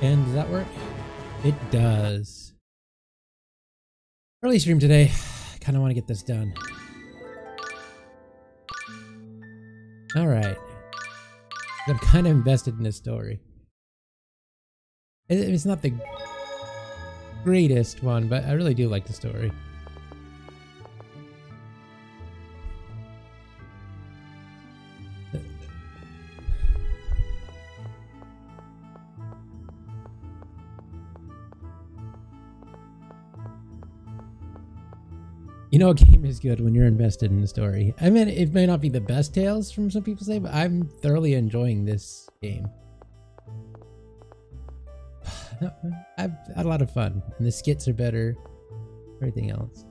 And does that work? It does. Early stream today. I kind of want to get this done. All right. I'm kind of invested in this story. It's not the greatest one, but I really do like the story. You know, a game is good when you're invested in the story. I mean, it may not be the best tales from some people say, but I'm thoroughly enjoying this game. I've had a lot of fun, and the skits are better. Everything else.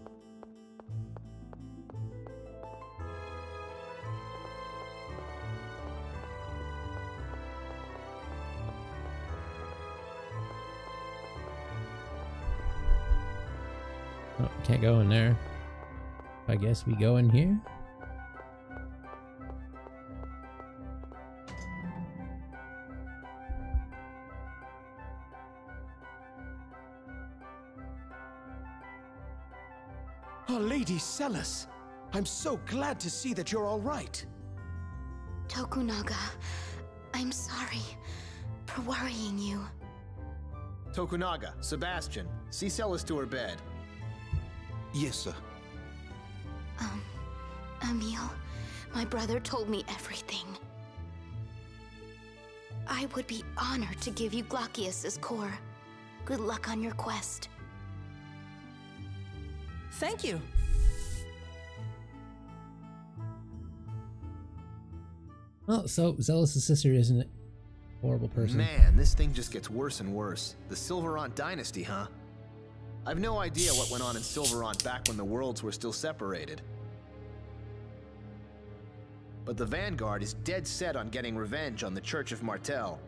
Oh, can't go in there. I guess we go in here. Oh, Lady Celis, I'm so glad to see that you're all right. Tokunaga, I'm sorry for worrying you. Tokunaga, Sebastian, see Celis to her bed. Yes, sir. Emil, my brother told me everything. I would be honored to give you Glaucius's core. Good luck on your quest. Thank you. Well, so Zealous' sister isn't a horrible person. Man, this thing just gets worse and worse. The Silverant dynasty, huh? I've no idea what went on in Silverant back when the worlds were still separated. But the Vanguard is dead set on getting revenge on the Church of Martel.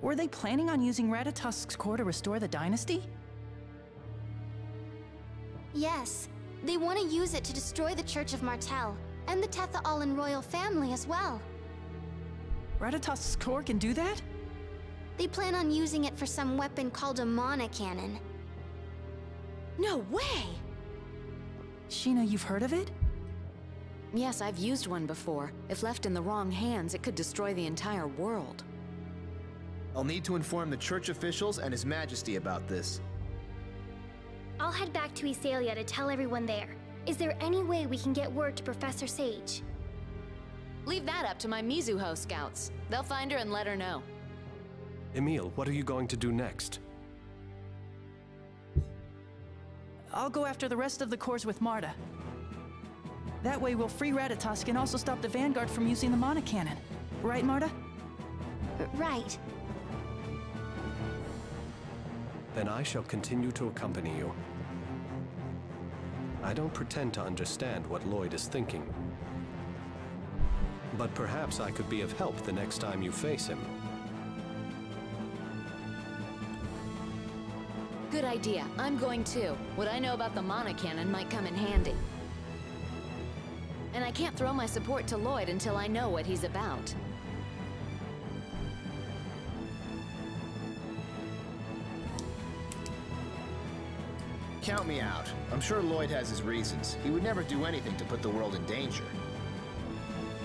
Were they planning on using Ratatosk's core to restore the dynasty? Yes, they want to use it to destroy the Church of Martel, and the Tetha'alan royal family as well. Ratatosk's core can do that? They plan on using it for some weapon called a mana cannon. No way! Sheena, you've heard of it? Yes, I've used one before. If left in the wrong hands, it could destroy the entire world. I'll need to inform the church officials and His Majesty about this. I'll head back to Isalia to tell everyone there. Is there any way we can get word to Professor Sage? Leave that up to my Mizuho scouts. They'll find her and let her know. Emil, what are you going to do next? I'll go after the rest of the cores with Marta. That way we'll free Ratatosk and also stop the Vanguard from using the mana cannon. Right, Marta? Right. Then I shall continue to accompany you. I don't pretend to understand what Lloyd is thinking. But perhaps I could be of help the next time you face him. Good idea. I'm going too. What I know about the mana cannon might come in handy. And I can't throw my support to Lloyd until I know what he's about. Count me out. I'm sure Lloyd has his reasons. He would never do anything to put the world in danger.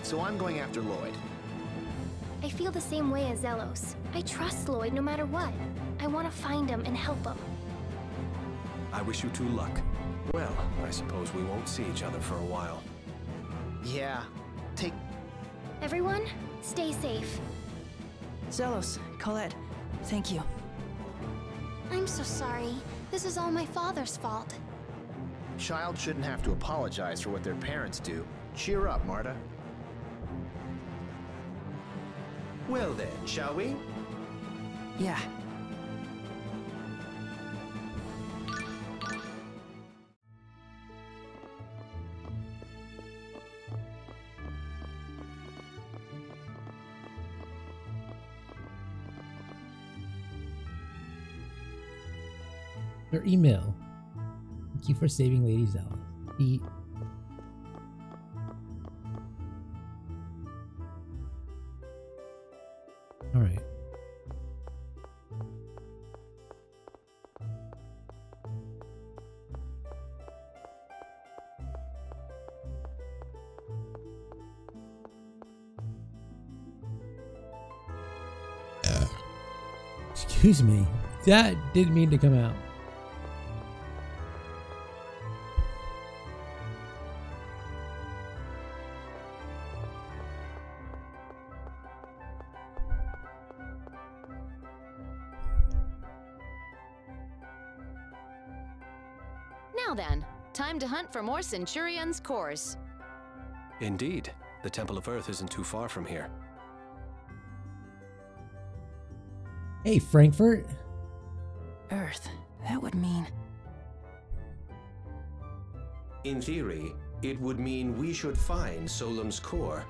So I'm going after Lloyd. I feel the same way as Zelos. I trust Lloyd no matter what. I want to find him and help him. I wish you two luck. Well, I suppose we won't see each other for a while. Yeah, take... Everyone, stay safe. Zelos, Colette, thank you. I'm so sorry. This is all my father's fault. Child shouldn't have to apologize for what their parents do. Cheer up, Marta. Well then, shall we? Yeah. Their email. Thank you for saving Lady Zella. Alright. Excuse me. That didn't mean to come out. Now then, time to hunt for more Centurion's cores. Indeed. The Temple of Earth isn't too far from here. Hey, Frankfurt. Earth. That would mean... In theory, it would mean we should find Solemn's core.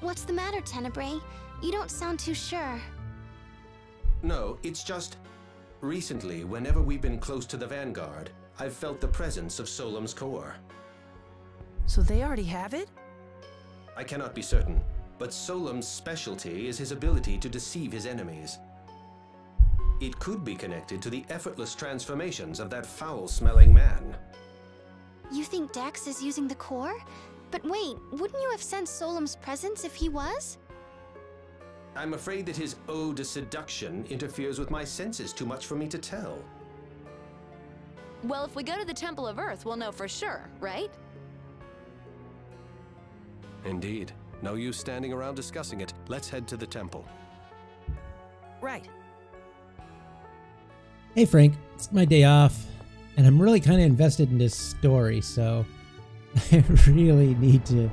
What's the matter, Tenebrae? You don't sound too sure. No, it's just... Recently, whenever we've been close to the Vanguard, I've felt the presence of Solemn's core. So they already have it? I cannot be certain, but Solemn's specialty is his ability to deceive his enemies. It could be connected to the effortless transformations of that foul-smelling man. You think Dex is using the core? But wait, wouldn't you have sensed Solemn's presence if he was? I'm afraid that his ode to seduction interferes with my senses too much for me to tell. Well, if we go to the Temple of Earth, we'll know for sure, right? Indeed. No use standing around discussing it. Let's head to the temple. Right. Hey, Frank. It's my day off, and I'm really kind of invested in this story, so I really need to...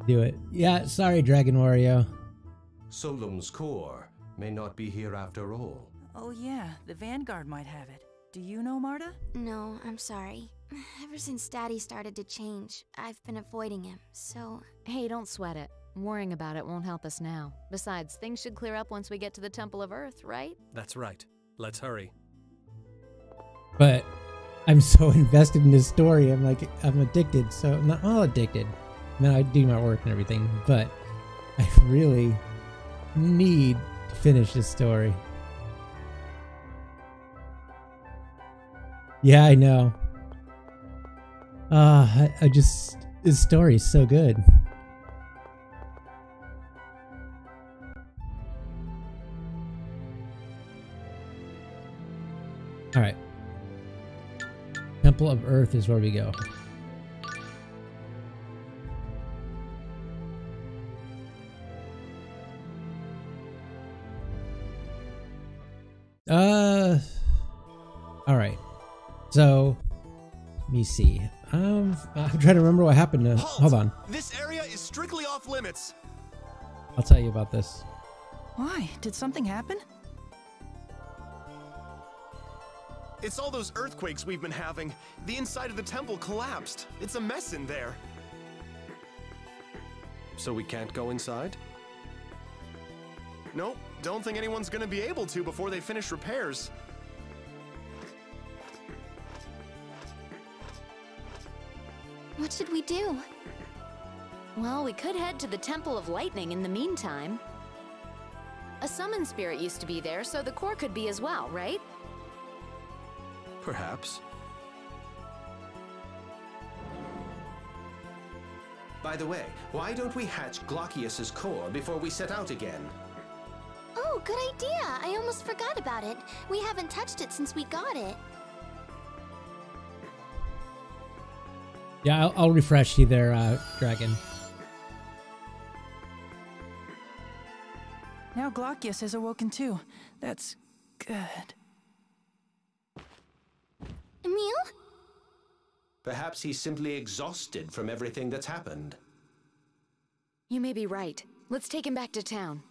do it. Yeah, sorry, Dragon Wario. Solemn's core may not be here after all. Oh yeah, the Vanguard might have it. Do you know, Marta? No, I'm sorry. Ever since Daddy started to change, I've been avoiding him, so... Hey, don't sweat it. Worrying about it won't help us now. Besides, things should clear up once we get to the Temple of Earth, right? That's right. Let's hurry. But I'm so invested in this story. I'm addicted. So I'm not all addicted. I mean, I do my work and everything, but I really need to finish this story. Yeah, I know. I just... this story is so good. Alright. Temple of Earth is where we go. Alright. So, let me see. I'm trying to remember what happened to... Hold on. This area is strictly off limits. I'll tell you about this. Why? Did something happen? It's all those earthquakes we've been having. The inside of the temple collapsed. It's a mess in there. So we can't go inside? Nope, don't think anyone's gonna be able to before they finish repairs. What should we do? Well, we could head to the Temple of Lightning in the meantime. A summon spirit used to be there, so the core could be as well, right? Perhaps. By the way, why don't we hatch Glaucius's core before we set out again? Oh, good idea! I almost forgot about it. We haven't touched it since we got it. Yeah, I'll refresh you there, Dragon. Now Glaucius has awoken too. That's good. Emil? Perhaps he's simply exhausted from everything that's happened. You may be right. Let's take him back to town.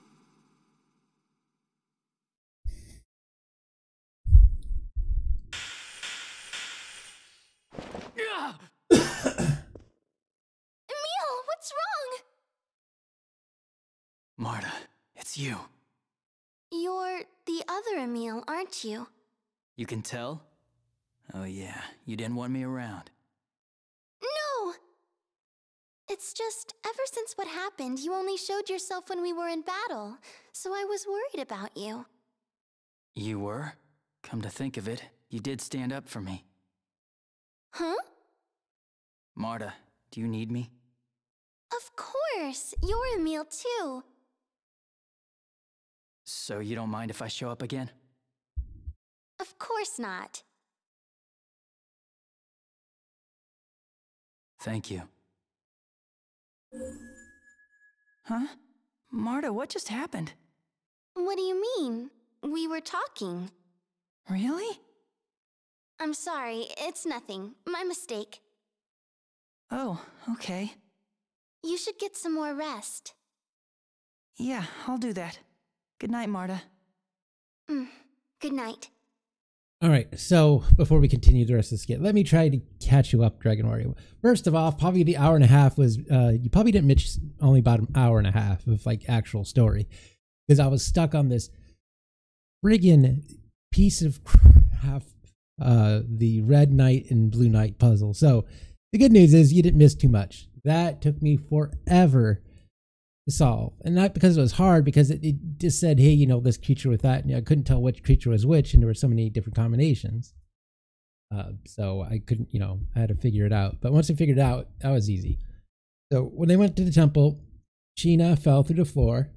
Emil, what's wrong? Marta, it's you. You're the other Emil, aren't you? You can tell? Oh yeah, you didn't want me around. No! It's just, ever since what happened, you only showed yourself when we were in battle, so I was worried about you. You were? Come to think of it, you did stand up for me. Huh? Marta, do you need me? Of course! You're Emil too. So you don't mind if I show up again? Of course not. Thank you. Huh? Marta, what just happened? What do you mean? We were talking. Really? I'm sorry, it's nothing. My mistake. Oh, okay. You should get some more rest. Yeah, I'll do that. Good night, Marta. Good night. Alright, so before we continue the rest of the skit, let me try to catch you up, Dragon Warrior. First of all, probably the hour and a half was, you probably didn't miss only about an hour and a half of like actual story. Because I was stuck on this friggin' piece of crap, the Red Knight and Blue Knight puzzle. So the good news is you didn't miss too much. That took me forever to solve. And not because it was hard, because it just said, hey, you know, this creature with that. And I couldn't tell which creature was which, and there were so many different combinations. So I couldn't, you know, I had to figure it out. But once I figured it out, that was easy. So when they went to the temple, Sheena fell through the floor.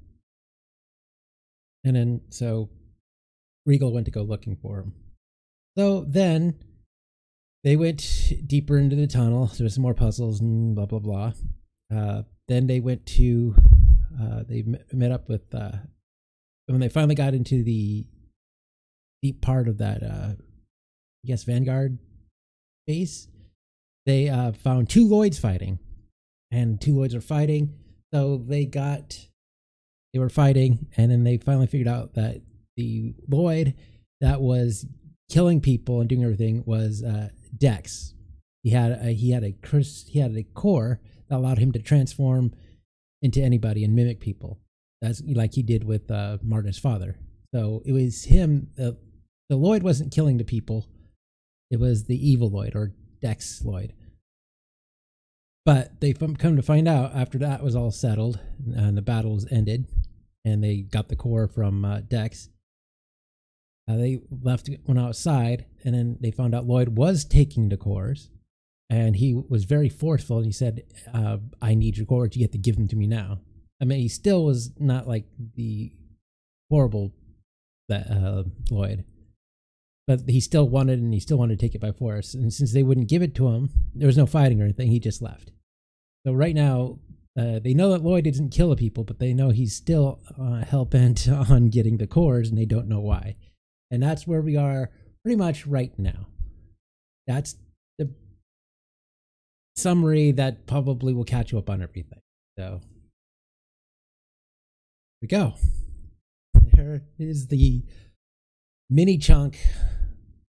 And then, so Regal went to go looking for him. So then they went deeper into the tunnel. There was some more puzzles and blah, blah, blah. Then they went to, they met up with, when they finally got into the deep part of that, I guess, Vanguard base, they found two Lloyds fighting. And two Lloyds were fighting. So they were fighting, and then they finally figured out that the Lloyd that was killing people and doing everything was Dex. He had a core that allowed him to transform into anybody and mimic people. That's like he did with Marta's father. So it was him. The Lloyd wasn't killing the people. It was the evil Lloyd, or Dex Lloyd. But they come to find out after that was all settled and the battle was ended, and they got the core from Dex. They went outside, and then they found out Lloyd was taking the cores, and he was very forceful. And he said, "I need your cores. You have to give them to me now." I mean, he still was not like the horrible Lloyd, but he still wanted to take it by force. And since they wouldn't give it to him, there was no fighting or anything. He just left. So right now, they know that Lloyd didn't kill the people, but they know he's still hell-bent on getting the cores, and they don't know why. And that's where we are pretty much right now. That's the summary that probably will catch you up on everything. So, here we go. There is the mini chunk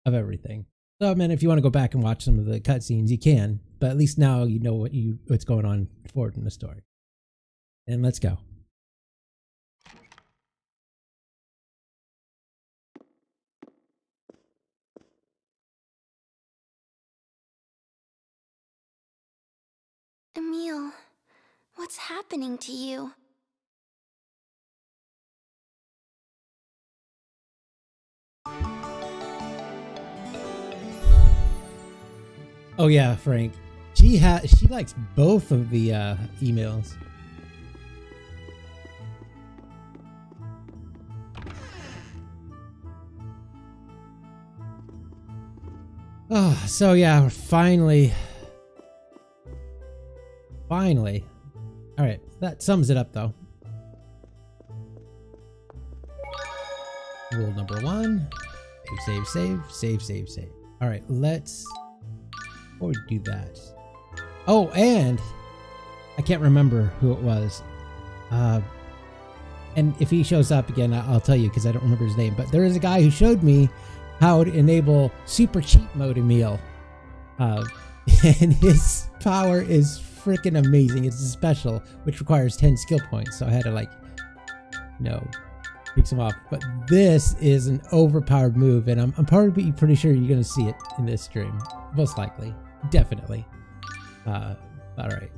of everything. So, man, if you want to go back and watch some of the cutscenes, you can. But at least now you know what's going on forward in the story. And let's go. Emil, what's happening to you? Oh yeah, Frank. She likes both of the emails. Oh, so yeah, finally. All right, that sums it up though. Rule number 1: save. All right, let's. Before we do that. Oh, and I can't remember who it was. And if he shows up again, I'll tell you because I don't remember his name. But there is a guy who showed me how to enable super cheat mode Emil. And his power is freaking amazing. It's a special, which requires 10 skill points. So I had to pick some off. But this is an overpowered move, and I'm probably pretty sure you're going to see it in this stream. Most likely. Definitely. Alright.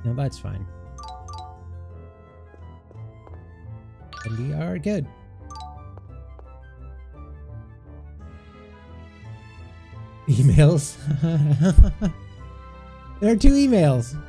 No, that's fine. And we are good. Emails. There are 2 emails.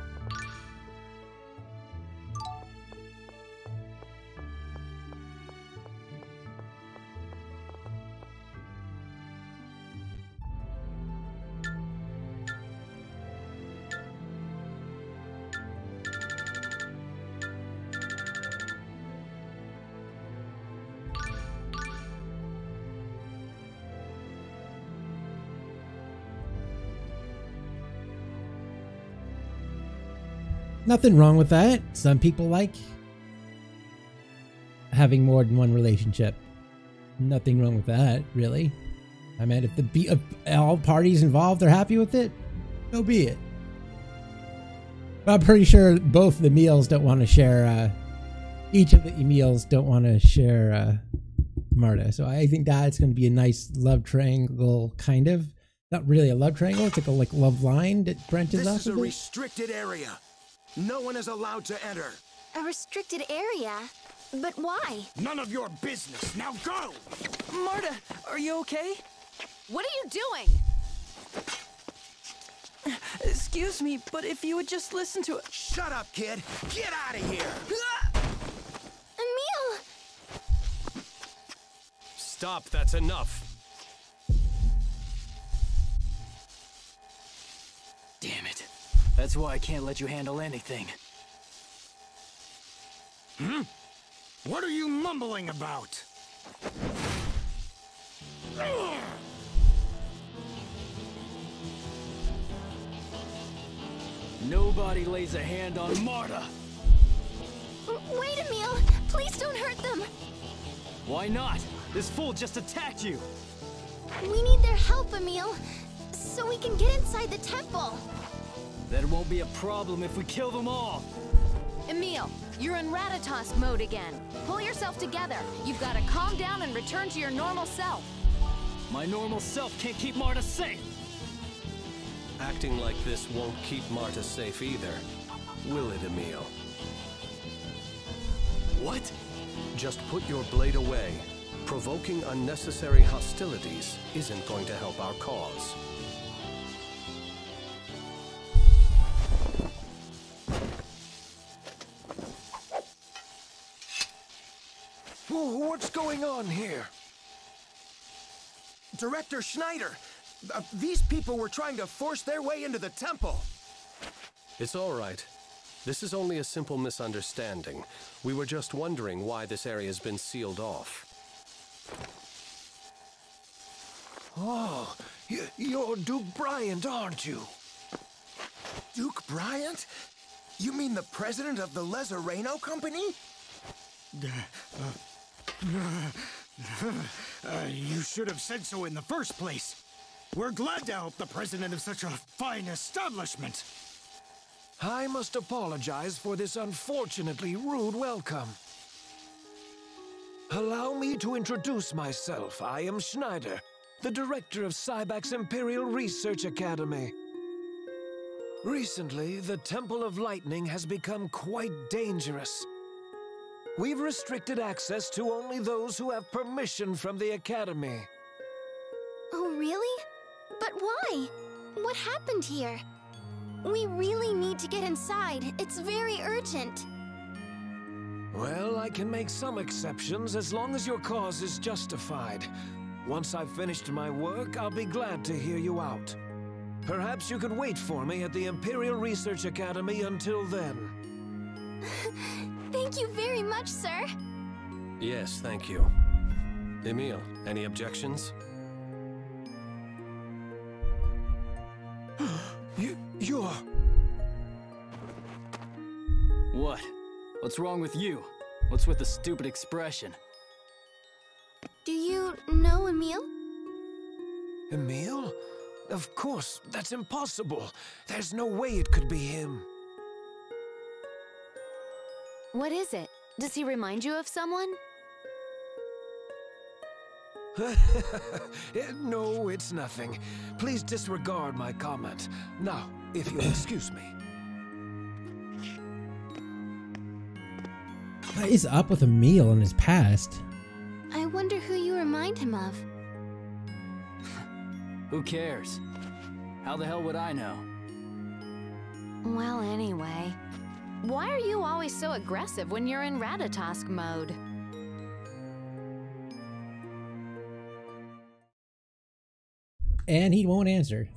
Nothing wrong with that. Some people like having more than one relationship. Nothing wrong with that, really. I mean, if all parties involved are happy with it, so be it. But I'm pretty sure both the Emils don't want to share, each of the Emils don't want to share Marta. So I think that's going to be a nice love triangle, kind of. Not really a love triangle, it's like a love line that branches off of it. This is a restricted area. No one is allowed to enter. A restricted area? But why? None of your business. Now go! Marta, are you okay? What are you doing? Excuse me, but if you would just listen to it. Shut up, kid! Get out of here! Emil! Stop, that's enough. Damn it. That's why I can't let you handle anything. Hmm? What are you mumbling about? Nobody lays a hand on Marta! Wait, Emil! Please don't hurt them! Why not? This fool just attacked you! We need their help, Emil, so we can get inside the temple. That won't be a problem if we kill them all! Emil, you're in Ratatosk mode again. Pull yourself together. You've got to calm down and return to your normal self. My normal self can't keep Marta safe! Acting like this won't keep Marta safe either. Will it, Emil? What? Just put your blade away. Provoking unnecessary hostilities isn't going to help our cause. What's going on here? Director Schneider! These people were trying to force their way into the temple! It's all right. This is only a simple misunderstanding. We were just wondering why this area has been sealed off. Oh, you're Duke Bryant, aren't you? Duke Bryant? You mean the president of the Lezareno Company? You should have said so in the first place. We're glad to help the president of such a fine establishment. I must apologize for this unfortunately rude welcome. Allow me to introduce myself. I am Schneider, the director of Cybak's Imperial Research Academy. Recently, the Temple of Lightning has become quite dangerous. We've restricted access to only those who have permission from the Academy. Oh, really? But why? What happened here? We really need to get inside. It's very urgent. Well, I can make some exceptions as long as your cause is justified. Once I've finished my work, I'll be glad to hear you out. Perhaps you could wait for me at the Imperial Research Academy until then. Thank you very much, sir. Yes, thank you. Emil, any objections? You're... What? What's wrong with you? What's with the stupid expression? Do you know Emil? Emil? Of course, that's impossible. There's no way it could be him. What is it? Does he remind you of someone? No, it's nothing. Please disregard my comment. Now, if you'll excuse me. What is up with Emil in his past? I wonder who you remind him of. Who cares? How the hell would I know? Well, anyway. Why are you always so aggressive when you're in Ratatosk mode? And he won't answer.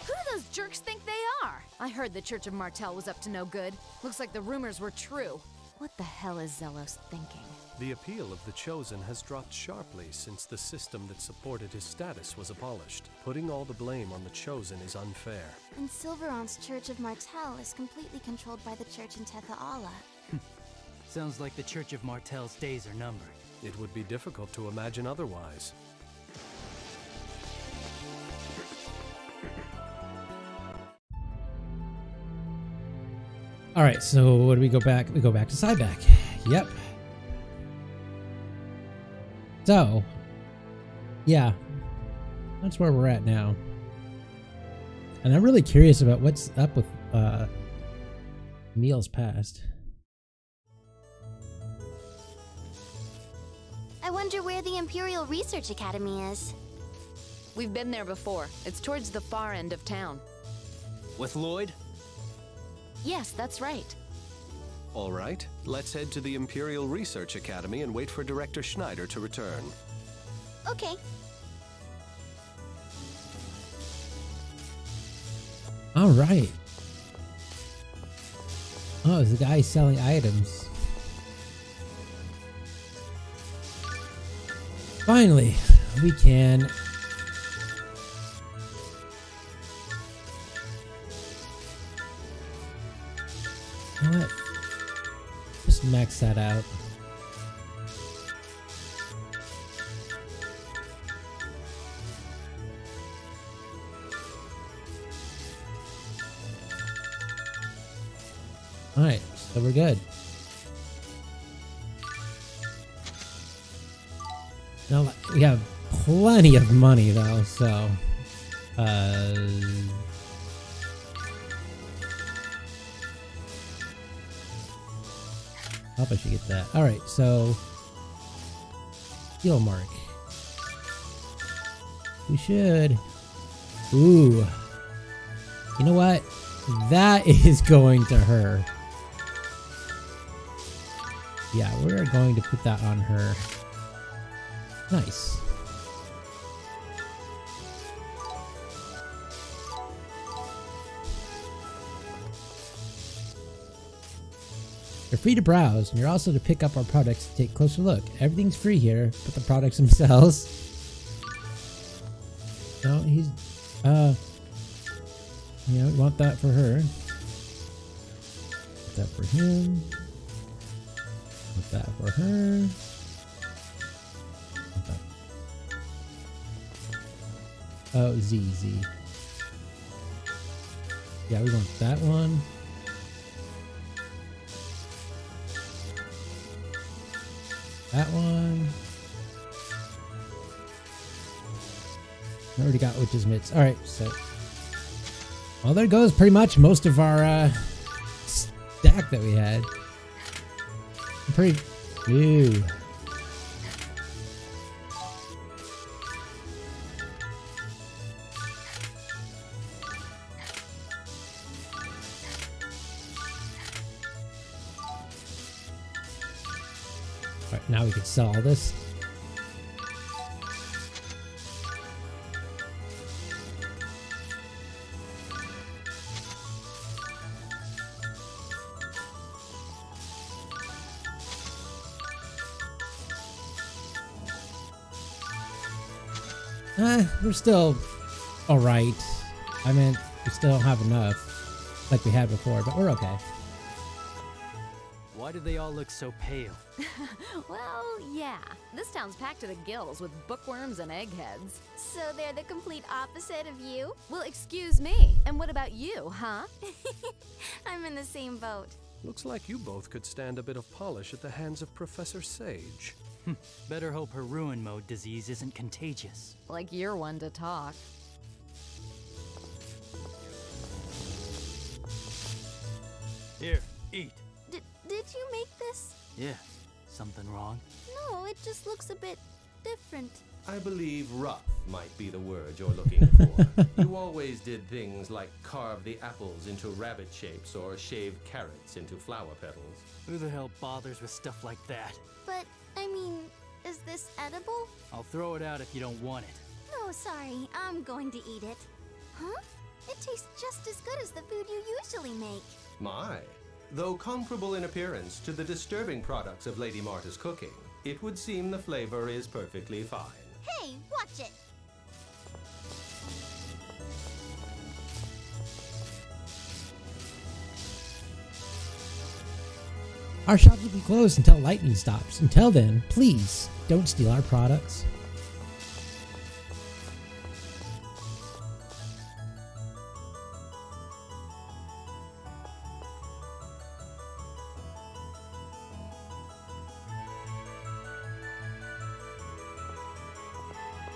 Who do those jerks think they are? I heard the Church of Martel was up to no good. Looks like the rumors were true. What the hell is Zelos thinking? The appeal of the Chosen has dropped sharply since the system that supported his status was abolished. Putting all the blame on the Chosen is unfair. And Silveron's Church of Martel is completely controlled by the church in Tethaala. Sounds like the Church of Martel's days are numbered. It would be difficult to imagine otherwise. Alright, so what do we go back? We go back to Cyback. Yep. So, yeah, that's where we're at now. And I'm really curious about what's up with Meal's past. I wonder where the Imperial Research Academy is. We've been there before. It's towards the far end of town. With Lloyd? Yes, that's right. All right, let's head to the Imperial Research Academy and wait for Director Schneider to return. Okay. All right. Oh, it's the guy selling items. Finally, we can you know what? Just max that out. Alright, so we're good. Now we have plenty of money though, so I hope I should get that. Alright, so skill mark. We should. Ooh. You know what? That is going to her. Yeah, we're going to put that on her. Nice. You're free to browse, and you're also to pick up our products to take a closer look. Everything's free here, but the products themselves. No, he's, yeah, we want that for her. Put that for him. Put that for her. Put that. Oh, ZZ. Yeah, we want that one. That one. I already got Witch's Mitts. Alright, so. Well, there goes pretty much most of our stack that we had. I'm pretty. Ooh. Alright, now we can sell all this. We're still alright. I mean, we still don't have enough like we had before, but we're okay. Why do they all look so pale? Well, yeah. This town's packed to the gills with bookworms and eggheads. So they're the complete opposite of you? Well, excuse me. And what about you, huh? I'm in the same boat. Looks like you both could stand a bit of polish at the hands of Professor Sage. Better hope her ruin mode disease isn't contagious. Like you're one to talk. Here, eat. Did you make this? Yeah. Something wrong? No, it just looks a bit different. I believe rough might be the word you're looking for. You always did things like carve the apples into rabbit shapes or shave carrots into flower petals. Who the hell bothers with stuff like that? But, I mean, is this edible? I'll throw it out if you don't want it. No, sorry, I'm going to eat it. Huh? It tastes just as good as the food you usually make. My. Though comparable in appearance to the disturbing products of Lady Marta's cooking. It would seem the flavor is perfectly fine. Hey, watch it! Our shop will be closed until lightning stops. Until then, please don't steal our products.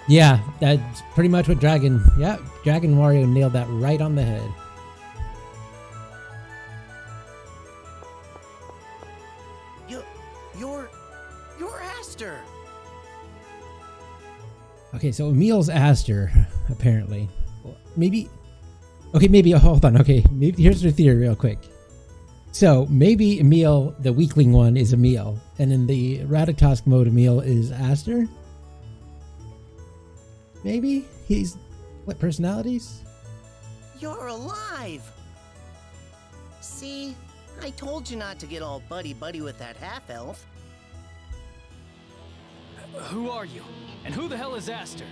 Yeah, that's pretty much what Dragon Wario nailed that right on the head. You're Aster. Okay, so Emil's Aster, apparently. Maybe, hold on. Okay, maybe here's the theory real quick. So maybe Emil, the weakling one, is Emil, and in the Ratatosk mode, Emil is Aster. Maybe he's what personalities? You're alive. See, I told you not to get all buddy-buddy with that half-elf. Who are you? And who the hell is Aster?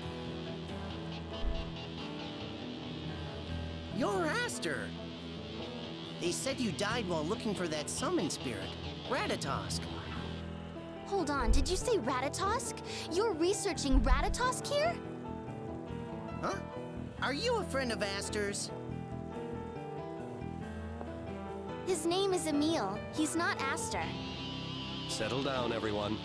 You're Aster. They said you died while looking for that summon spirit, Ratatosk. Hold on, did you say Ratatosk? You're researching Ratatosk here? Huh? Are you a friend of Aster's? His name is Emil. He's not Aster. Settle down, everyone.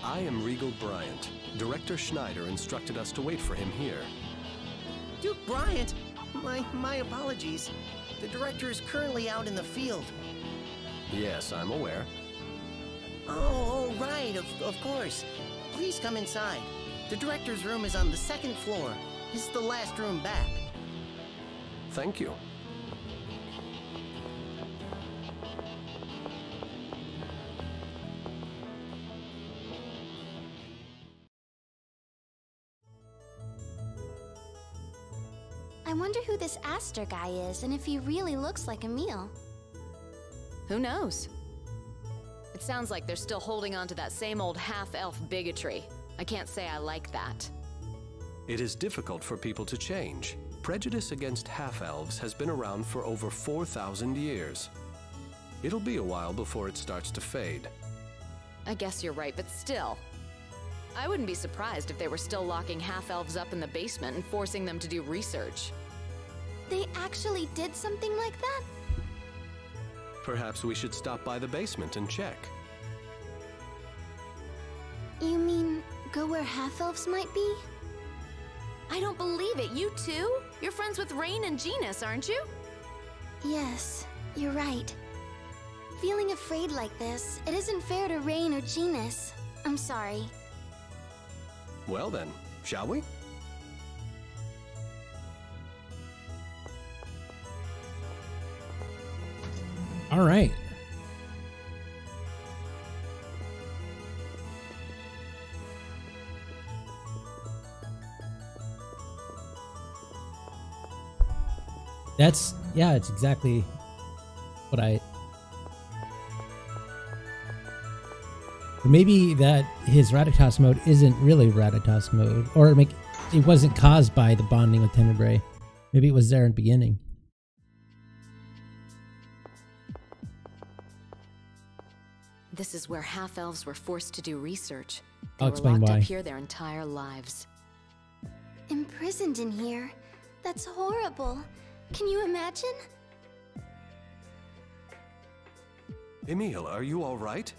I am Regal Bryant. Director Schneider instructed us to wait for him here. Duke Bryant? My apologies. The director is currently out in the field. Yes, I'm aware. Oh, right, of course. Please come inside. The director's room is on the 2nd floor. This is the last room back. Thank you. I wonder who this Aster guy is and if he really looks like Emil. Who knows? It sounds like they're still holding on to that same old half-elf bigotry. I can't say I like that. It is difficult for people to change. Prejudice against half-elves has been around for over 4,000 years. It'll be a while before it starts to fade. I guess you're right, but still. I wouldn't be surprised if they were still locking half-elves up in the basement and forcing them to do research. They actually did something like that? Perhaps we should stop by the basement and check. You mean, go where half-elves might be? I don't believe it, you too? You're friends with Rain and Genus, aren't you? Yes, you're right. Feeling afraid like this, it isn't fair to Rain or Genus. I'm sorry. Well then, shall we? All right. Yeah, it's exactly what I... Maybe that his Ratatosk mode isn't really Ratatosk mode, or it wasn't caused by the bonding with Tenebrae. Maybe it was there in the beginning. This is where half-elves were forced to do research. They I'll were explain locked why. up here their entire lives. Imprisoned in here? That's horrible. Can you imagine? Emil, are you all right?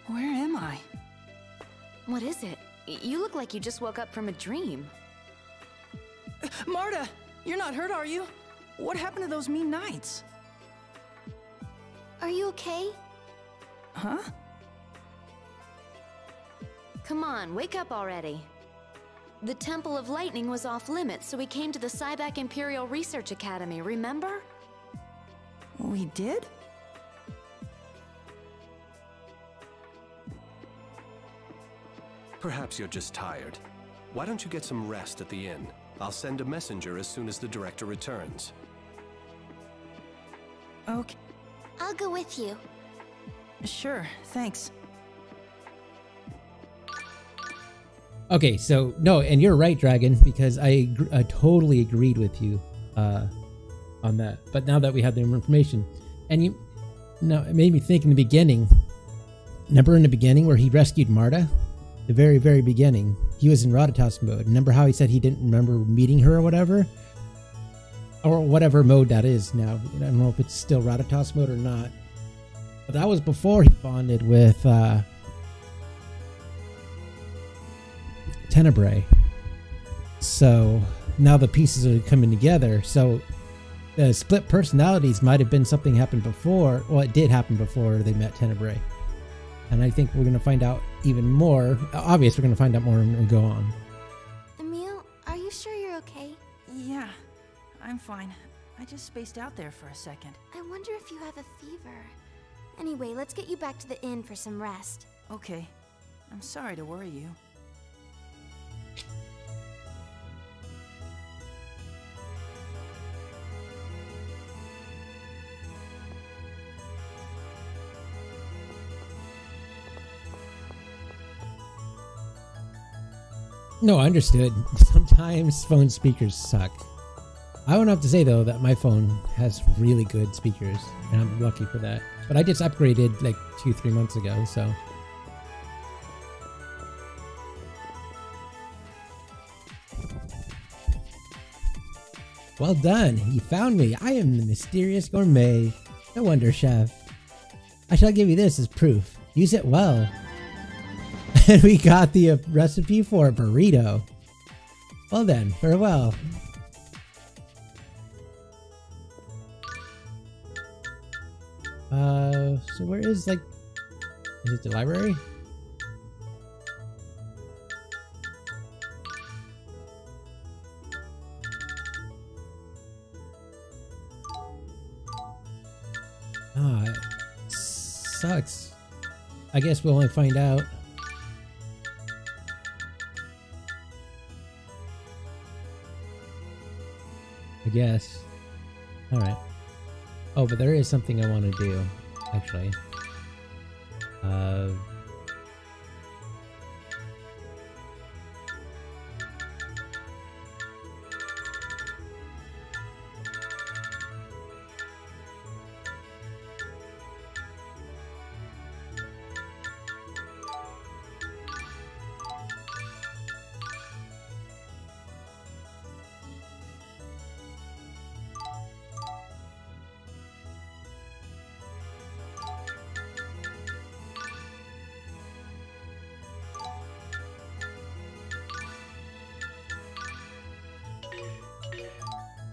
Where am I? What is it? You look like you just woke up from a dream. Marta! You're not hurt, are you? What happened to those mean knights? Are you okay? Huh? Come on, wake up already. The Temple of Lightning was off limits, so we came to the Cybac Imperial Research Academy, remember? We did? Perhaps you're just tired. Why don't you get some rest at the inn? I'll send a messenger as soon as the director returns. Okay. I'll go with you. Sure, thanks. Okay, so no, and you're right, Dragon, because I totally agreed with you on that. But now that we have the information, and it made me think in the beginning. Remember in the beginning where he rescued Marta? The very, very beginning. He was in Ratatosk mode. Remember how he said he didn't remember meeting her or whatever? Or whatever mode that is now. I don't know if it's still Ratatosk mode or not. But that was before he bonded with Tenebrae. So now the pieces are coming together. So the split personalities might have been something happened before. Well, it did happen before they met Tenebrae. And I think we're going to find out even more. Obviously, we're going to find out more when we go on. Emil, are you sure you're okay? Yeah, I'm fine. I just spaced out there for a second. I wonder if you have a fever. Anyway, let's get you back to the inn for some rest. Okay. I'm sorry to worry you. No, I understood. Sometimes phone speakers suck. I would have to say though that my phone has really good speakers, and I'm lucky for that. But I just upgraded like 2-3 months ago, so. Well done, you found me. I am the mysterious gourmet. No wonder, chef. I shall give you this as proof. Use it well. And we got the recipe for a burrito. Well then, farewell. So where is like, is it the library? Ah, it sucks. I guess we'll only find out. I guess. Alright. Oh, but there is something I want to do, actually.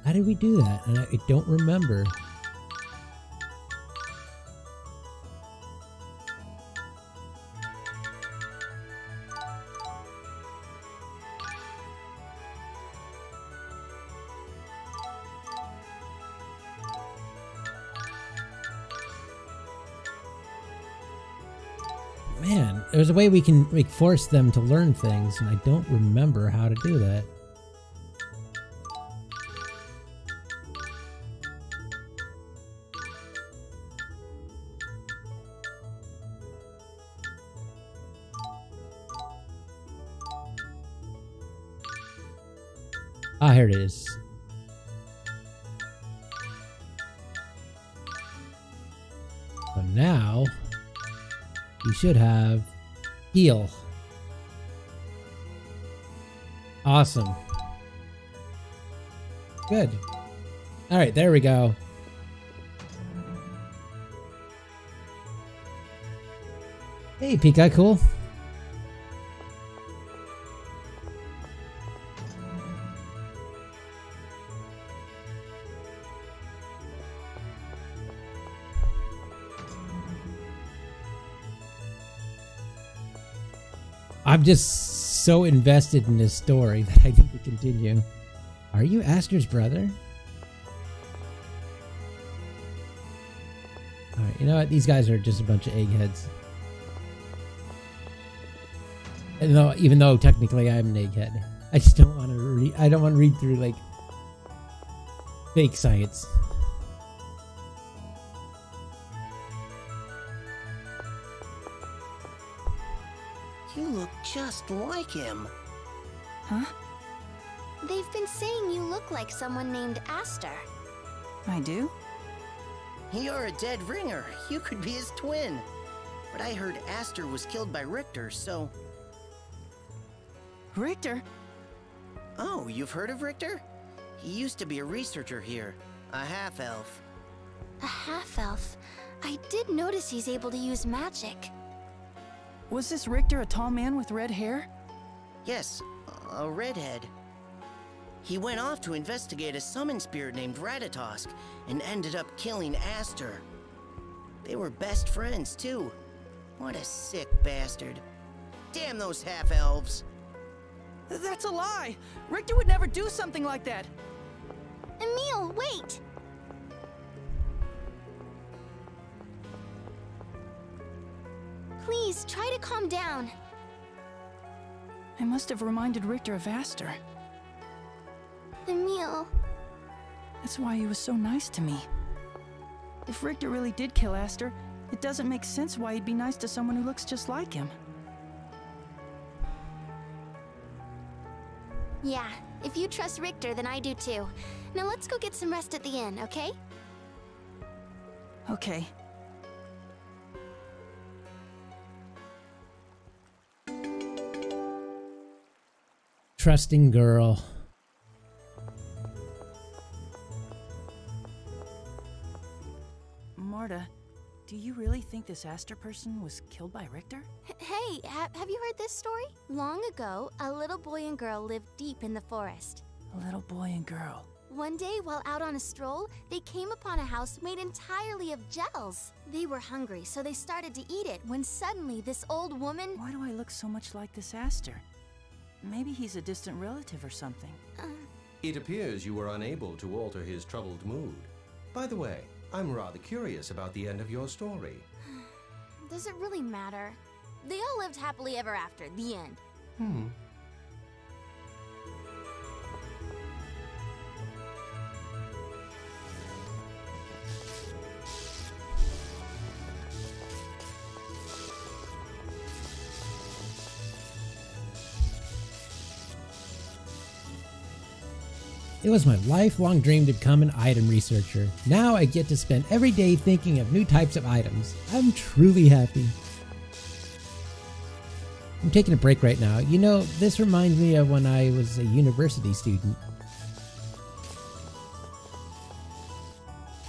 How did we do that? And I don't remember. Man, there's a way we can force them to learn things, and I don't remember how to do that. Ah, here it is. So now you should have heal. Awesome. Good. All right, there we go. Hey, Pika, cool. I'm just so invested in this story that I need to continue. Are you Asker's brother? Alright, you know what? These guys are just a bunch of eggheads. And though, even though technically I'm an egghead. I just don't want to read. I don't want to read through like fake science. look just like him. Huh? They've been saying you look like someone named Aster. I do? You're a dead ringer. You could be his twin. But I heard Aster was killed by Richter, so... Richter? Oh, you've heard of Richter? He used to be a researcher here. A half-elf. A half-elf? I did notice he's able to use magic. Was this Richter a tall man with red hair? Yes, a redhead. He went off to investigate a summon spirit named Ratatosk and ended up killing Aster. They were best friends, too. What a sick bastard. Damn those half-elves. That's a lie! Richter would never do something like that! Emil, wait! Please, try to calm down. I must have reminded Richter of Aster. Emil... That's why he was so nice to me. If Richter really did kill Aster, it doesn't make sense why he'd be nice to someone who looks just like him. Yeah, if you trust Richter, then I do too. Now let's go get some rest at the inn, okay? Okay. Trusting girl. Marta, do you really think this Aster person was killed by Richter? Hey, have you heard this story? Long ago, a little boy and girl lived deep in the forest. A little boy and girl. One day, while out on a stroll, they came upon a house made entirely of gels. They were hungry, so they started to eat it when suddenly this old woman... Why do I look so much like this Aster? Maybe he's a distant relative or something. It appears you were unable to alter his troubled mood. By the way, I'm rather curious about the end of your story. Does it really matter? They all lived happily ever after, the end. It was my lifelong dream to become an item researcher. Now I get to spend every day thinking of new types of items. I'm truly happy. I'm taking a break right now. You know, this reminds me of when I was a university student.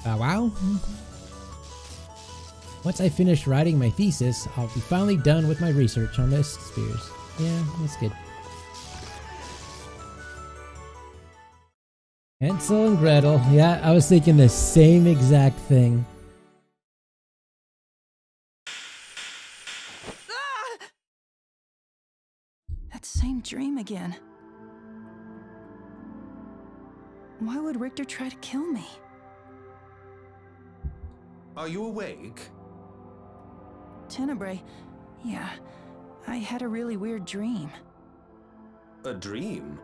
Wow. Once I finish writing my thesis, I'll be finally done with my research on the spheres. Yeah, that's good. Hansel and Gretel. Yeah, I was thinking the same exact thing. Ah! That same dream again. Why would Richter try to kill me? Are you awake? Tenebrae, yeah, I had a really weird dream. A dream?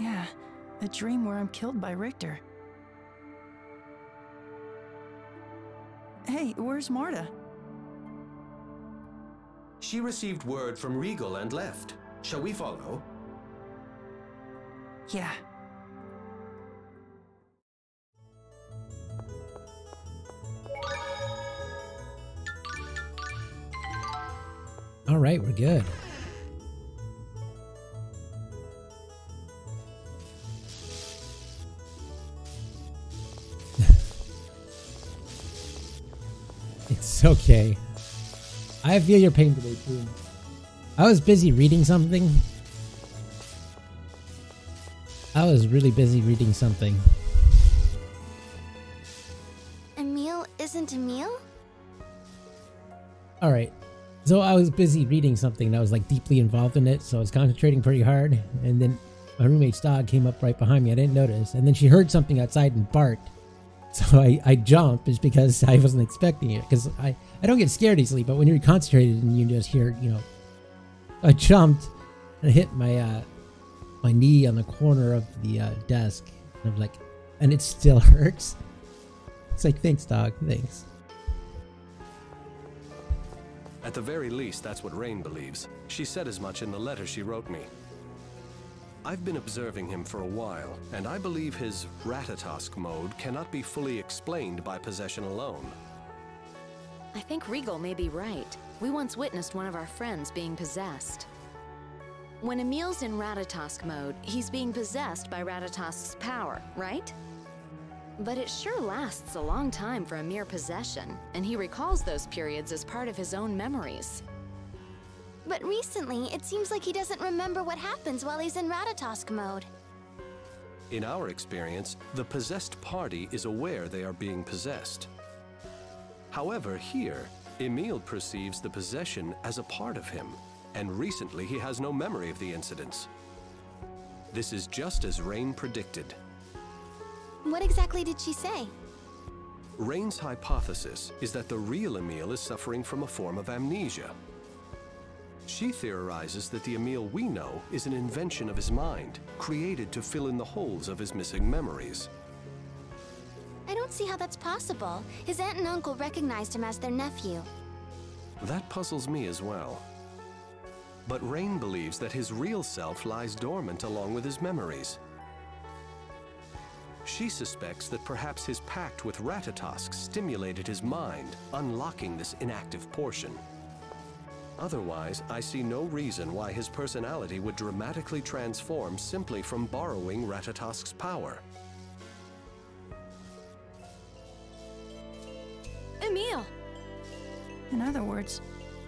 Yeah, a dream where I'm killed by Richter. Hey, where's Marta? She received word from Regal and left. Shall we follow? Yeah. All right, we're good. It's okay. I feel your pain today too. I was busy reading something. I was really busy reading something. Emil isn't Emil? Alright. So I was busy reading something and I was like deeply involved in it, so I was concentrating pretty hard, and then my roommate's dog came up right behind me. I didn't notice, and then she heard something outside and barked. So I jumped just because I wasn't expecting it, because I don't get scared easily, but when you're concentrated and you just hear, you know, I jumped and I hit my my knee on the corner of the desk, and I'm like, and it still hurts. It's like, thanks dog, thanks. At the very least, that's what Rain believes. She said as much in the letter she wrote me. I've been observing him for a while, and I believe his Ratatosk mode cannot be fully explained by possession alone. I think Regal may be right. We once witnessed one of our friends being possessed. When Emil's in Ratatosk mode, he's being possessed by Ratatosk's power, right? But it sure lasts a long time for a mere possession, and he recalls those periods as part of his own memories. But recently, it seems like he doesn't remember what happens while he's in Ratatosk mode. In our experience, the possessed party is aware they are being possessed. However, here, Emil perceives the possession as a part of him, and recently he has no memory of the incidents. This is just as Rain predicted. What exactly did she say? Rain's hypothesis is that the real Emil is suffering from a form of amnesia. She theorizes that the Emil we know is an invention of his mind, created to fill in the holes of his missing memories. I don't see how that's possible. His aunt and uncle recognized him as their nephew. That puzzles me as well. But Rain believes that his real self lies dormant along with his memories. She suspects that perhaps his pact with Ratatosk stimulated his mind, unlocking this inactive portion. Otherwise, I see no reason why his personality would dramatically transform simply from borrowing Ratatosk's power. Emil! In other words,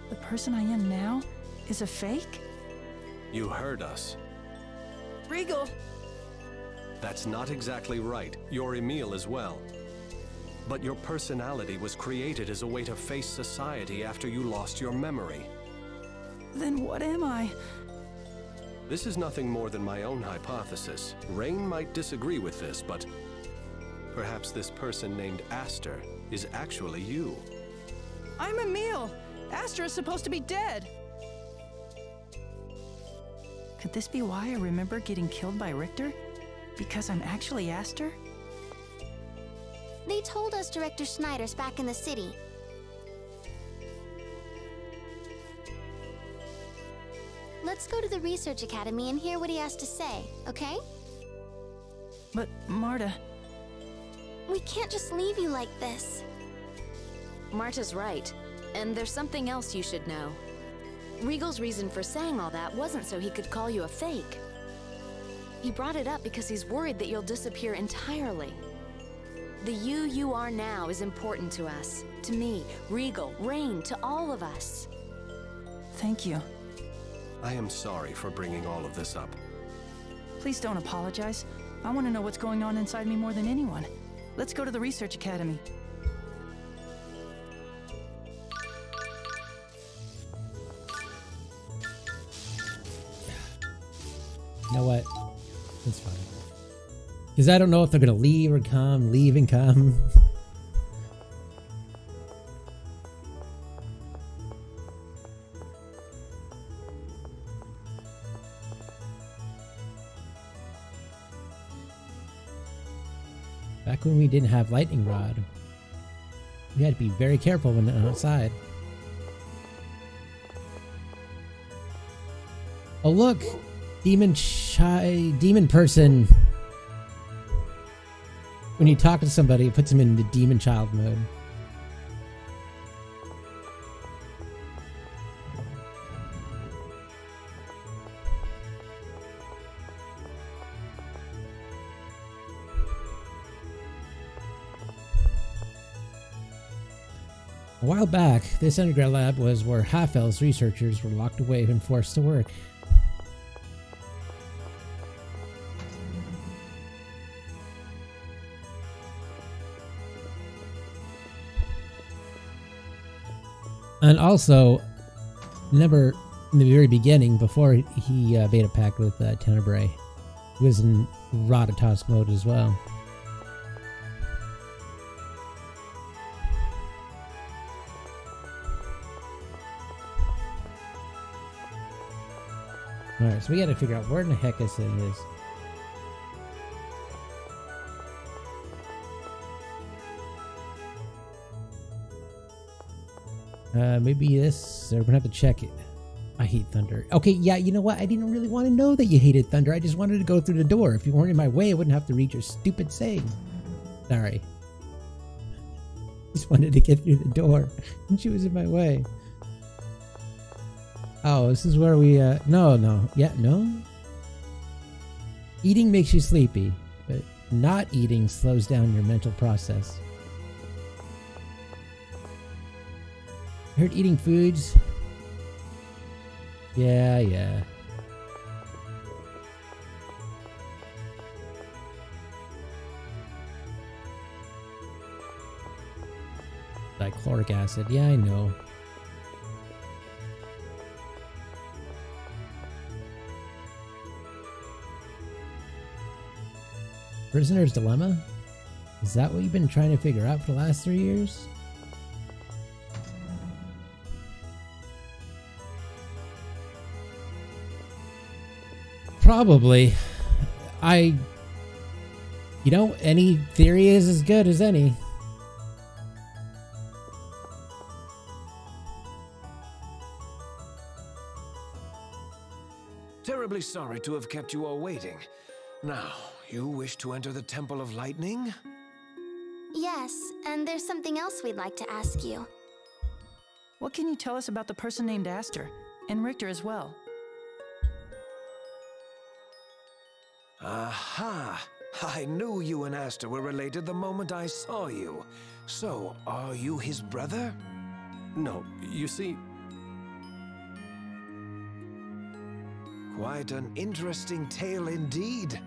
the person I am now is a fake? You heard us. Regal! That's not exactly right. You're Emil as well. But your personality was created as a way to face society after you lost your memory. Then what am I? This is nothing more than my own hypothesis. Rain might disagree with this, but perhaps this person named Aster is actually you. I'm Emil! Aster is supposed to be dead! Could this be why I remember getting killed by Richter? Because I'm actually Aster? They told us Director Schneider's back in the city. Let's go to the Research Academy and hear what he has to say, okay? But, Marta... We can't just leave you like this. Marta's right. And there's something else you should know. Regal's reason for saying all that wasn't so he could call you a fake. He brought it up because he's worried that you'll disappear entirely. The you are now is important to us. To me, Regal, Rain, to all of us. Thank you. I am sorry for bringing all of this up. Please don't apologize. I want to know what's going on inside me more than anyone. Let's go to the Research Academy. You know what? It's fine. Because I don't know if they're going to leave or come, leave and come. Back when we didn't have lightning rod, we had to be very careful when outside. Oh look! Demon person. When you talk to somebody, it puts them in the demon child mode. A while back, this underground lab was where half-elves researchers were locked away and forced to work. And also, remember in the very beginning, before he made a pact with Tenebrae, he was in Ratatosk mode as well. Alright, so we gotta figure out where in the heck this thing is. Maybe this, or we're gonna have to check it. I hate thunder. Okay, yeah, you know what? I didn't really want to know that you hated thunder. I just wanted to go through the door. If you weren't in my way, I wouldn't have to read your stupid saying. Sorry. Just wanted to get through the door, and she was in my way. Oh, this is where we, no. Yeah, no? Eating makes you sleepy, but not eating slows down your mental process. Heard eating foods? Yeah. Dichloric acid. Yeah, I know. Prisoner's Dilemma? Is that what you've been trying to figure out for the last 3 years? Probably. You know, any theory is as good as any. Terribly sorry to have kept you all waiting. Now, you wish to enter the Temple of Lightning? Yes, and there's something else we'd like to ask you. What can you tell us about the person named Aster, and Richter as well? Aha! I knew you and Aster were related the moment I saw you. So, are you his brother? No, you see... Quite an interesting tale indeed.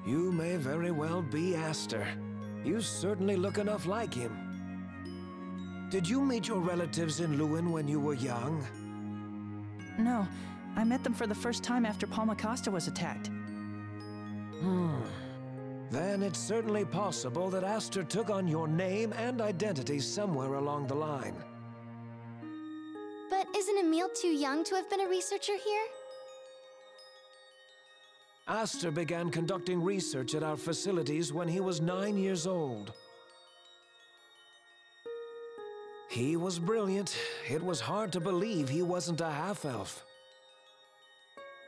You may very well be Aster. You certainly look enough like him. Did you meet your relatives in Lewin when you were young? No, I met them for the first time after Palma Costa was attacked. Then it's certainly possible that Aster took on your name and identity somewhere along the line. But isn't Emil too young to have been a researcher here? Aster began conducting research at our facilities when he was 9 years old. He was brilliant. It was hard to believe he wasn't a half-elf.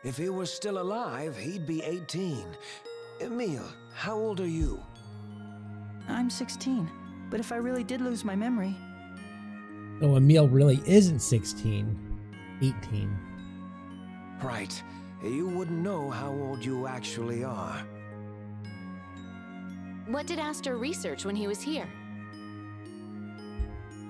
If he were still alive, he'd be 18. Emil, how old are you? I'm 16, but if I really did lose my memory... So Emil really isn't 16, 18. Right. You wouldn't know how old you actually are. What did Aster research when he was here?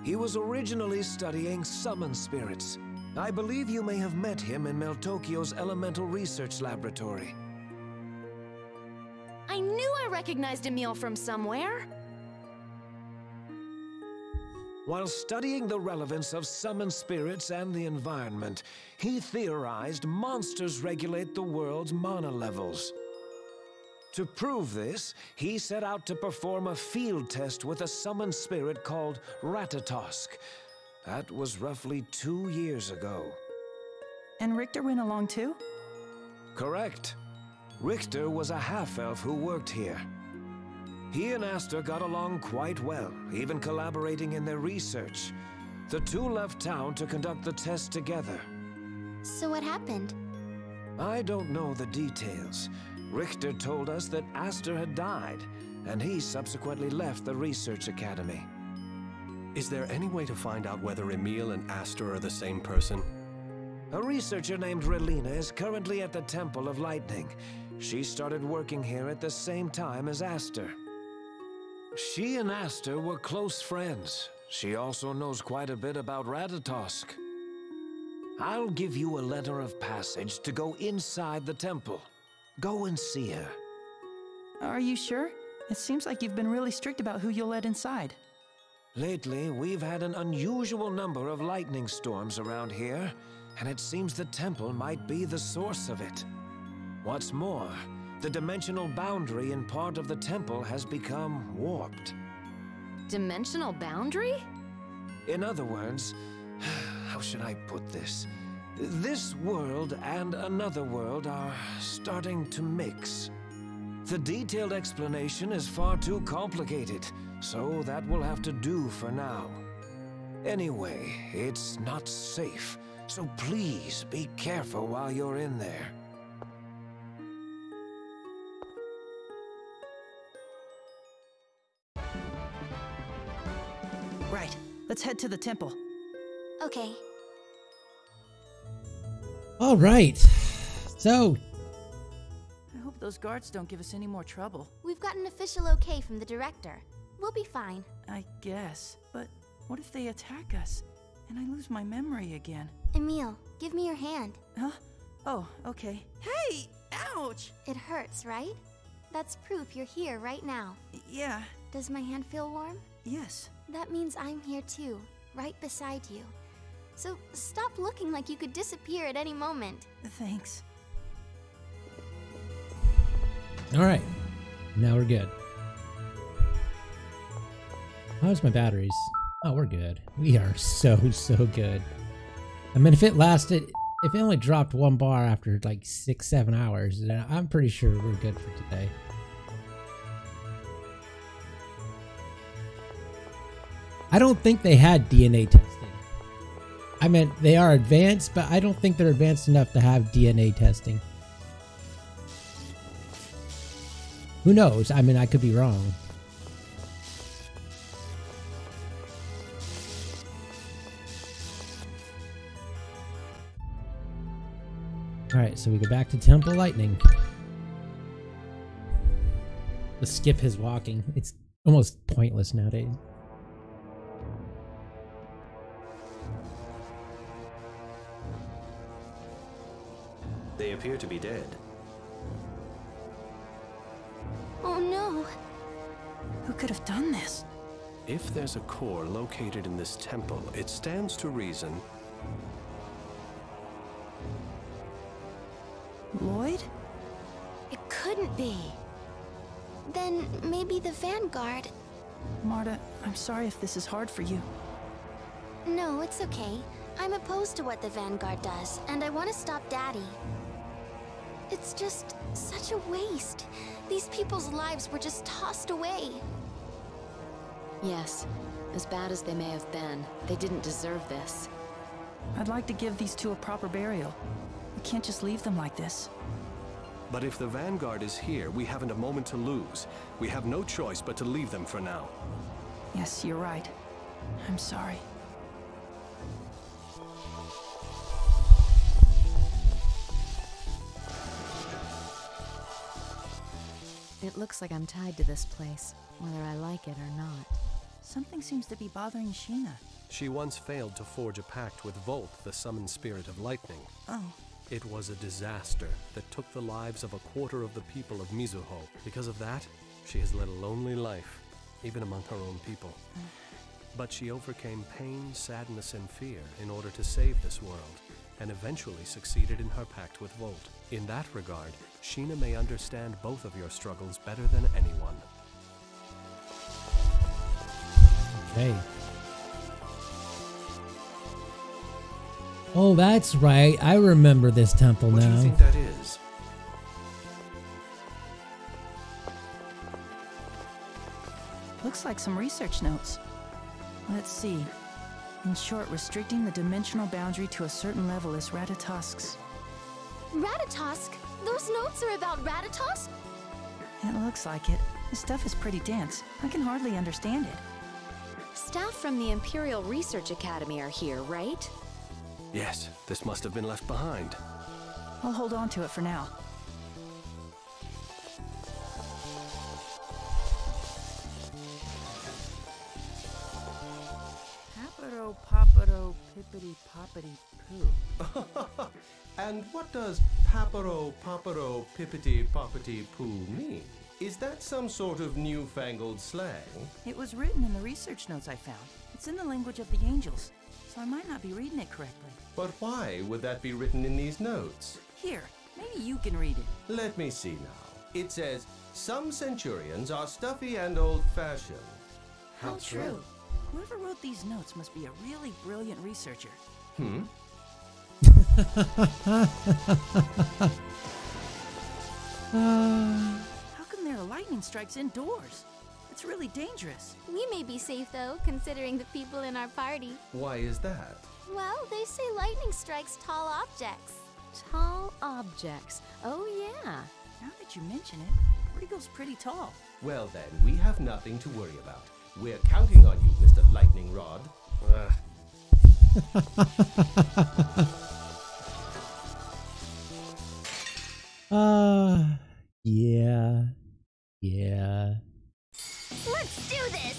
He was originally studying summon spirits. I believe you may have met him in Meltokyo's Elemental Research Laboratory. I knew I recognized Emil from somewhere. While studying the relevance of summoned spirits and the environment, he theorized monsters regulate the world's mana levels. To prove this, he set out to perform a field test with a summoned spirit called Ratatosk. That was roughly 2 years ago. And Richter went along too? Correct. Richter was a half-elf who worked here. He and Aster got along quite well, even collaborating in their research. The two left town to conduct the test together. So what happened? I don't know the details. Richter told us that Aster had died, and he subsequently left the research academy. Is there any way to find out whether Emil and Aster are the same person? A researcher named Relina is currently at the Temple of Lightning. She started working here at the same time as Aster. She and Aster were close friends. She also knows quite a bit about Ratatosk. I'll give you a letter of passage to go inside the temple. Go and see her. Are you sure? It seems like you've been really strict about who you'll let inside. Lately, we've had an unusual number of lightning storms around here, and it seems the temple might be the source of it. What's more, the dimensional boundary in part of the temple has become warped. Dimensional boundary? In other words, how should I put this? This world and another world are starting to mix. The detailed explanation is far too complicated, so that will have to do for now. Anyway, it's not safe, so please be careful while you're in there. Right. Let's head to the temple. Okay. All right. So, I hope those guards don't give us any more trouble. We've got an official okay from the director. We'll be fine. I guess. But what if they attack us? And I lose my memory again? Emil, give me your hand. Huh? Oh, okay. Hey! Ouch! It hurts, right? That's proof you're here right now. Yeah. Does my hand feel warm? Yes. That means I'm here too, right beside you. So stop looking like you could disappear at any moment. Thanks. all right. Now we're good. How's my batteries? Oh, we're good. We are so good. I mean, if it only dropped 1 bar after like 6-7 hours, then I'm pretty sure we're good for today. I don't think they had DNA testing. I mean, they are advanced, but I don't think they're advanced enough to have DNA testing. Who knows? I mean, I could be wrong. Alright, so we go back to Temple Lightning. Let's skip his walking. It's almost pointless nowadays. They appear to be dead. Oh no! Who could have done this? If there's a core located in this temple, it stands to reason. Lloyd? It couldn't be. Then maybe the Vanguard. Marta, I'm sorry if this is hard for you. No, it's okay. I'm opposed to what the Vanguard does, and I want to stop Daddy. It's just such a waste. These people's lives were just tossed away. Yes, as bad as they may have been, they didn't deserve this. I'd like to give these two a proper burial. We can't just leave them like this. But if the Vanguard is here, we haven't a moment to lose. We have no choice but to leave them for now. Yes, you're right. I'm sorry. It looks like I'm tied to this place, whether I like it or not. Something seems to be bothering Sheena. She once failed to forge a pact with Volt, the summoned spirit of lightning. Oh. It was a disaster that took the lives of 1/4 of the people of Mizuho. Because of that, she has led a lonely life, even among her own people. But she overcame pain, sadness, and fear in order to save this world, and eventually succeeded in her pact with Volt. In that regard, Sheena may understand both of your struggles better than anyone. Okay. Oh, that's right. I remember this temple now. What do you think that is? Looks like some research notes. Let's see. In short, restricting the dimensional boundary to a certain level is Ratatosk's. Ratatosk? Those notes are about Ratatosk? It looks like it. The stuff is pretty dense. I can hardly understand it. Staff from the Imperial Research Academy are here, right? Yes, this must have been left behind. I'll hold on to it for now. Papado, papado, pippity, poppity, poo. And what does paparo, paparo, pippity, poppity, poo mean? Is that some sort of newfangled slang? It was written in the research notes I found. It's in the language of the angels, so I might not be reading it correctly. But why would that be written in these notes? Here, maybe you can read it. Let me see now. It says, some centurions are stuffy and old-fashioned. How true. Whoever wrote these notes must be a really brilliant researcher. Hmm? How come there are lightning strikes indoors? It's really dangerous. We may be safe though, considering the people in our party. Why is that? Well, they say lightning strikes tall objects. Tall objects. Oh, yeah. Now that you mention it, Regal's pretty tall. Well then, we have nothing to worry about. We're counting on you, Mr. Lightning Rod. Yeah. Let's do this!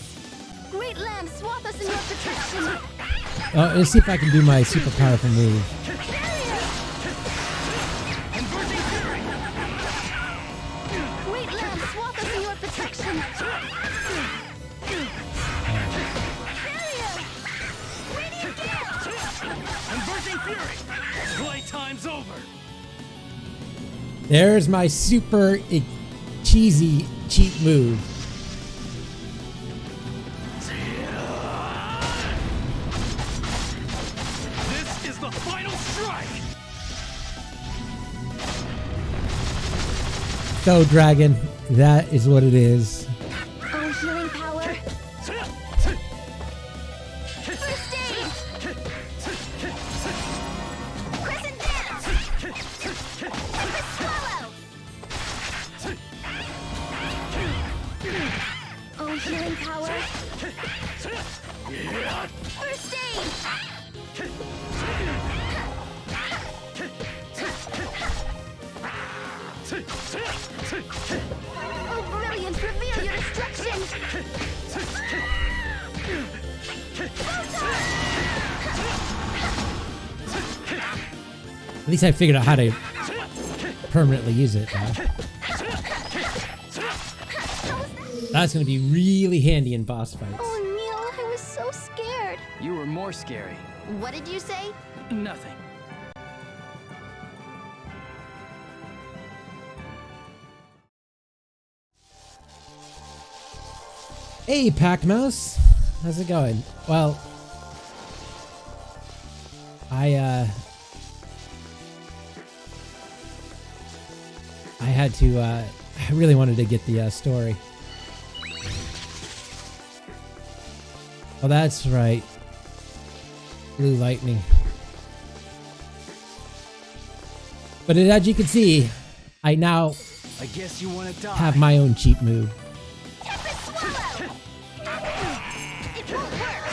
Great Lamb, swathe us in your protection! Oh, let's see if I can do my super powerful move. Great Lamb, swathe us in your protection! Radiant Gale! Converging Fury! Playtime's over! There's my super cheesy cheap move. This is the final strike! So, Dragon, that is what it is. Oh, healing power! First aid! Crescent dance! Tempest swallow! Oh, healing power! First aid! Oh, brilliant! Reveal your destruction! At least I figured out how to permanently use it now. That's going to be really handy in boss fights. Oh, Neil, I was so scared. You were more scary. What did you say? Nothing. Hey, Packed Mouse. How's it going? Well, I had to, I really wanted to get the story. Oh, that's right. Blue Lightning. But as you can see, I now I guess you want to die. have my own cheap move. Tempest swallow! It won't work!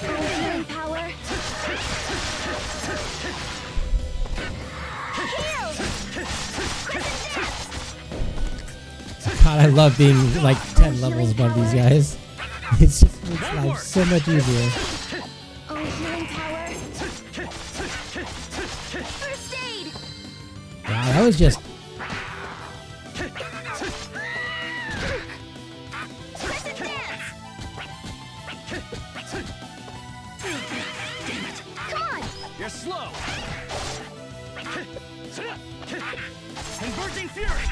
Healing power! Healed! Crescent dance! God, I love being like 10 levels above these guys. It just makes life so much easier. Oh, healing power! First aid! Wow, that was just... Crescent dance! Come on! You're slow. Converging Fury!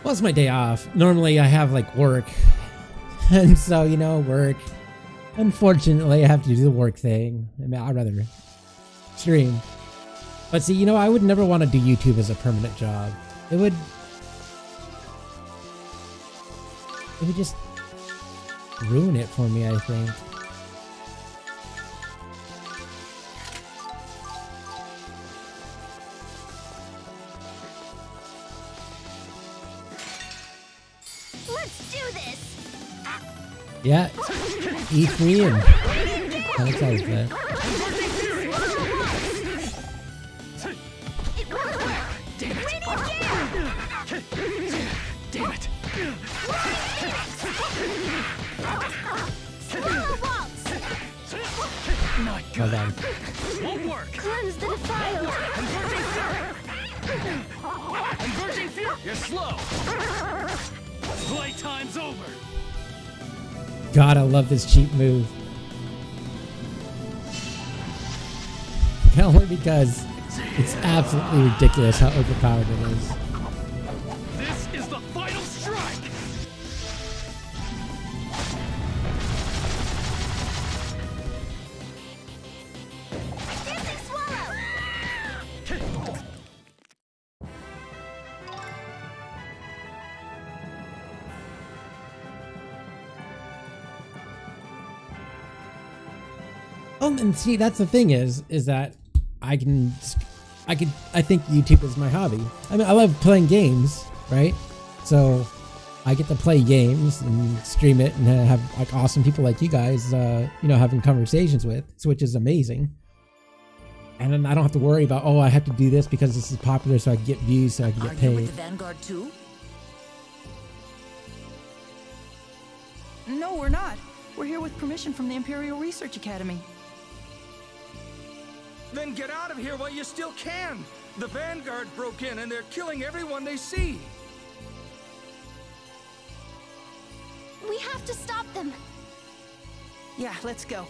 Well, it's my day off. Normally I have like work. And so, you know, work. Unfortunately, I have to do the work thing. I mean, I'd rather stream. But see, you know, I would never want to do YouTube as a permanent job. It would just ruin it for me, I think. Let's do this! Yeah, E3 and I'm excited for that. It won't work! Radiant Gale! Damn it! Swallow waltz! Not good. Hold on. Won't work. Cleanse the defiled! Converging Fury! Converging Fury! You're slow. Playtime's over. God, I love this cheap move. Only because it's absolutely ridiculous how overpowered it is. This is the final strike. Dancing swallow! And see, that's the thing is that I think YouTube is my hobby. I mean, I love playing games, right? So I get to play games and stream it and have like awesome people like you guys, having conversations with, which is amazing. And then I don't have to worry about, I have to do this because this is popular so I can get views, so I can get paid. Are you with the Vanguard too? No, we're not. We're here with permission from the Imperial Research Academy. Then get out of here while you still can. The Vanguard broke in and they're killing everyone they see. We have to stop them. Yeah, let's go.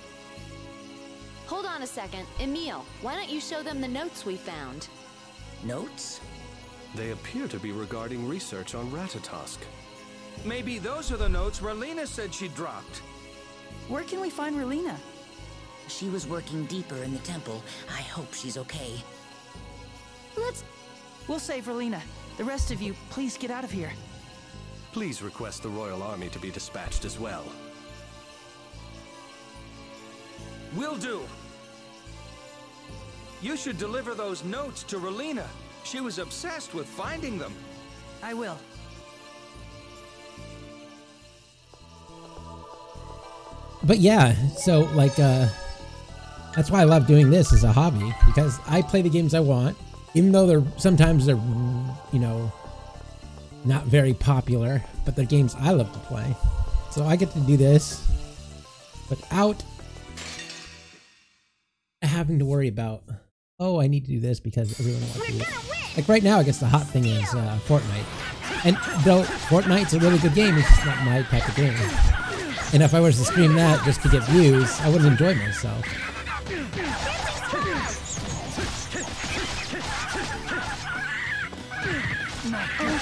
Hold on a second. Emil, why don't you show them the notes we found? Notes? They appear to be regarding research on Ratatosk. Maybe those are the notes Relina said she dropped. Where can we find Relina? She was working deeper in the temple. I hope she's okay. We'll save Relina. The rest of you, please get out of here. Please request the Royal Army to be dispatched as well. Will do. You should deliver those notes to Relina. She was obsessed with finding them. I will. But yeah, so like, that's why I love doing this as a hobby, because I play the games I want, even though sometimes they're, not very popular, but they're games I love to play. So I get to do this without having to worry about, I need to do this because everyone wants to do it. Like right now, I guess the hot thing is Fortnite. And though Fortnite's a really good game, it's just not my type of game. And if I was to stream that just to get views, I wouldn't enjoy myself.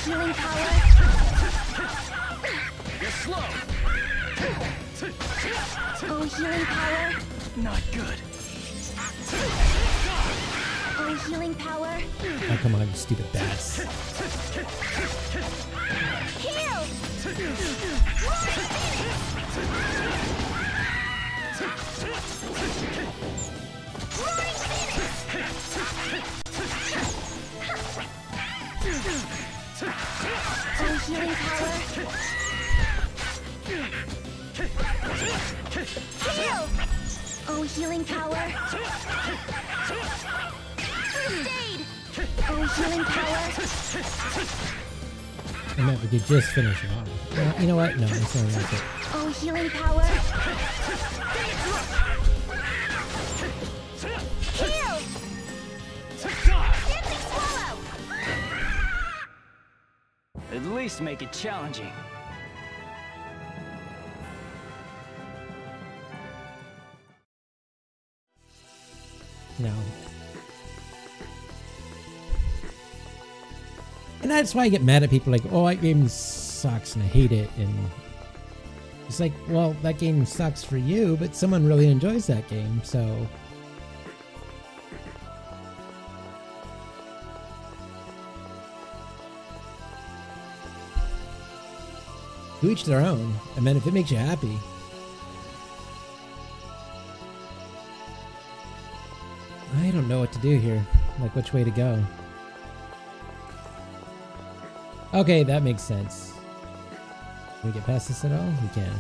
Healing power. You're slow. Healing power. Not good. Healing power. Oh, come on, you stupid bats. Heal. Healing power. Heal. Healing power. First aid. Healing power. I meant we could just finish it off. Well, you know what? No, it's not worth it. Healing power. Heal. Dancing swallow. At least make it challenging. No. And that's why I get mad at people like, that game sucks and I hate it. And it's like, well, that game sucks for you, but someone really enjoys that game, so. To each their own. I mean, if it makes you happy. I don't know what to do here. Like, which way to go. Okay, that makes sense. Can we get past this at all? We can.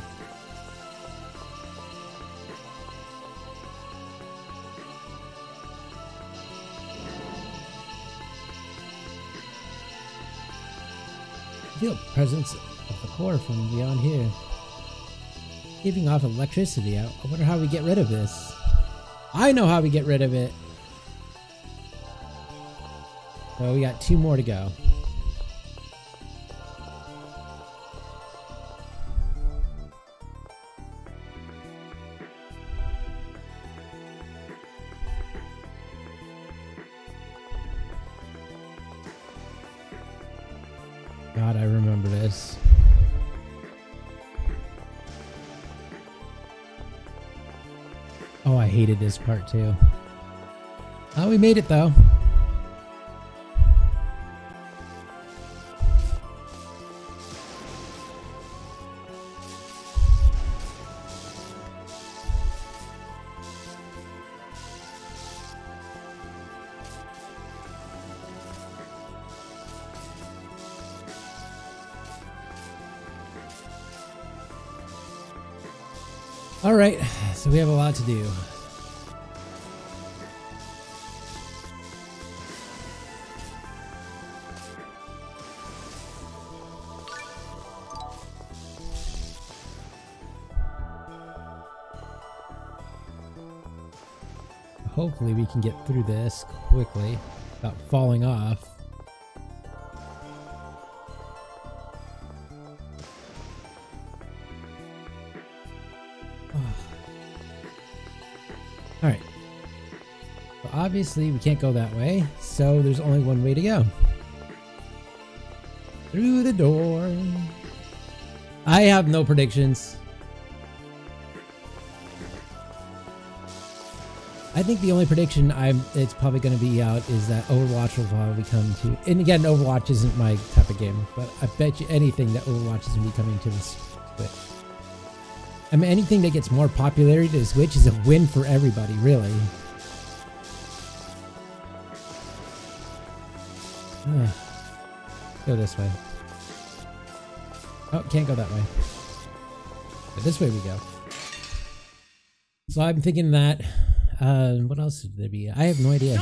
I feel presence of the core from beyond here. Giving off electricity. I wonder how we get rid of this. I know how we get rid of it. So we got 2 more to go. God, I remember this. Oh, I hated this part too. Oh, we made it though. Alright, so we have a lot to do. Hopefully we can get through this quickly without falling off. Alright. So obviously we can't go that way, so there's only one way to go. Through the door. I have no predictions. I think the only prediction it's probably going to be out is that Overwatch will probably come to, and again, Overwatch isn't my type of game, but I bet you anything that Overwatch is going to be coming to the Switch. I mean, anything that gets more popularity to the Switch is a win for everybody, really. Go this way. Oh, can't go that way. But this way we go. So I'm thinking that. What else would there be? I have no idea.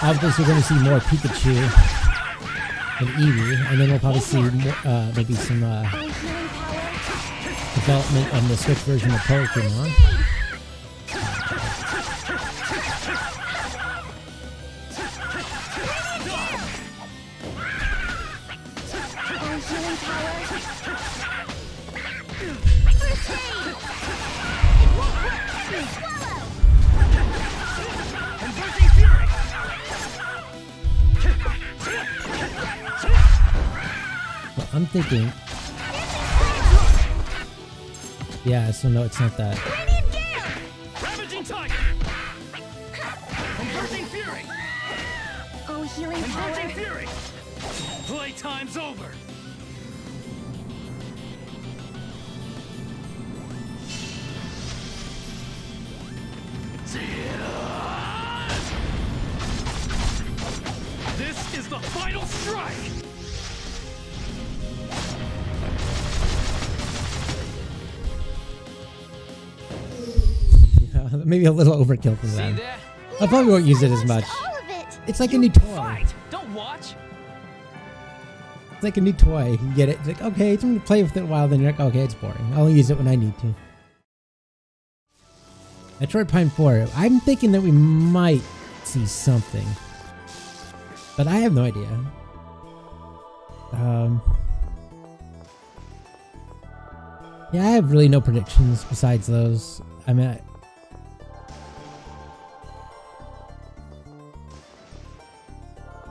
Obviously, we're going to see more Pikachu and Eevee, and then we'll probably see more, maybe some development on the Switch version of Pokemon. I'm thinking. Yeah, so no, it's not that. Oh, healing power. Playtime's over. This is the final strike. Maybe a little overkill for them. I probably won't use it as much. It's like a new toy. Don't watch. It's like a new toy. You get it. It's like, okay, I'm going to play with it a while, then you're like, okay, it's boring. I'll use it when I need to. Metroid Prime 4. I'm thinking that we might see something. But I have no idea. Yeah, I have really no predictions besides those. I mean,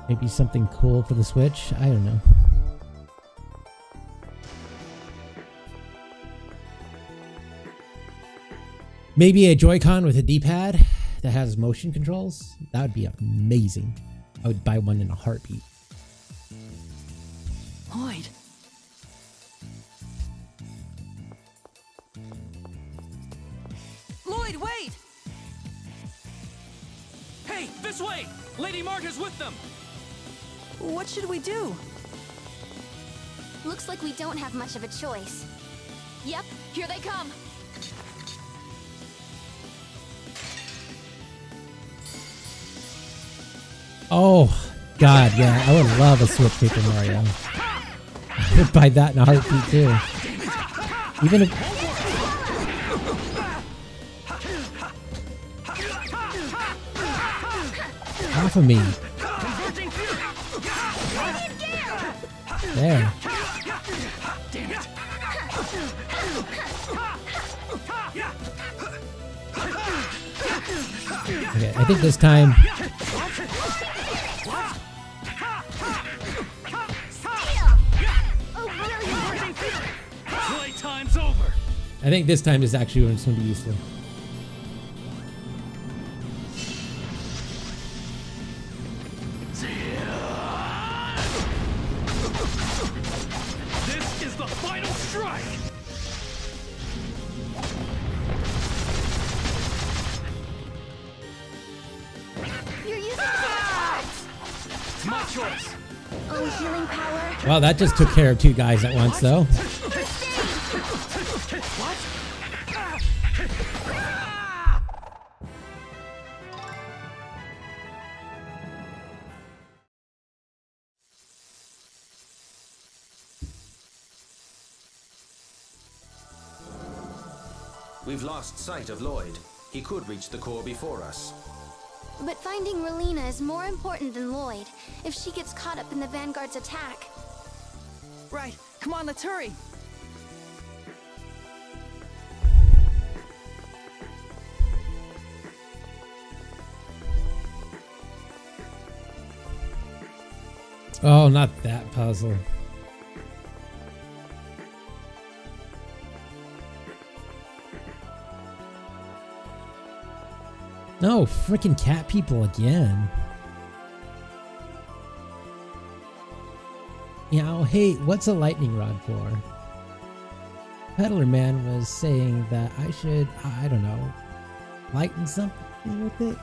maybe something cool for the Switch. I don't know. Maybe a Joy-Con with a D-pad that has motion controls. That would be amazing. I would buy one in a heartbeat. Lloyd. Lloyd, wait! Hey, this way! Lady Marta's with them! What should we do? Looks like we don't have much of a choice. Yep, here they come. Oh, God, yeah. I would love a Switch Paper Mario. I would buy that in a heartbeat, too. Even if... Off of me. There. Okay, I think this time... Playtime's over. I think this time is actually when it's going to be useful. This is the final strike. You're using cards. It's my choice. Oh, healing power. Well, that just took care of two guys at once, though. We've lost sight of Lloyd. He could reach the core before us. But finding Relina is more important than Lloyd, if she gets caught up in the Vanguard's attack. Right. Come on, let's hurry. Oh, not that puzzle. No, freaking cat people again. Yeah, oh, hey, what's a lightning rod for? Peddler Man was saying that I should, I don't know, lighten something with it.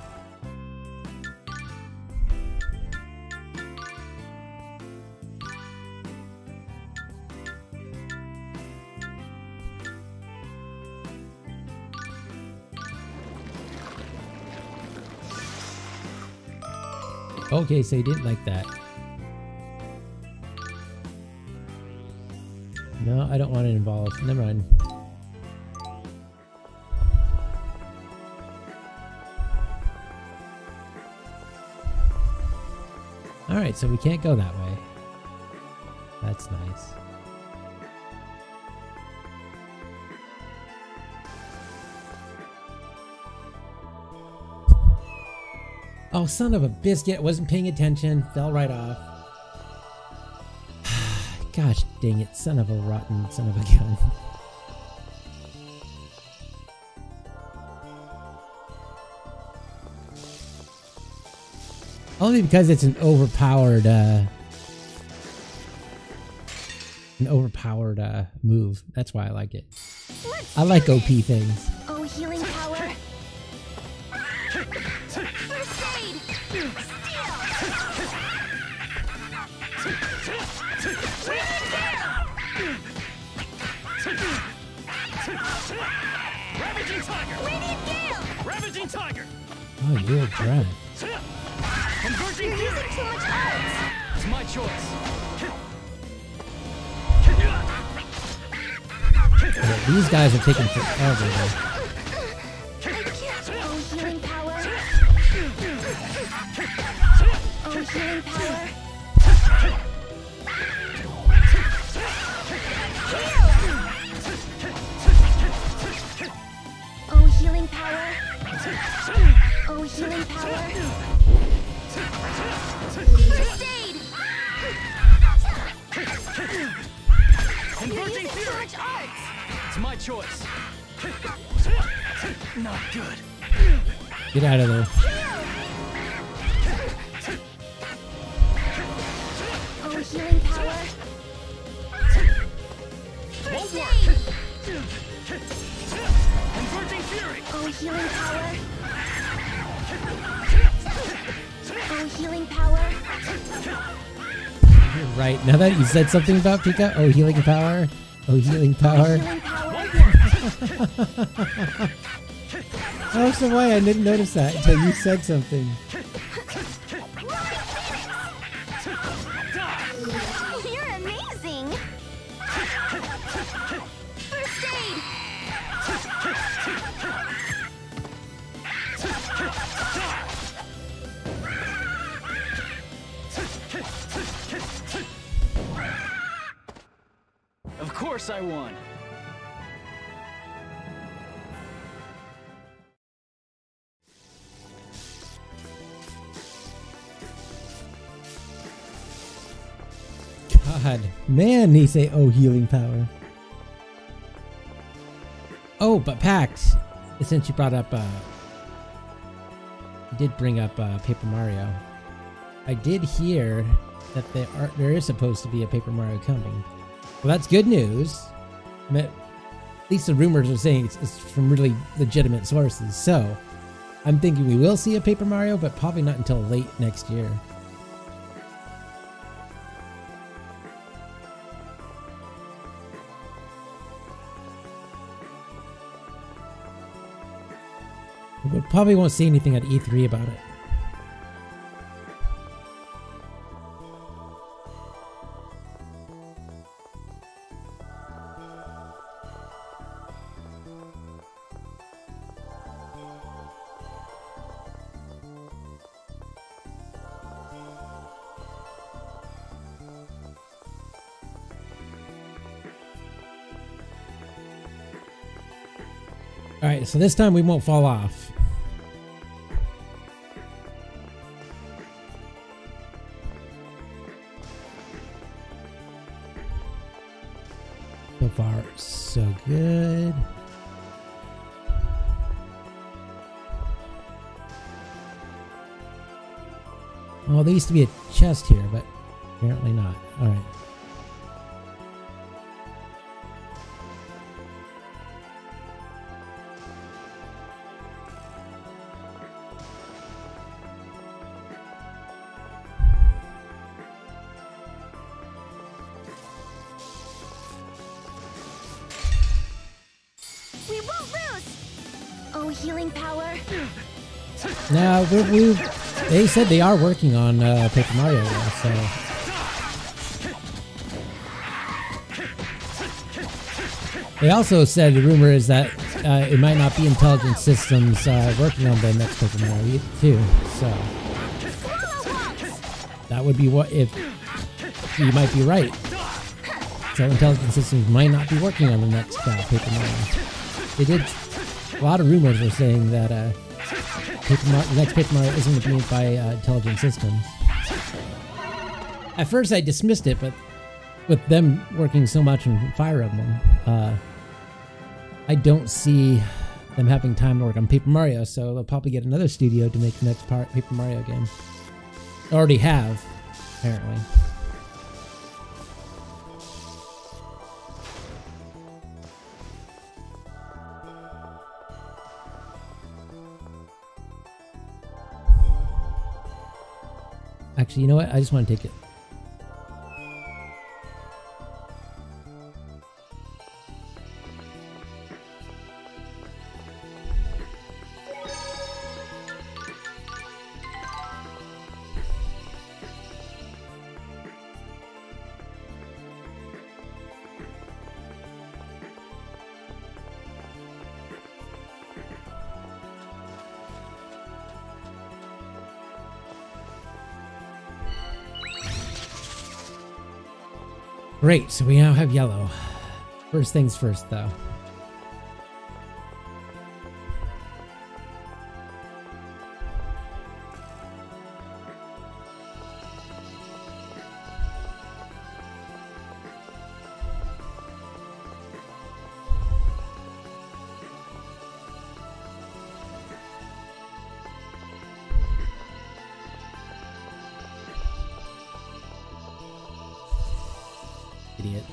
Okay, so you didn't like that. No, I don't want it involved. Never mind. Alright, so we can't go that way. That's nice. Oh, son of a biscuit. Wasn't paying attention. Fell right off. Gosh dang it. Son of a rotten son of a gun. Only because it's an overpowered move. That's why I like it. I like OP things. Oh, healing power. First aid. Ravaging Tiger! Ravaging Tiger! Oh, you're a dread. Converging You're using too much arts. It's my choice. Okay, these guys are taking forever though. Oh, healing power. Oh, healing power. Oh, healing power. Oh, healing power. First aid. You're using too much arts. It's my choice. Not good. Get out of there. Oh, healing power. First aid. Converging Fury! Oh, healing power. Oh, healing power. You're right. Now that you said something about Pika, oh, healing power. Oh, healing power. Healing power. Oh, so why I didn't notice that until you said something. You're amazing. First aid. Of course I won. God, man, they say, oh, healing power. Oh, but Pax, since you brought up, did bring up Paper Mario, I did hear that there is supposed to be a Paper Mario coming. Well, that's good news. At least the rumors are saying it's from really legitimate sources. So I'm thinking we will see a Paper Mario, but probably not until late next year. We probably won't see anything at E3 about it. Alright, so this time we won't fall off. So far, so good. Oh, there used to be a chest here, but apparently not. Alright. We won't lose! Oh, healing power. Now, they said they are working on Paper Mario, so... They also said the rumor is that it might not be Intelligent Systems working on the next Paper Mario too, so... That would be what if... You might be right. So Intelligent Systems might not be working on the next Paper Mario. They did... A lot of rumors were saying that the next Paper Mario isn't going to be made by Intelligent Systems. At first I dismissed it, but with them working so much on Fire Emblem, I don't see them having time to work on Paper Mario, so they'll probably get another studio to make the next Paper Mario game. They already have, apparently. Actually, you know what? I just want to take it. Great, so we now have yellow. First things first, though. Idiot.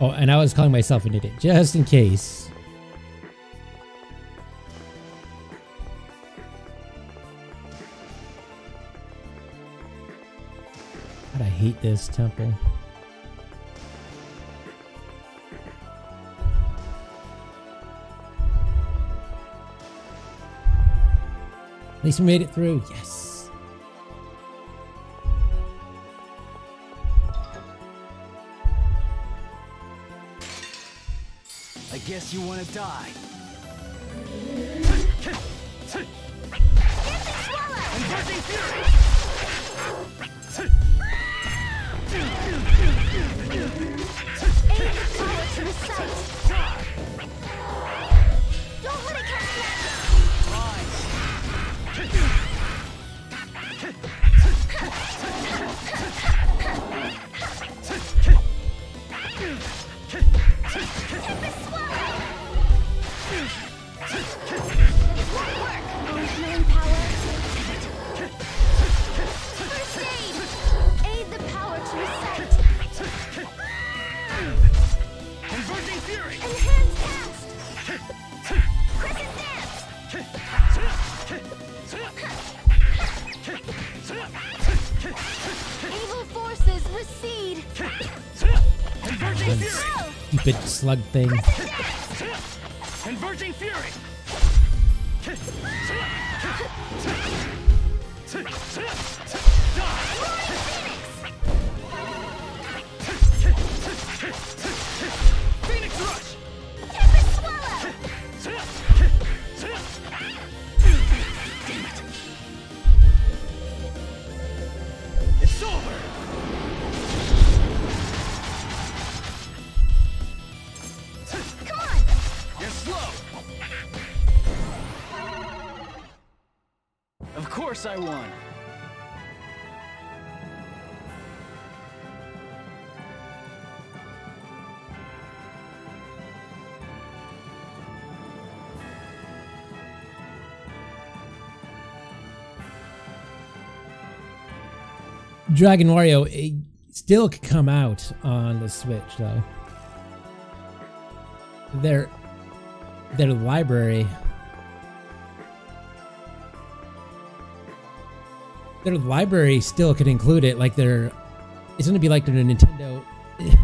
Oh, and I was calling myself an idiot, just in case. God, I hate this temple. At least we made it through. Yes. I guess you want to die. Don't let it catch you! Stupid slug thing. Converging Fury! Phoenix Rush! course I won. Dragon Wario, it still could come out on the Switch though. Their library still could include it. Like it's gonna be like their Nintendo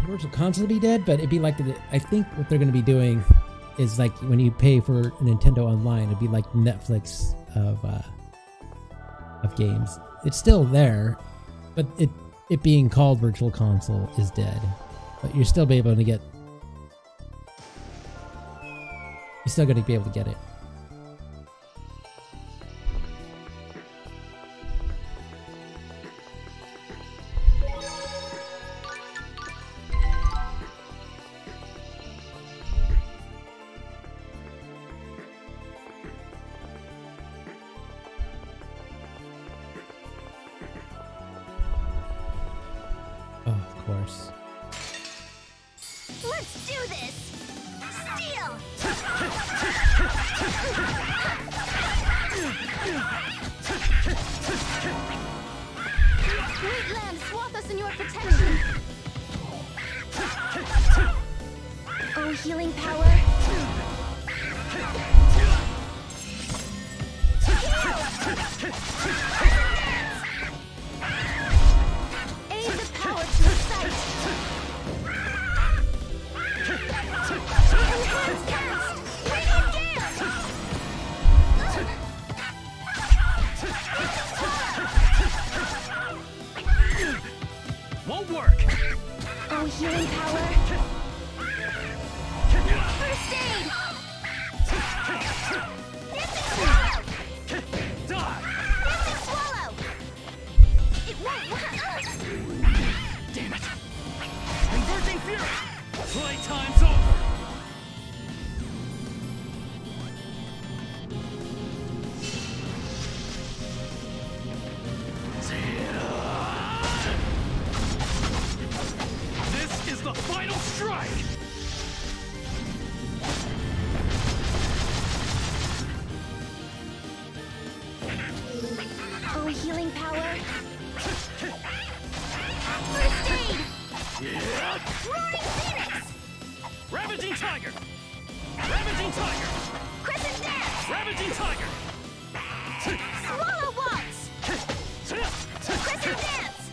Virtual Console to be dead, but it'd be like I think what they're gonna be doing is like when you pay for Nintendo Online, it'd be like Netflix of games. It's still there. But it being called Virtual Console is dead. But you're still be able to get... You're still going to be able to get it. Let's do this! Steal! Great land, swathe us in your protection! Oh, healing power! Aid the power to excite! Enhance cast! Radiant gale! Won't work! Oh, healing power! First aid! Dancing swallow! Dancing swallow! It won't work! Damn it! Converging fury! Playtime's over! This is the final strike! Oh, healing power! First aid! Roaring Phoenix! Ravaging Tiger! Ravaging Tiger! Crescent Dance! Ravaging Tiger! Swallow Waltz! Crescent Dance!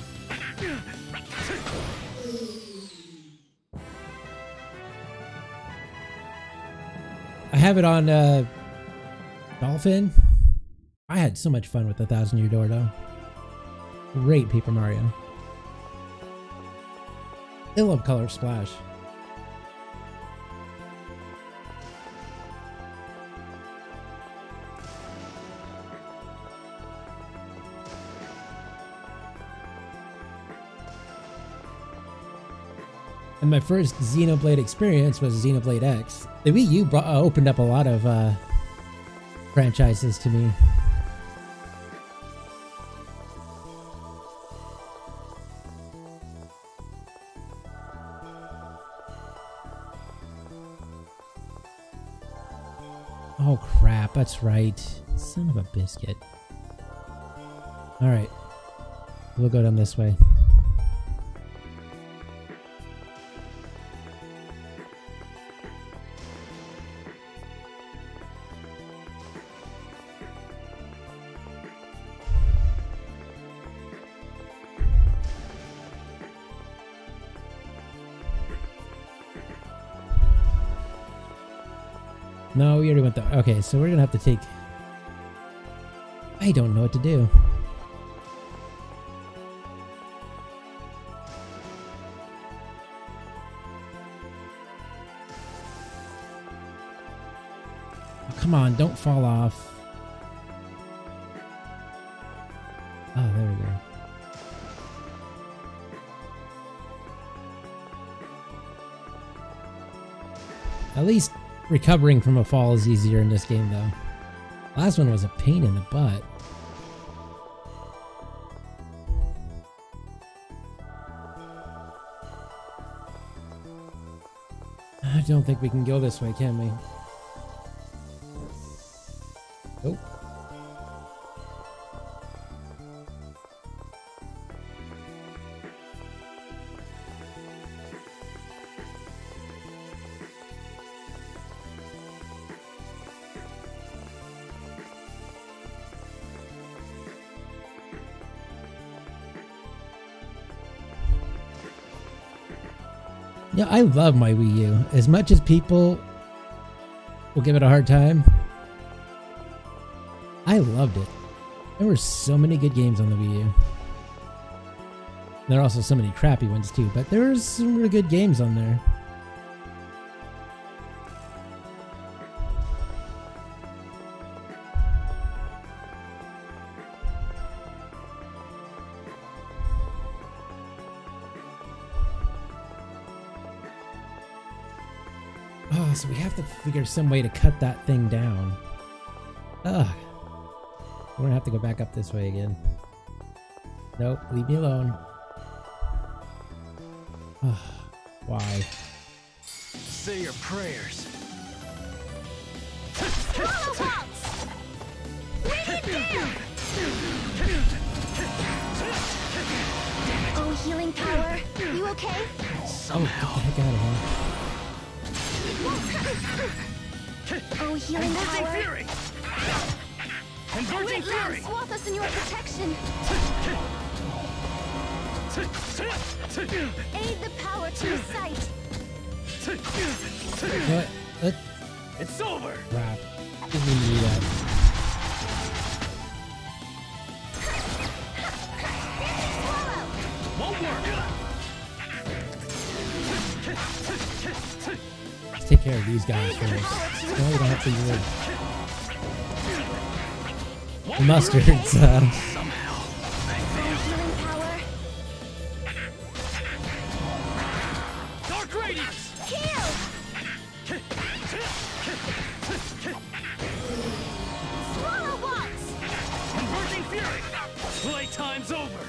I have it on Dolphin. I had so much fun with the 1000-Year Door though. Great Paper Mario. I love Color Splash. And my first Xenoblade experience was Xenoblade X. The Wii U opened up a lot of franchises to me. Oh crap, that's right. Son of a biscuit. Alright. We'll go down this way. No, we already went there. Okay, so we're gonna have to take... I don't know what to do. Oh, come on, don't fall off. Oh, there we go. At least recovering from a fall is easier in this game, though. Last one was a pain in the butt. I don't think we can go this way, can we? Nope. Yeah, I love my Wii U. As much as people will give it a hard time, I loved it. There were so many good games on the Wii U. There are also so many crappy ones too, but there were some really good games on there. Oh, so we have to figure some way to cut that thing down. Ugh. We're gonna have to go back up this way again. Nope, leave me alone. Ugh. Why? Say your prayers. Oh, healing power. You okay? Somehow. Oh, get the heck out of here. Oh, healing power. Fury. Converging fury. Swathe us in your protection. Aid the power to recite. What? It's over. Crap. Didn't mean to do that. Won't work. Let's take care of these guys first. No, we don't have to use the mustards. Somehow, I Healing power. Dark radiance. Heal. Swallow once. Converging fury. Playtime's over.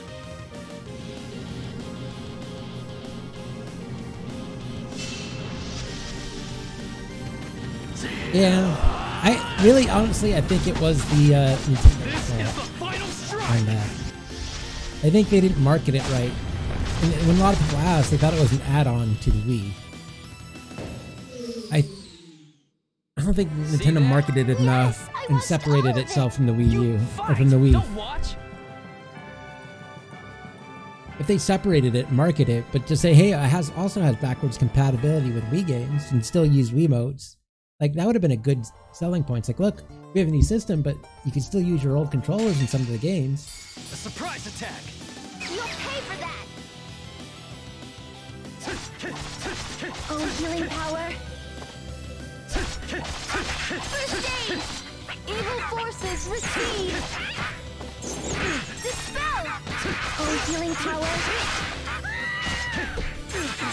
Yeah, I really, honestly, I think it was the Nintendo fault on that. I think they didn't market it right. And when a lot of people asked, they thought it was an add-on to the Wii. I don't think Nintendo marketed it enough and separated itself from the Wii U or from the Wii. If they separated it, market it, but just say, hey, it also has backwards compatibility with Wii games and still use Wiimotes. Like, that would have been a good selling point. It's like, look, we have a new system, but you can still use your old controllers in some of the games. A surprise attack. You'll pay for that. Oh, healing power. First aid. Evil forces receive. Dispel. Oh, healing power.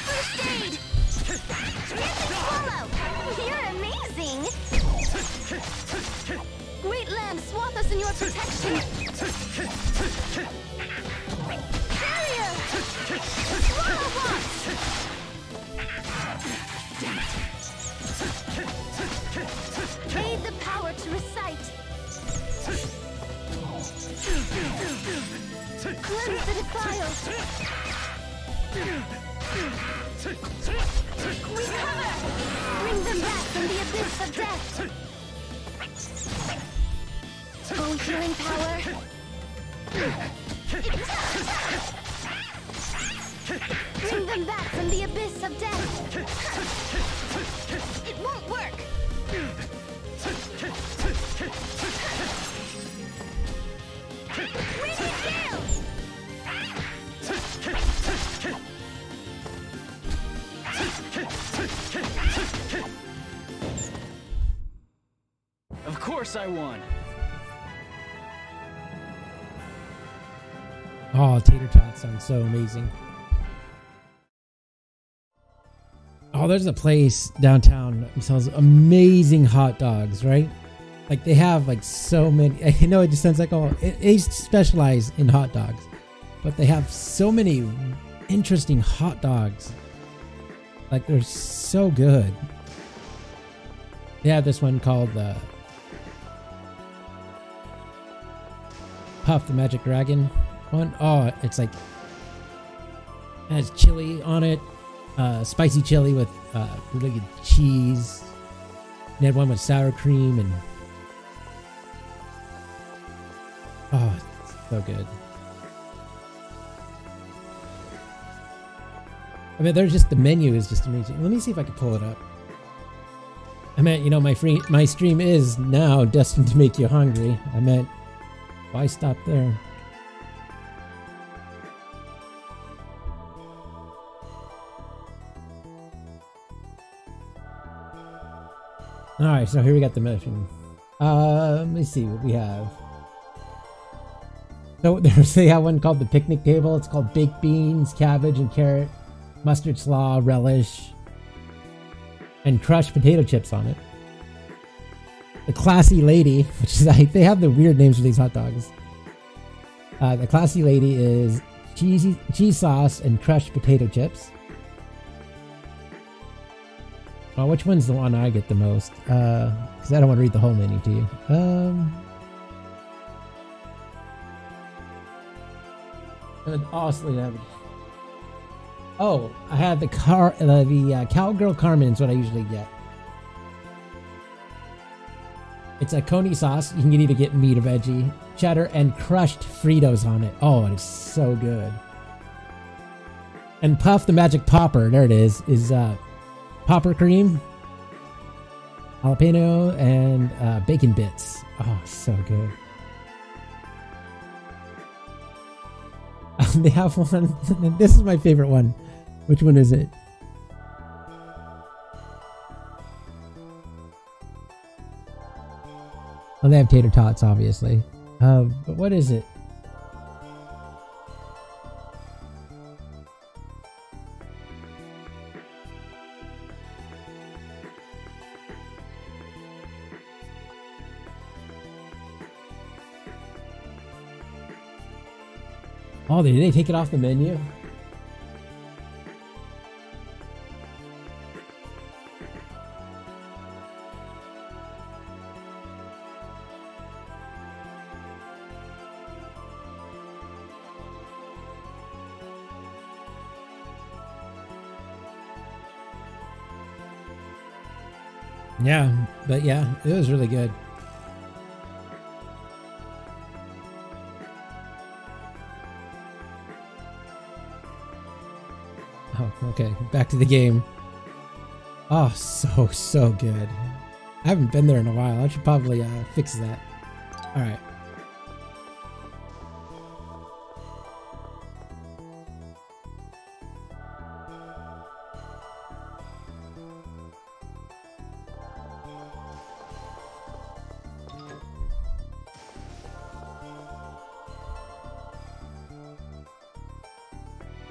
First aid. Swallow. You're amazing. Great Lamb, swathe us in your protection. Barrier. Swallow once. Damn it. Aid the power to recite. Cleanse the defiles. Recover! Bring them back from the abyss of death! Oh, healing power! Bring them back from the abyss of death! It won't work! We need you! Of course I won. Oh, tater tots sound so amazing. Oh, there's a place downtown that sells amazing hot dogs, right? Like, they have like so many. I know it just sounds like, oh, they specialize in hot dogs, but they have so many interesting hot dogs. Like, they're so so good. They have this one called Puff the Magic Dragon one. Oh, it's like, it has chili on it. Spicy chili with really good cheese. They had one with sour cream and oh, it's so good. I mean, there's just, the menu is just amazing. Let me see if I can pull it up. I meant, you know, my stream is now destined to make you hungry. I meant, why stop there? Alright, so here we got the mission. Let me see what we have. So they have one called the picnic table. It's called baked beans, cabbage and carrot, mustard slaw, relish, and crushed potato chips on it. The classy lady, which is like, they have the weird names for these hot dogs. The classy lady is cheese sauce and crushed potato chips. Oh, which one's the one I get the most? Because I don't want to read the whole menu to you. Oh, I have the Cowgirl Carmen is what I usually get. It's a coney sauce. You can either get meat or veggie, cheddar, and crushed Fritos on it. Oh, it is so good. And Puff the Magic Popper, there it is popper cream, jalapeno, and bacon bits. Oh, so good. They have one. This is my favorite one. Which one is it? Oh, they have tater tots, obviously. But what is it? Oh, did they take it off the menu? Yeah, but yeah, it was really good. Oh, okay. Back to the game. Oh, so good. I haven't been there in a while. I should probably fix that. Alright.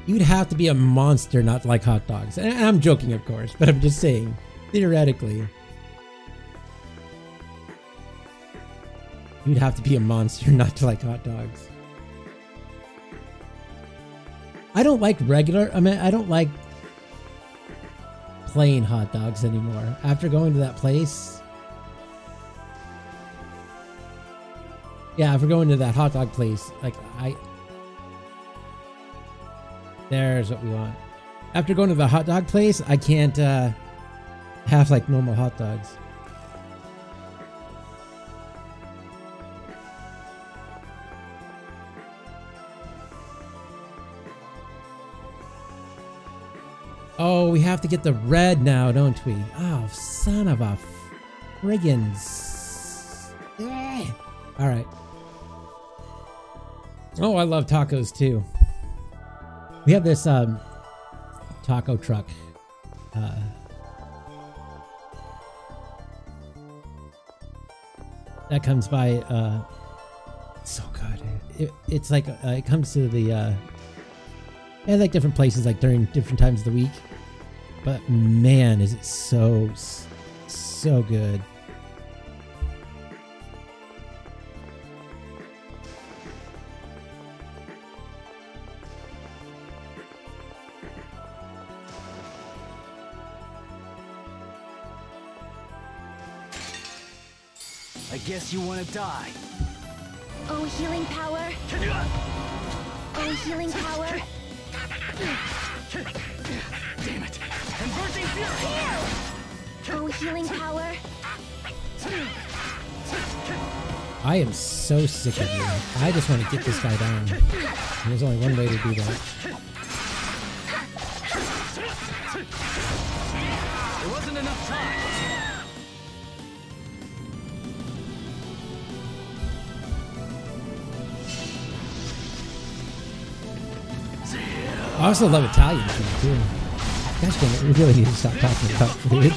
You'd have to be a monster not to like hot dogs. And I'm joking, of course, but I'm just saying, theoretically. You'd have to be a monster not to like hot dogs. I don't like regular, I mean, I don't like plain hot dogs anymore. After going to that place. Yeah, after going to that hot dog place, like, there's what we want. After going to the hot dog place, I can't have like normal hot dogs. Oh, we have to get the red now, don't we? Oh, son of a friggin' all right. Oh, I love tacos too. We have this taco truck. That comes by. So good. It's like it comes to the. Yeah, like different places, like during different times of the week. But man, is it so good. I guess you want to die. Oh, healing power. Oh, healing power. Damn it. Converging fury! Oh, healing power. I am so sick of you. I just want to get this guy down. There's only one way to do that. There wasn't enough time. I also love Italian food too. Gosh dang it, we really need to stop talking about food.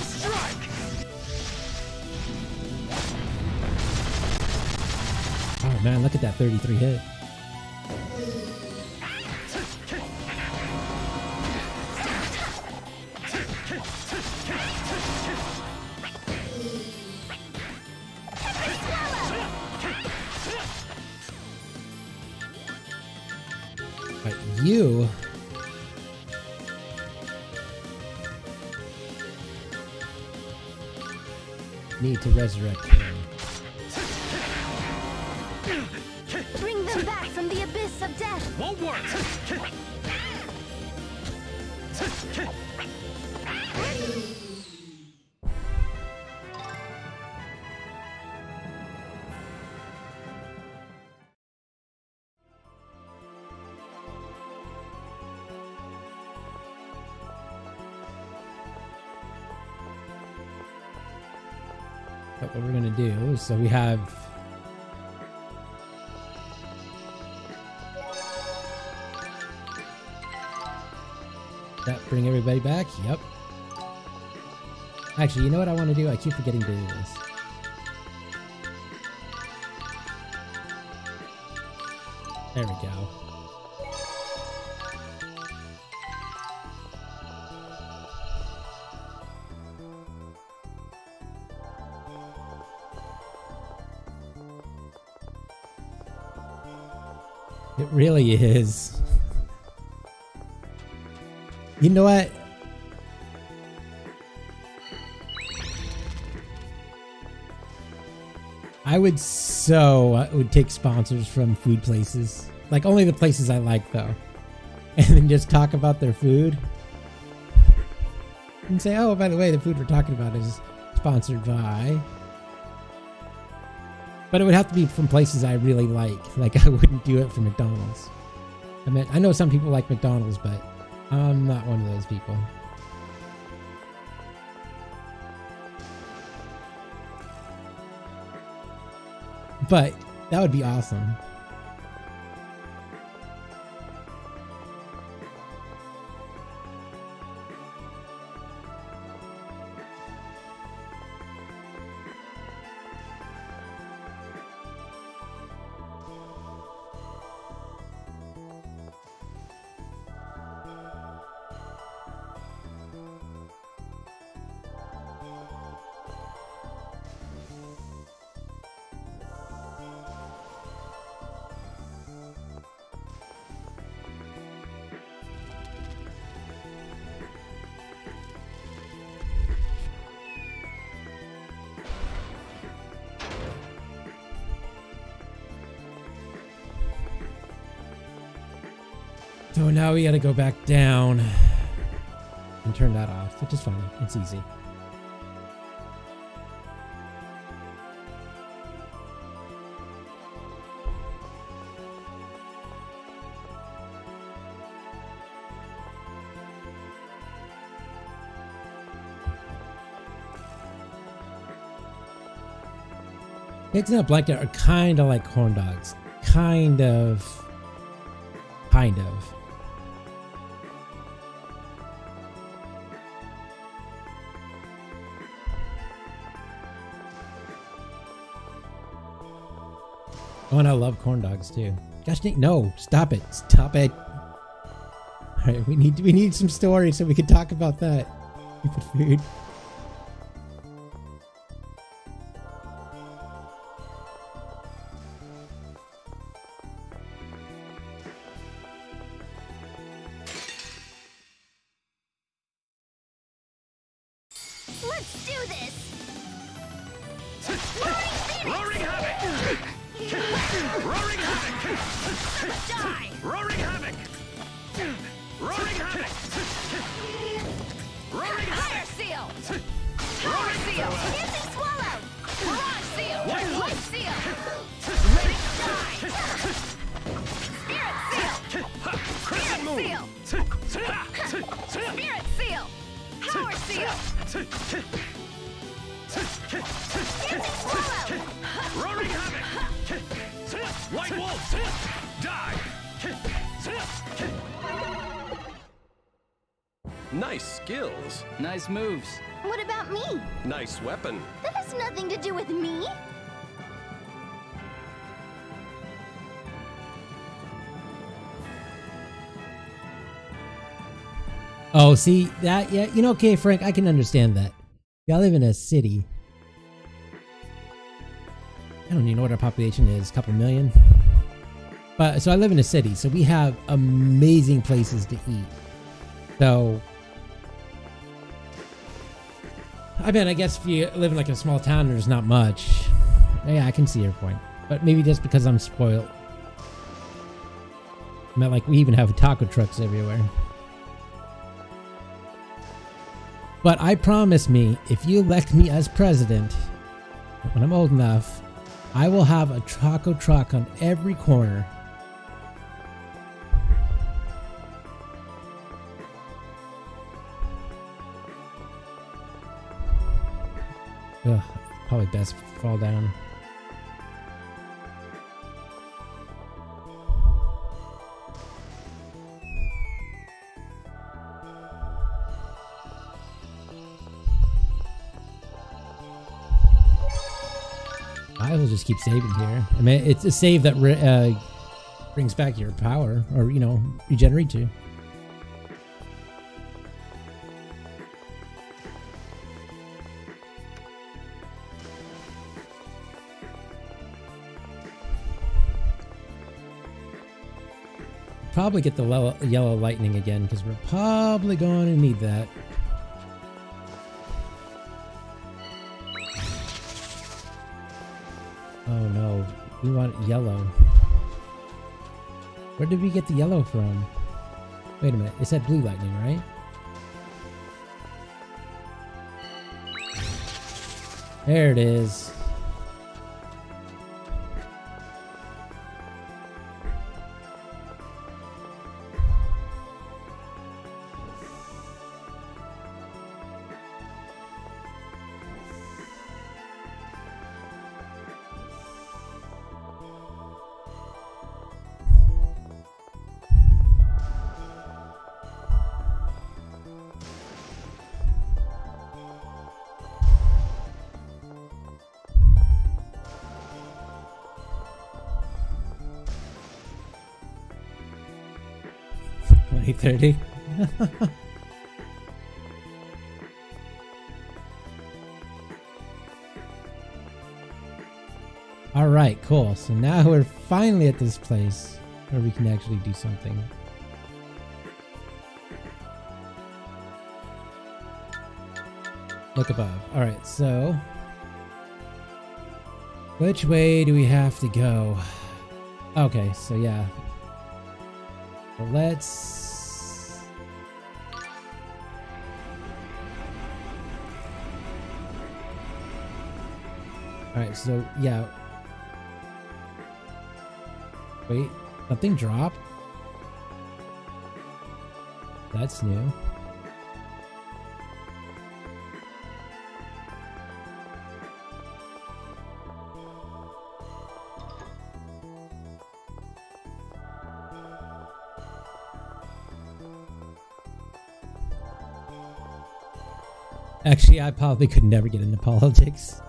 Oh man, look at that 33 hit. But you... need to resurrect him. Bring them back from the abyss of death. Won't work. But what we're gonna do, so we have that bring everybody back. Yep. Actually, you know what I want to do? I keep forgetting to do this. There we go. It really is. You know what? I would take sponsors from food places. Like only the places I like though. And then just talk about their food. And say, oh, by the way, the food we're talking about is sponsored by... But it would have to be from places I really like. Like I wouldn't do it from McDonald's. I mean, I know some people like McDonald's, but I'm not one of those people. But that would be awesome. So now we gotta go back down and turn that off, which is fine. It's easy. Eggs in a blanket are kind of like corn dogs. Kind of. Oh, and I love corn dogs too. Gosh dang, no, stop it. Stop it. Alright, we need some story so we can talk about that. Stupid food. Let's do this! Roaring Roaring havoc! Die! Roaring havoc! Roaring havoc! Roaring Fire havoc! seal! Power seal! Dancing swallow! Mirage seal! Light seal! Ready to die! Spirit seal! Spirit seal! Spirit seal! Power seal! Dancing swallow! Roaring havoc! White wolves! Die! Nice skills. Nice moves. What about me? Nice weapon. That has nothing to do with me. Oh, see that? Yeah, you know, okay, Frank, I can understand that. Yeah, I live in a city. I don't even know what our population is, a couple million. But so I live in a city, so we have amazing places to eat. So, I mean, I guess if you live in like a small town, there's not much. Yeah, I can see your point, but maybe just because I'm spoiled. I mean, like we even have taco trucks everywhere. But I promise me, if you elect me as president, when I'm old enough, I will have a taco truck on every corner. Ugh, probably best fall down. I will just keep saving here. I mean, it's a save that brings back your power, or, you know, regenerate to. Probably get the yellow lightning again, because we're probably going to need that. Oh no, we want yellow. Where did we get the yellow from? Wait a minute, it said blue lightning, right? There it is. $20.30. All right, cool. So now we're finally at this place where we can actually do something. Look above. All right, so which way do we have to go? Okay, so yeah. Well, let's... Alright, so, yeah. Wait, something dropped? That's new. Actually, I probably could never get into politics.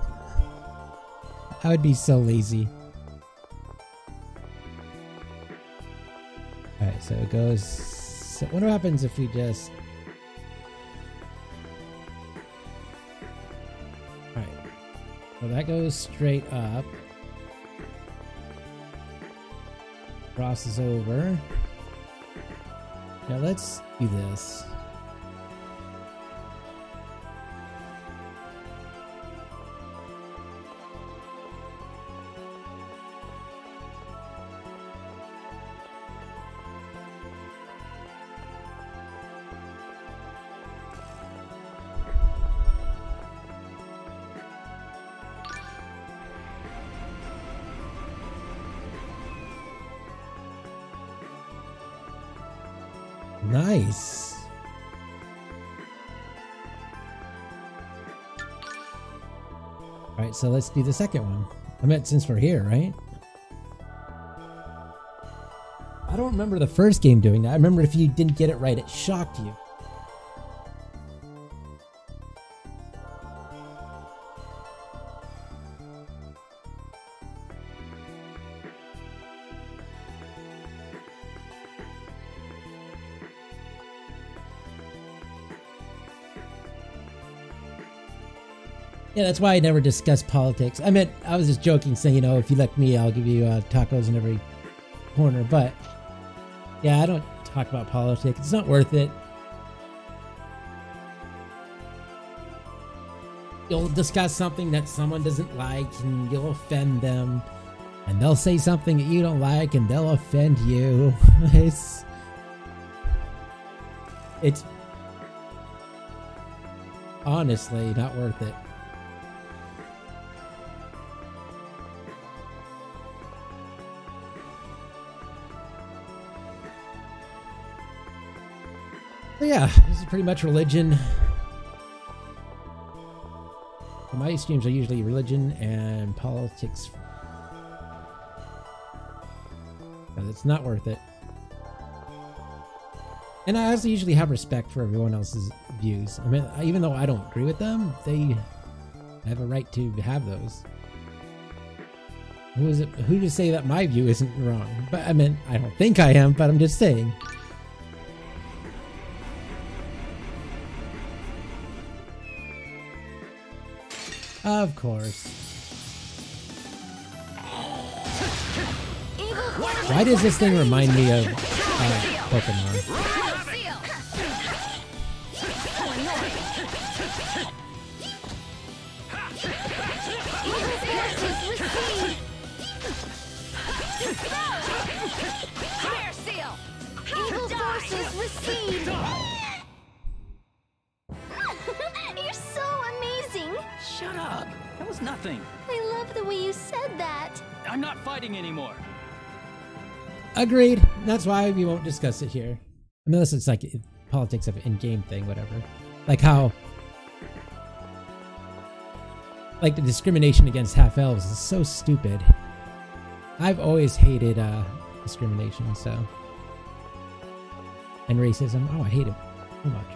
I would be so lazy. Alright, so it goes... So what happens if we just... Alright. So that goes straight up. Crosses over. Now let's do this. Nice. Alright, so let's do the second one. I meant since we're here, right? I don't remember the first game doing that. I remember if you didn't get it right, it shocked you. Yeah, that's why I never discuss politics. I meant, I was just joking, saying, you know, if you let me, I'll give you tacos in every corner. But yeah, I don't talk about politics. It's not worth it. You'll discuss something that someone doesn't like and you'll offend them. And they'll say something that you don't like and they'll offend you. It's honestly not worth it. But yeah, this is pretty much religion. My streams are usually religion and politics. But it's not worth it. And I also usually have respect for everyone else's views. I mean, even though I don't agree with them, they have a right to have those. Who to say that my view isn't wrong? But I mean, I don't think I am, but I'm just saying. Of course. Why does this thing remind me of Pokemon? You're so amazing! Shut up! That was nothing. I love the way you said that. I'm not fighting anymore. Agreed. That's why we won't discuss it here. Unless it's like politics of an in-game thing, whatever. Like how... like the discrimination against half-elves is so stupid. I've always hated discrimination, so... and racism. Oh, I hate it so much.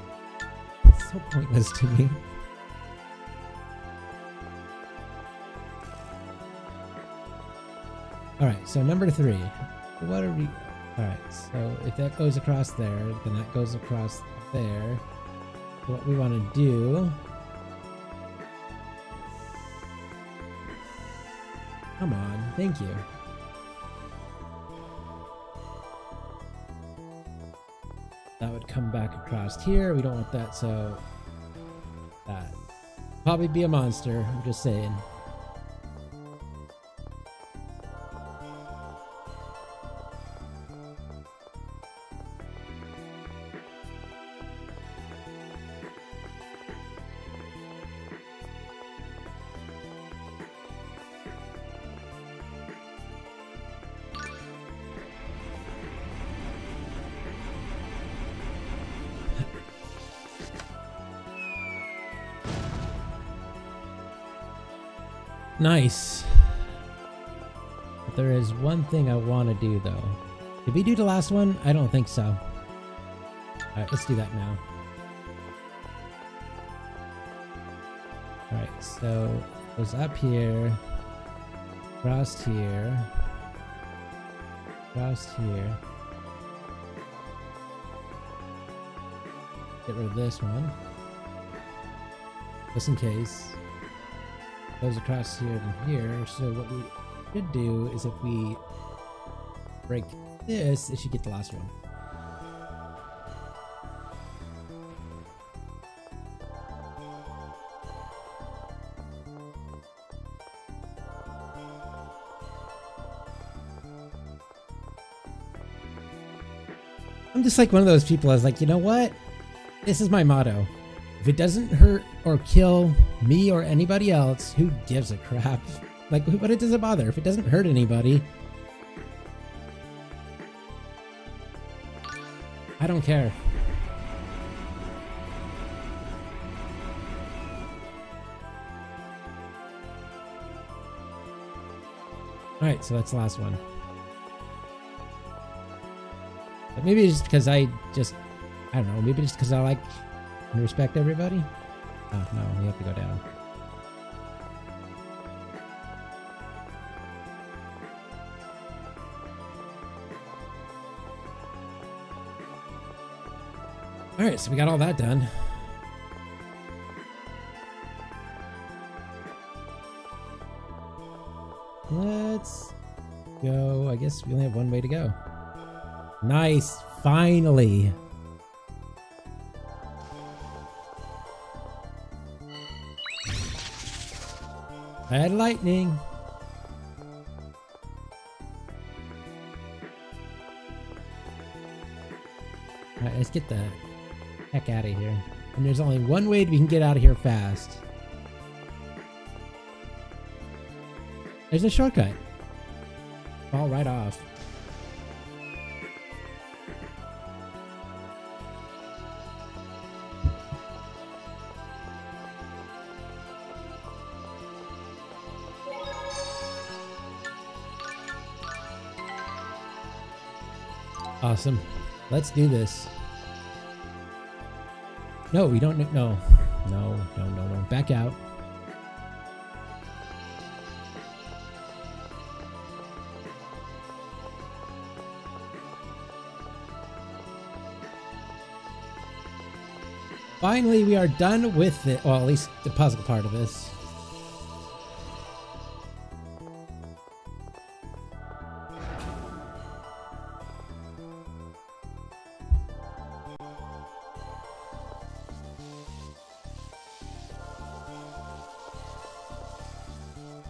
It's so pointless to me. Alright, so number 3. What are we... alright, so if that goes across there, then that goes across there. What we want to do... come on, thank you. That would come back across here. We don't want that, so... that. Probably be a monster, I'm just saying. Nice. But there is one thing I want to do, though. Did we do the last one? I don't think so. Alright, let's do that now. Alright, so it goes up here, across here, across here. Get rid of this one, just in case. Goes across here and here. So what we should do is if we break this, it should get the last one. I'm just like one of those people. I was like, you know what? This is my motto. If it doesn't hurt or kill me or anybody else, who gives a crap? Like, what does it bother? If it doesn't hurt anybody. I don't care. Alright, so that's the last one. But maybe it's just because I don't know, maybe just because I like and respect everybody? Oh, no, we have to go down. Alright, so we got all that done. Let's go. I guess we only have one way to go. Nice, finally. Bad lightning. Alright, let's get the heck out of here. And there's only one way we can get out of here fast. There's a shortcut. Fall right off. Awesome. Let's do this. No, we don't. No. Back out. Finally, we are done with it. Well, at least the puzzle part of this.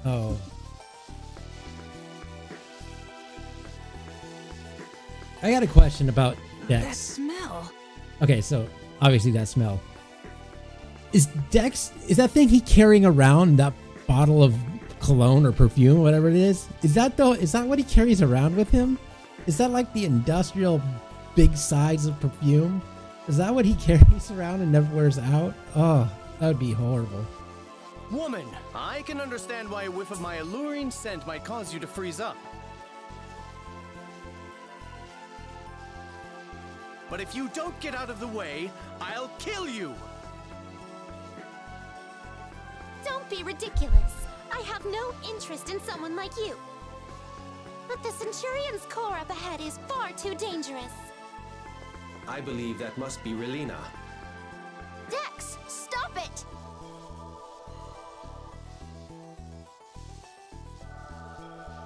Oh. I got a question about Dex. That smell. Okay, so obviously that smell. Is Dex, is that thing he carrying around, that bottle of cologne or perfume, whatever it is that what he carries around with him? Is that like the industrial big size of perfume? Is that what he carries around and never wears out? Oh, that would be horrible. Woman, I can understand why a whiff of my alluring scent might cause you to freeze up. But if you don't get out of the way, I'll kill you! Don't be ridiculous. I have no interest in someone like you. But the Centurion's core up ahead is far too dangerous. I believe that must be Relina. Dex, stop it!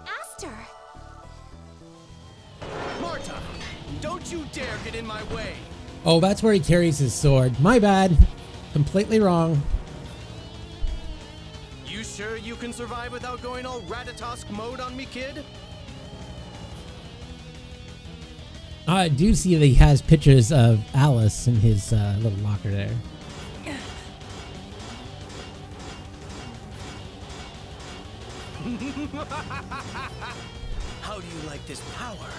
Aster! Marta, don't you dare get in my way! Oh, that's where he carries his sword. My bad. Completely wrong. You sure you can survive without going all Ratatosk mode on me, kid? I do see that he has pictures of Alice in his little locker there. How do you like this power?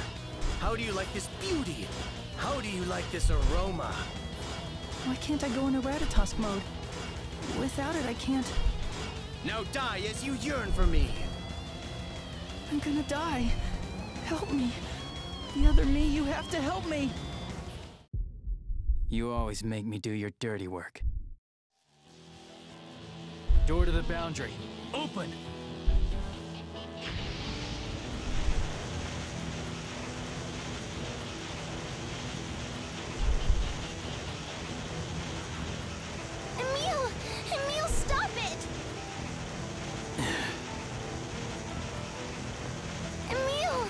How do you like this beauty? How do you like this aroma? Why can't I go into Ratatosk mode? Without it, I can't. Now die as you yearn for me. I'm gonna die. Help me. The other me, you have to help me. You always make me do your dirty work. Door to the boundary. Open! Emil, stop it! Emil!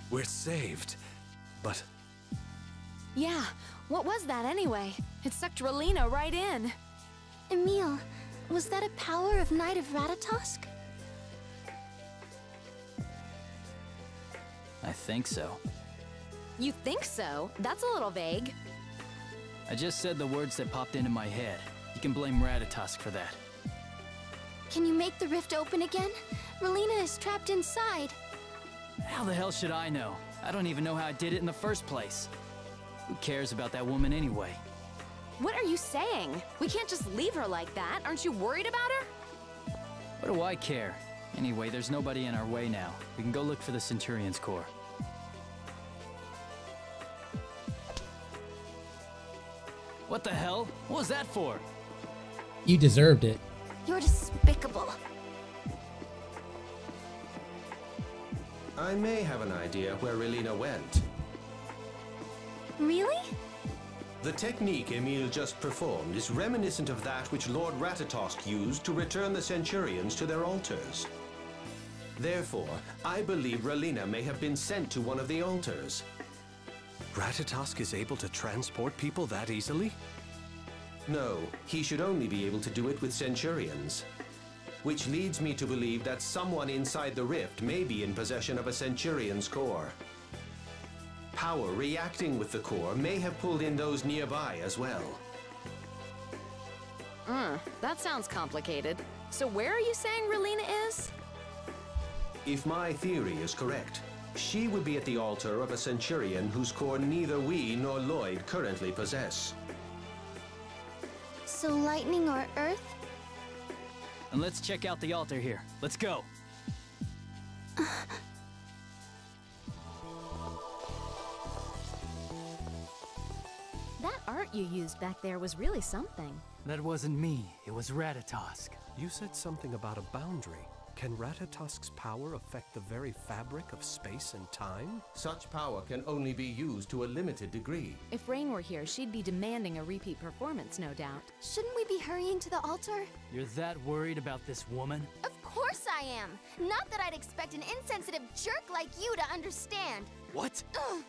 We're saved, but... Yeah, what was that anyway? It sucked Relina right in. Emil, was that a power of Knight of Ratatosk? I think so. You think so? That's a little vague. I just said the words that popped into my head. You can blame Ratatosk for that. Can you make the rift open again? Relina is trapped inside. How the hell should I know? I don't even know how I did it in the first place. Who cares about that woman anyway? What are you saying? We can't just leave her like that. Aren't you worried about her? What do I care? Anyway, there's nobody in our way now. We can go look for the Centurion's core. What the hell? What was that for? You deserved it. You're despicable. I may have an idea where Relina went. Really? The technique Emil just performed is reminiscent of that which Lord Ratatosk used to return the Centurions to their altars. Therefore, I believe Relina may have been sent to one of the altars. Ratatosk is able to transport people that easily? No, he should only be able to do it with Centurions. Which leads me to believe that someone inside the rift may be in possession of a Centurion's core. Power reacting with the core may have pulled in those nearby as well. That sounds complicated. So where are you saying Relina is? If my theory is correct, she would be at the altar of a Centurion whose core neither we nor Lloyd currently possess. So lightning or earth? And let's check out the altar here. Let's go. That art you used back there was really something. That wasn't me. It was Ratatosk. You said something about a boundary. Can Ratatosk's power affect the very fabric of space and time? Such power can only be used to a limited degree. If Rain were here, she'd be demanding a repeat performance, no doubt. Shouldn't we be hurrying to the altar? You're that worried about this woman? Of course I am. Not that I'd expect an insensitive jerk like you to understand. What? Ugh.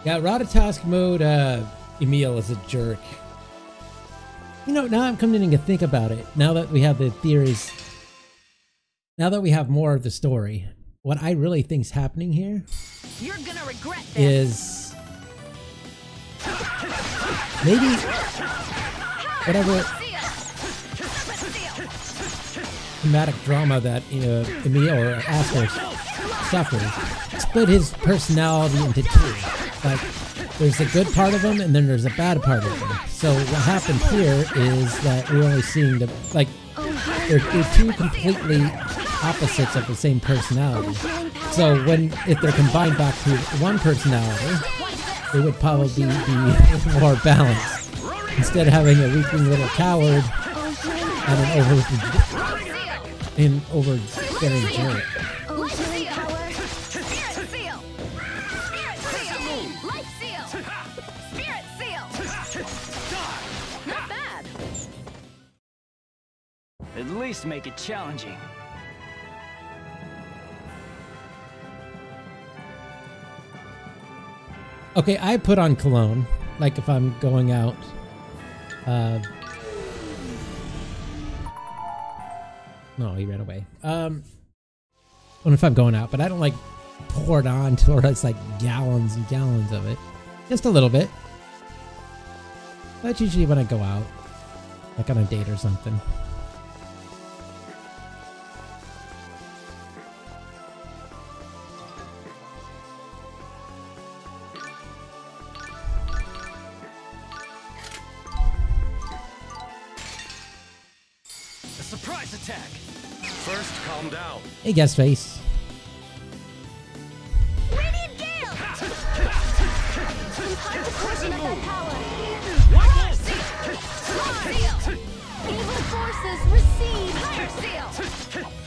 Yeah, Ratatosk mode, Emil is a jerk. You know, now I'm coming to think about it. Now that we have the theories, now that we have more of the story, what I really think's happening here You're gonna regret this. is maybe whatever thematic drama that Emil or Aster suffers, split his personality into two. Like, there's a good part of him and then there's a bad part of him. So what happened here is that we're only seeing the, like, they're two completely opposites of the same personality. So if they're combined back to one personality, it would probably be more balanced. Instead of having a weakling little coward and an overbearing jerk. At least make it challenging. Okay, I put on cologne, like if I'm going out. No, he ran away. Well, if I'm going out, but I don't like pour it on to where it's like gallons and gallons of it. Just a little bit. That's usually when I go out, like on a date or something. Surprise attack! First, calm down. Hey, guest face. Radiant Gale! Impart the portion of that power. Water seal! Seal! Evil forces recede. Fire seal!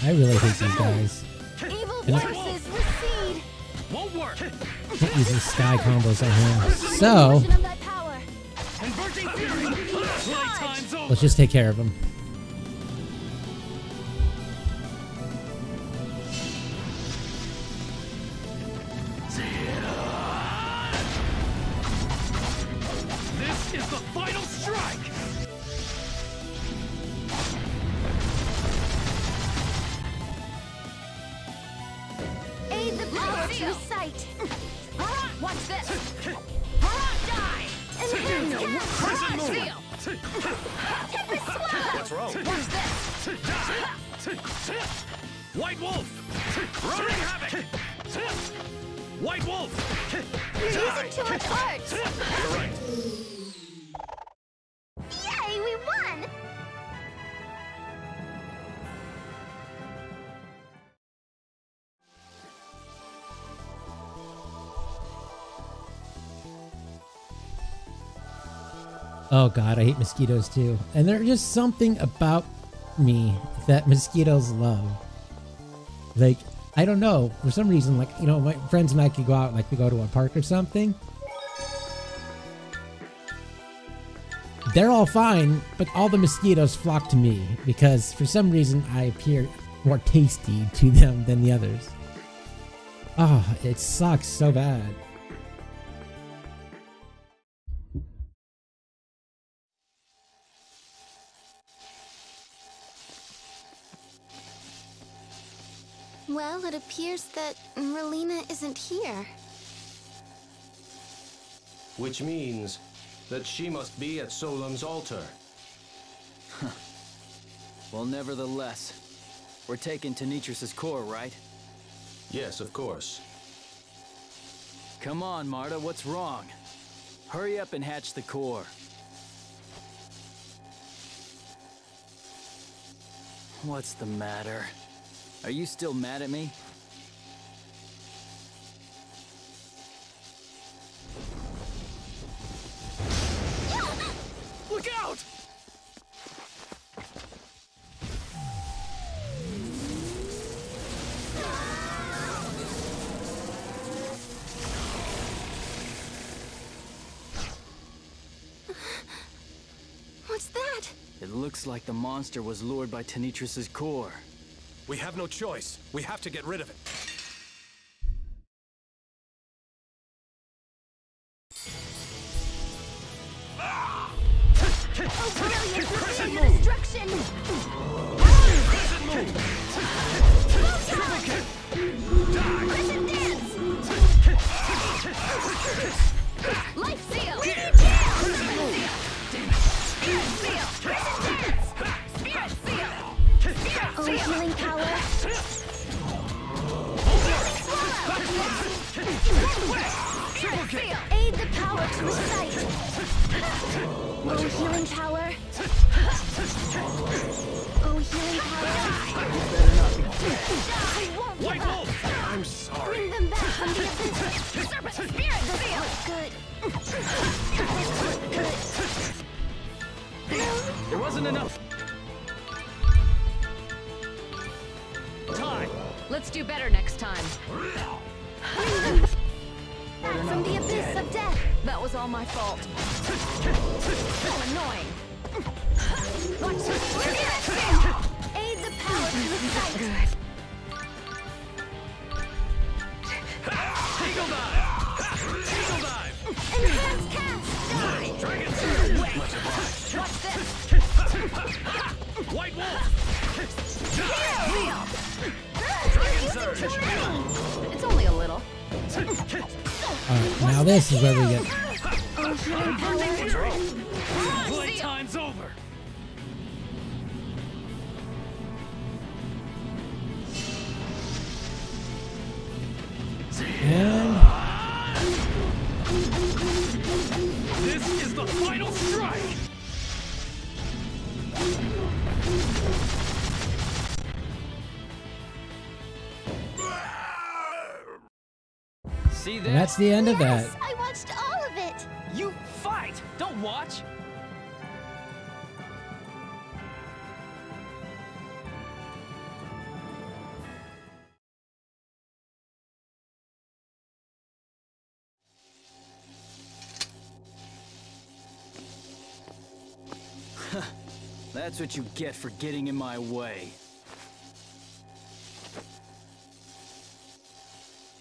I really hate these guys. Evil forces recede. Won't work! Can't use these sky combos on him. So, Portion of that power. Converting fury! Playtime's over! let's just take care of him. This is the final strike! Aid the power to recite. Watch this! Die! Prison move! What's wrong? What's this? White Wolf! Running Havoc! White Wolf! You're using too much art! You're right. Yay, we won! Oh god, I hate mosquitoes too. And there's just something about me that mosquitoes love. Like, I don't know, for some reason, like, you know, my friends and I could go out, like we go to a park or something. They're all fine, but all the mosquitoes flock to me because for some reason I appear more tasty to them than the others. Oh, it sucks so bad. Well, it appears that Relina isn't here. Which means that she must be at Solemn's altar. Well, nevertheless, we're taking Tenitris' core, right? Yes, of course. Come on, Marta, what's wrong? Hurry up and hatch the core. What's the matter? Are you still mad at me? Look out! What's that? It looks like the monster was lured by Tenitris' core. We have no choice. We have to get rid of it. Oh, brilliant! Precision destruction! Prison move! Precision dance! Life seal! Spirit seal! Precision dance! Spirit seal! Oh, healing power! Spirit seal! Aid the power to recite! Oh, healing power! Oh, healing power! I won't give White up! Wolf! I'm sorry. Bring them back from the abyss! Serpent spirit seal! Good. Good. There wasn't enough time. Let's do better next time. Back from the abyss of death! That was all my fault. So annoying. Watch this. Spirit seal! Aid the power to recite! Good. Eagle dive! Eagle dive! Enhanced cast! Die! Dragon Much obliged. Watch this. White Wolf! Seal! Dragon surge! It's only a little. Alright, now this is where we get... Oh, healing power! Playtime's over! And... This is the final strike! See And that? that's the end of that. Yes, I watched all of it! You fight! Don't watch! That's what you get for getting in my way.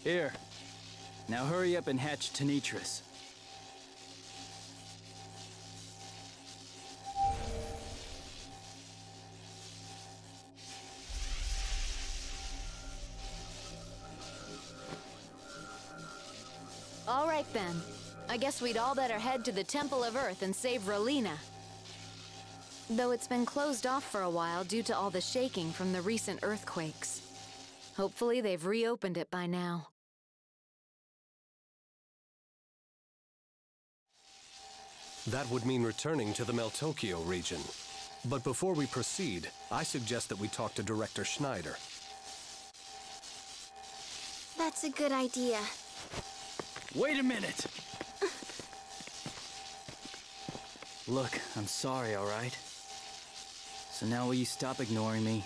Here. Now hurry up and hatch Tenitris. All right then. I guess we'd all better head to the Temple of Earth and save Relina. Though it's been closed off for a while due to all the shaking from the recent earthquakes. Hopefully they've reopened it by now. That would mean returning to the Meltokyo region. But before we proceed, I suggest that we talk to Director Schneider. That's a good idea. Wait a minute! Look, I'm sorry, alright? So now will you stop ignoring me?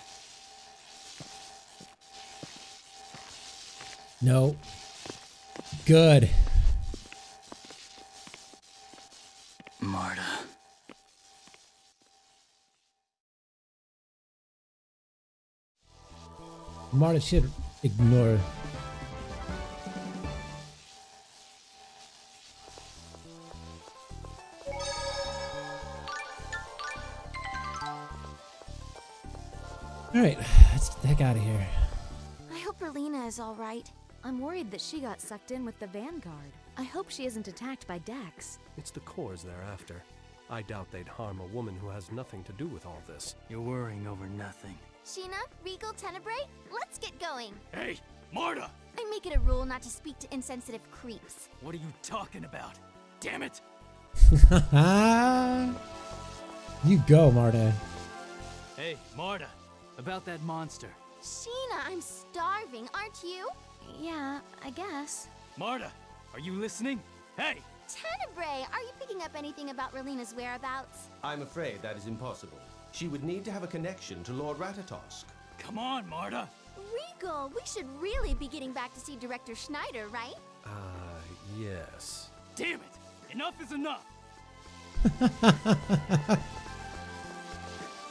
No. Good. Marta. Marta should ignore. Alright, let's get the heck out of here. I hope Relina is alright. I'm worried that she got sucked in with the Vanguard. I hope she isn't attacked by Dex. It's the cores they're after. I doubt they'd harm a woman who has nothing to do with all this. You're worrying over nothing. Sheena, Regal, Tenebrae, let's get going. Hey, Marta! I make it a rule not to speak to insensitive creeps. What are you talking about? Damn it! You go, Marta. Hey, Marta, about that monster. Sheena, I'm starving, aren't you? Yeah, I guess. Marta, are you listening? Hey! Tenebrae, are you picking up anything about Relina's whereabouts? I'm afraid that is impossible. She would need to have a connection to Lord Ratatosk. Come on, Marta! Regal, we should really be getting back to see Director Schneider, right? Yes. Damn it! Enough is enough!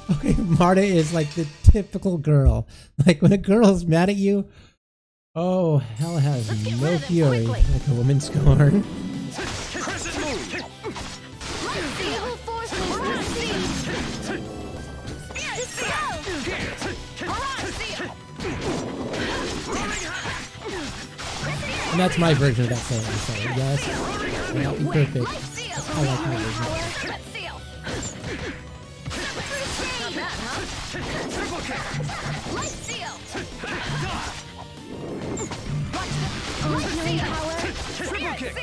Okay, Marta is like the typical girl. Like when a girl's mad at you, oh, hell has no fury. Like a woman scorned. And that's my version of that saying. So yes, may not be perfect. I like my version. Not bad, huh? Triple kick! Light seal! Triple kick!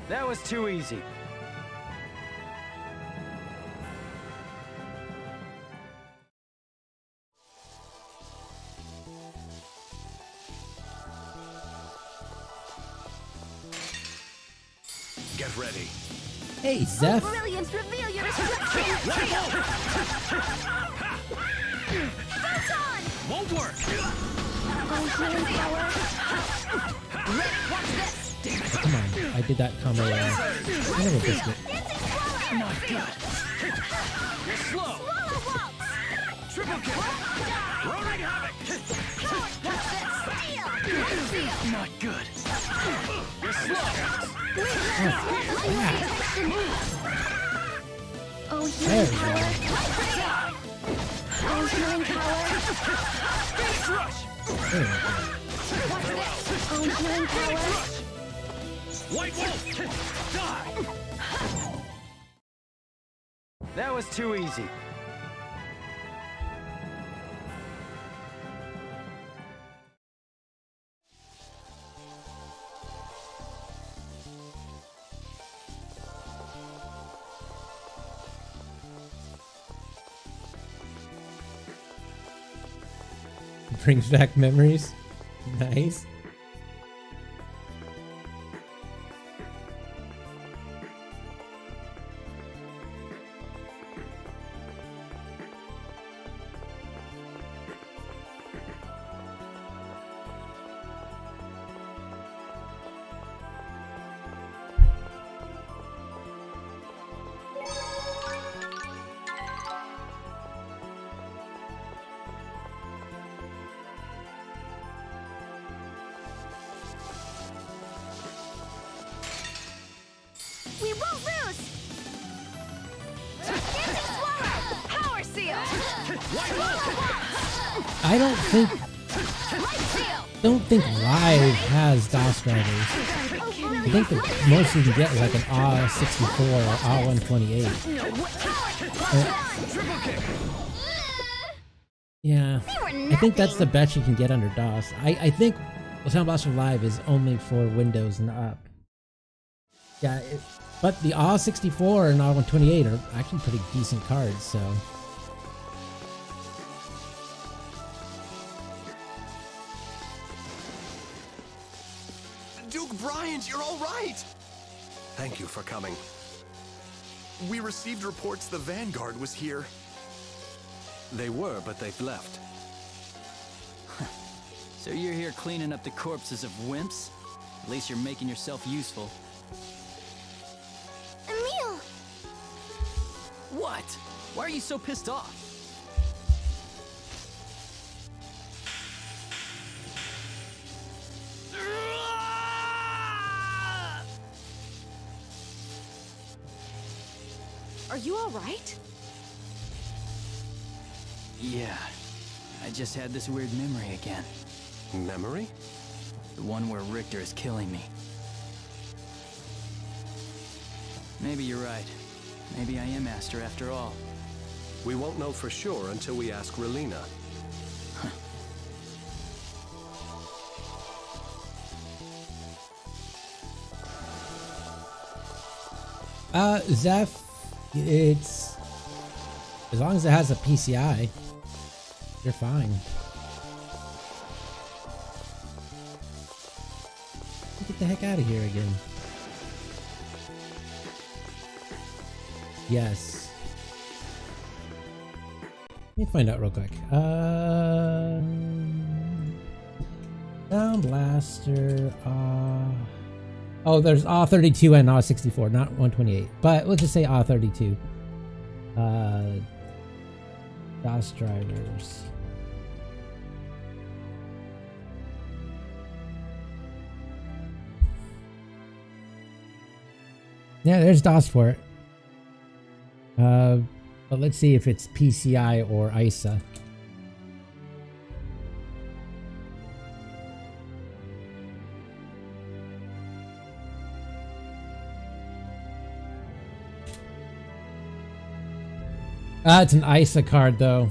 That was too easy. Get ready. Hey, Zeph. Brilliance, reveal your destruction! Photon! Won't work! Healing power! Ready, watch this! Damn it! Come on, I did that combo wrong. I never missed it. Not good. You're slow! Swallow waltz! Triple kick! Roaring havoc! Watch this! Steel! Not good. You're slow! Oh, There healing we power! go. Oh, healing power! Finish rush! There we go. Watch this! Oh, healing power! White wolf! Die! That was too easy. Brings back memories. Nice. We won't lose! Dancing swallow! Power seal! I don't think Light seal! don't think Live has DOS drivers. I think the most you can get is like an AW64 or AW128. Yeah, I think that's the best you can get under DOS. I think Sound Blaster Live is only for Windows and up. Yeah, but the AW64 and AW128 are actually pretty decent cards, so... Duke Bryant, you're all right! Thank you for coming. We received reports the Vanguard was here. They were, but they've left. So you're here cleaning up the corpses of wimps? At least you're making yourself useful. Emil! What? Why are you so pissed off? Are you all right? Yeah, I just had this weird memory again. Memory? The one where Richter is killing me. Maybe you're right. Maybe I am Aster after all. We won't know for sure until we ask Relina. Zeph, it's... as long as it has a PCI, you're fine. Get the heck out of here again. Yes. Let me find out real quick. Sound Blaster, oh, there's AW32 and AW64, not 128. But let's just say AW32. DOS drivers. Yeah, there's DOS for it. But let's see if it's PCI or ISA. It's an ISA card though.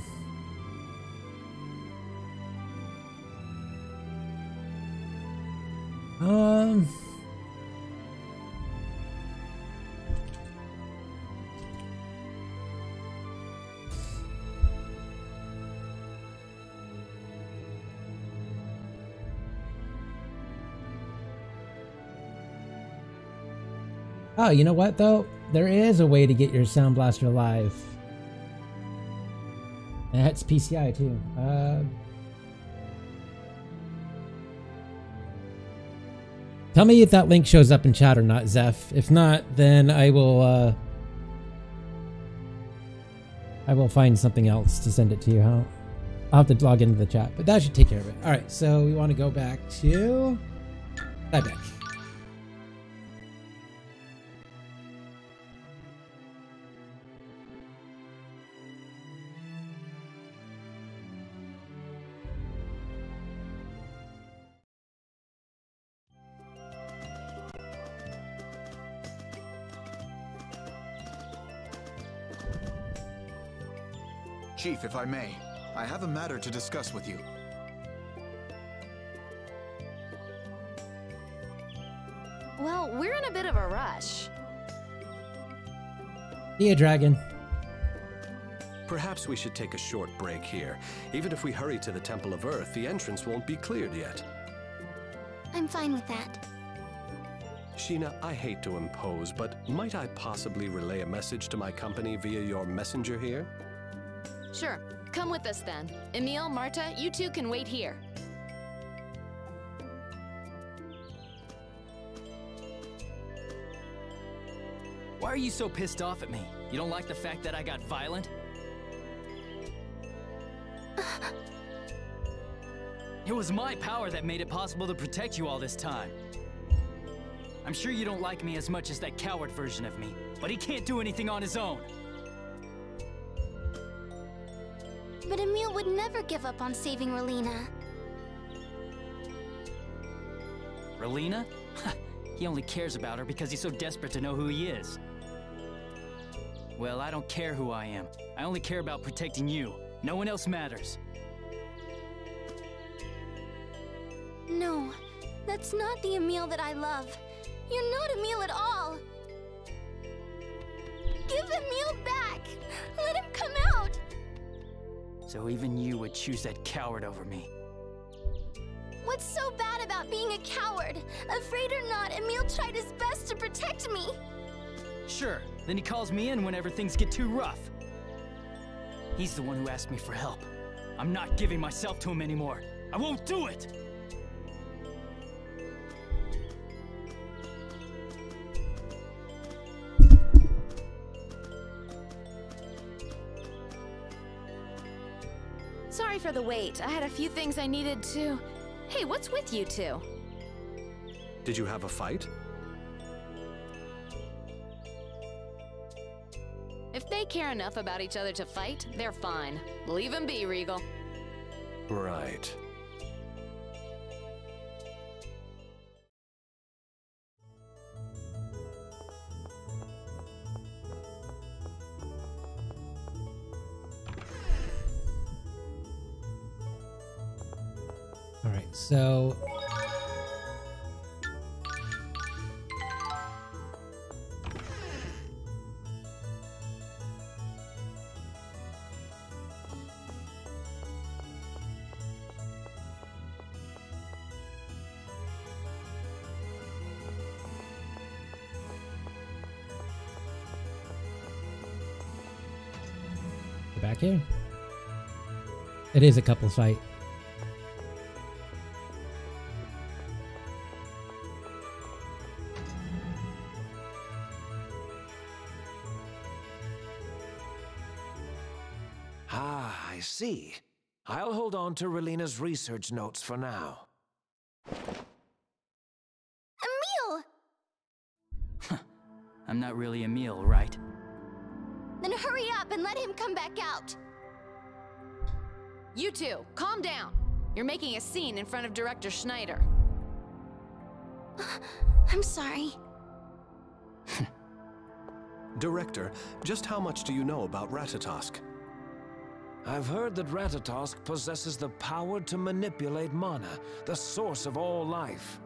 Oh, you know what though? There is a way to get your Sound Blaster live. And that's PCI too. Tell me if that link shows up in chat or not, Zeph. If not, then I will find something else to send it to you. I'll have to log into the chat, but that should take care of it. All right, so we want to go back to Tyvek. Chief, if I may, I have a matter to discuss with you. Well, we're in a bit of a rush. See ya, Dragon. Perhaps we should take a short break here. Even if we hurry to the Temple of Earth, the entrance won't be cleared yet. I'm fine with that. Sheena, I hate to impose, but might I possibly relay a message to my company via your messenger here? Sure, come with us then. Emil, Marta, you two can wait here. Why are you so pissed off at me? You don't like the fact that I got violent? It was my power that made it possible to protect you all this time. I'm sure you don't like me as much as that coward version of me, but he can't do anything on his own. But Emil would never give up on saving Relina. Relina? He only cares about her because he's so desperate to know who he is. Well, I don't care who I am. I only care about protecting you. No one else matters. No, that's not the Emil that I love. You're not Emil at all. Give Emil back! Let him come out! So even you would choose that coward over me. What's so bad about being a coward? Afraid or not, Emil tried his best to protect me. Sure, then he calls me in whenever things get too rough. He's the one who asked me for help. I'm not giving myself to him anymore. I won't do it! Sorry for the wait. I had a few things I needed to... Hey, what's with you two? Did you have a fight? If they care enough about each other to fight, they're fine. Leave them be, Regal. Right. All right, so back here. It is a couples fight. Ah, I see. I'll hold on to Relina's research notes for now. Emil! I'm not really Emil, right? Then hurry up and let him come back out. You two, calm down. You're making a scene in front of Director Schneider. I'm sorry. Director, just how much do you know about Ratatosk? I've heard that Ratatosk possesses the power to manipulate mana, the source of all life.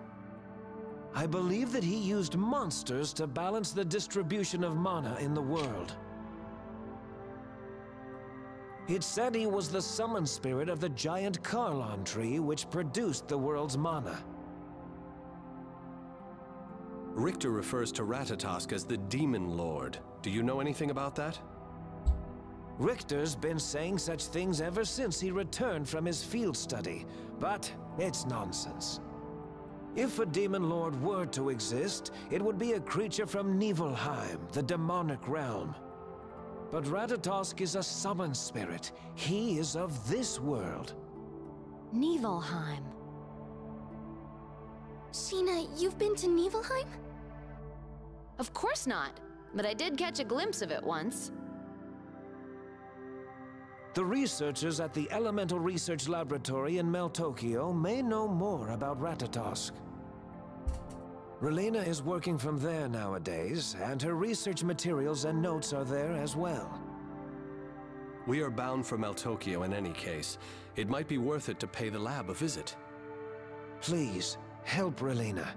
I believe that he used monsters to balance the distribution of mana in the world. It said he was the summon spirit of the giant Carlon tree which produced the world's mana. Richter refers to Ratatosk as the Demon Lord. Do you know anything about that? Richter's been saying such things ever since he returned from his field study, but it's nonsense. If a Demon Lord were to exist, it would be a creature from Niflheim, the demonic realm. But Ratatosk is a summon spirit. He is of this world. Niflheim. Sheena, you've been to Niflheim? Of course not, but I did catch a glimpse of it once. The researchers at the Elemental Research Laboratory in Meltokio may know more about Ratatosk. Relina is working from there nowadays, and her research materials and notes are there as well. We are bound for Meltokio in any case. It might be worth it to pay the lab a visit. Please, help Relina.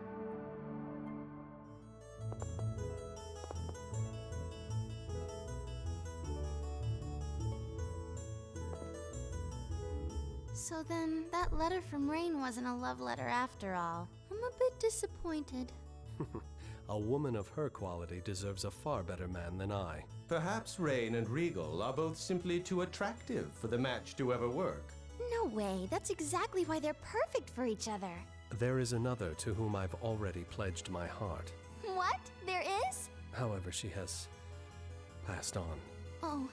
So then, that letter from Rain wasn't a love letter after all. I'm a bit disappointed. A woman of her quality deserves a far better man than I. Perhaps Rain and Regal are both simply too attractive for the match to ever work. No way, that's exactly why they're perfect for each other. There is another to whom I've already pledged my heart. What? There is? However, she has passed on. Oh,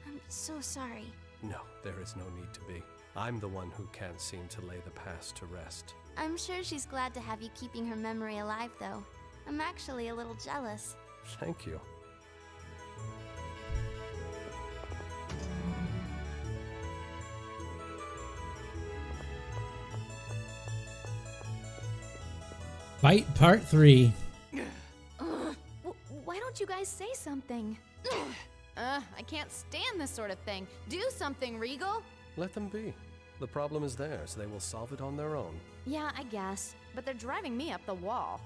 I'm so sorry. No, there is no need to be. I'm the one who can't seem to lay the past to rest. I'm sure she's glad to have you keeping her memory alive, though. I'm actually a little jealous. Thank you. Fight Part 3. Why don't you guys say something? I can't stand this sort of thing. Do something, Regal. Let them be. The problem is theirs. They will solve it on their own. Yeah, I guess. But they're driving me up the wall.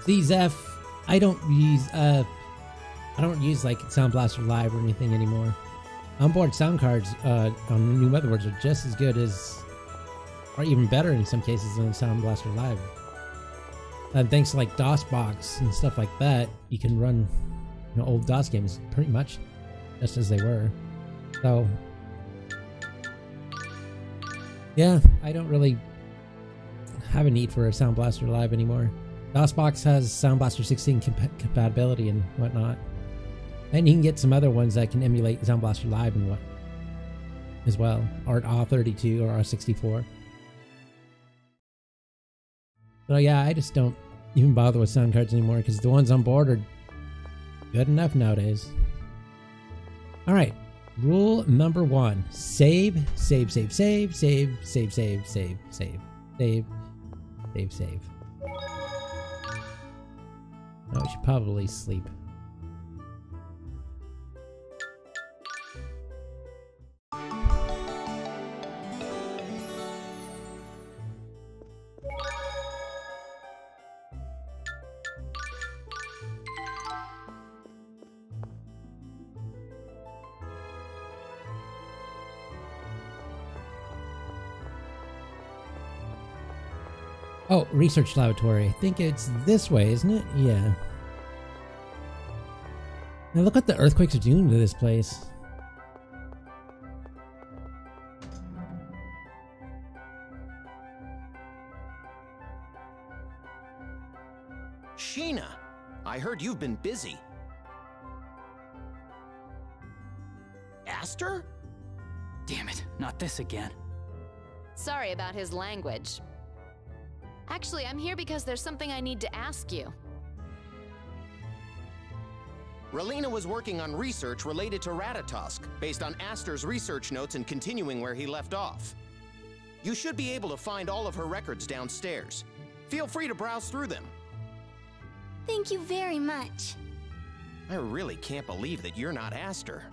See, Zeph, I don't use like Sound Blaster Live or anything anymore. Onboard sound cards on new motherboards are just as good as, or even better in some cases than Sound Blaster Live. And thanks to like DOSBox and stuff like that, you can run old DOS games pretty much just as they were. So yeah, I don't really have a need for a Sound Blaster Live anymore. DOSBox has Sound Blaster 16 compatibility and whatnot. And you can get some other ones that can emulate Sound Blaster Live and what as well, or R32 or R64. So yeah, I just don't even bother with sound cards anymore because the ones on board are good enough nowadays. Alright, rule number 1. Save, save, save, save, save, save, save, save, save, save, save, save. Oh, we should probably sleep. Oh, research laboratory. I think it's this way, isn't it? Yeah. Now look what the earthquakes are doing to this place. Sheena, I heard you've been busy. Aster? Damn it, not this again. Sorry about his language. Actually, I'm here because there's something I need to ask you. Relina was working on research related to Ratatosk, based on Aster's research notes and continuing where he left off. You should be able to find all of her records downstairs. Feel free to browse through them. Thank you very much. I really can't believe that you're not Aster.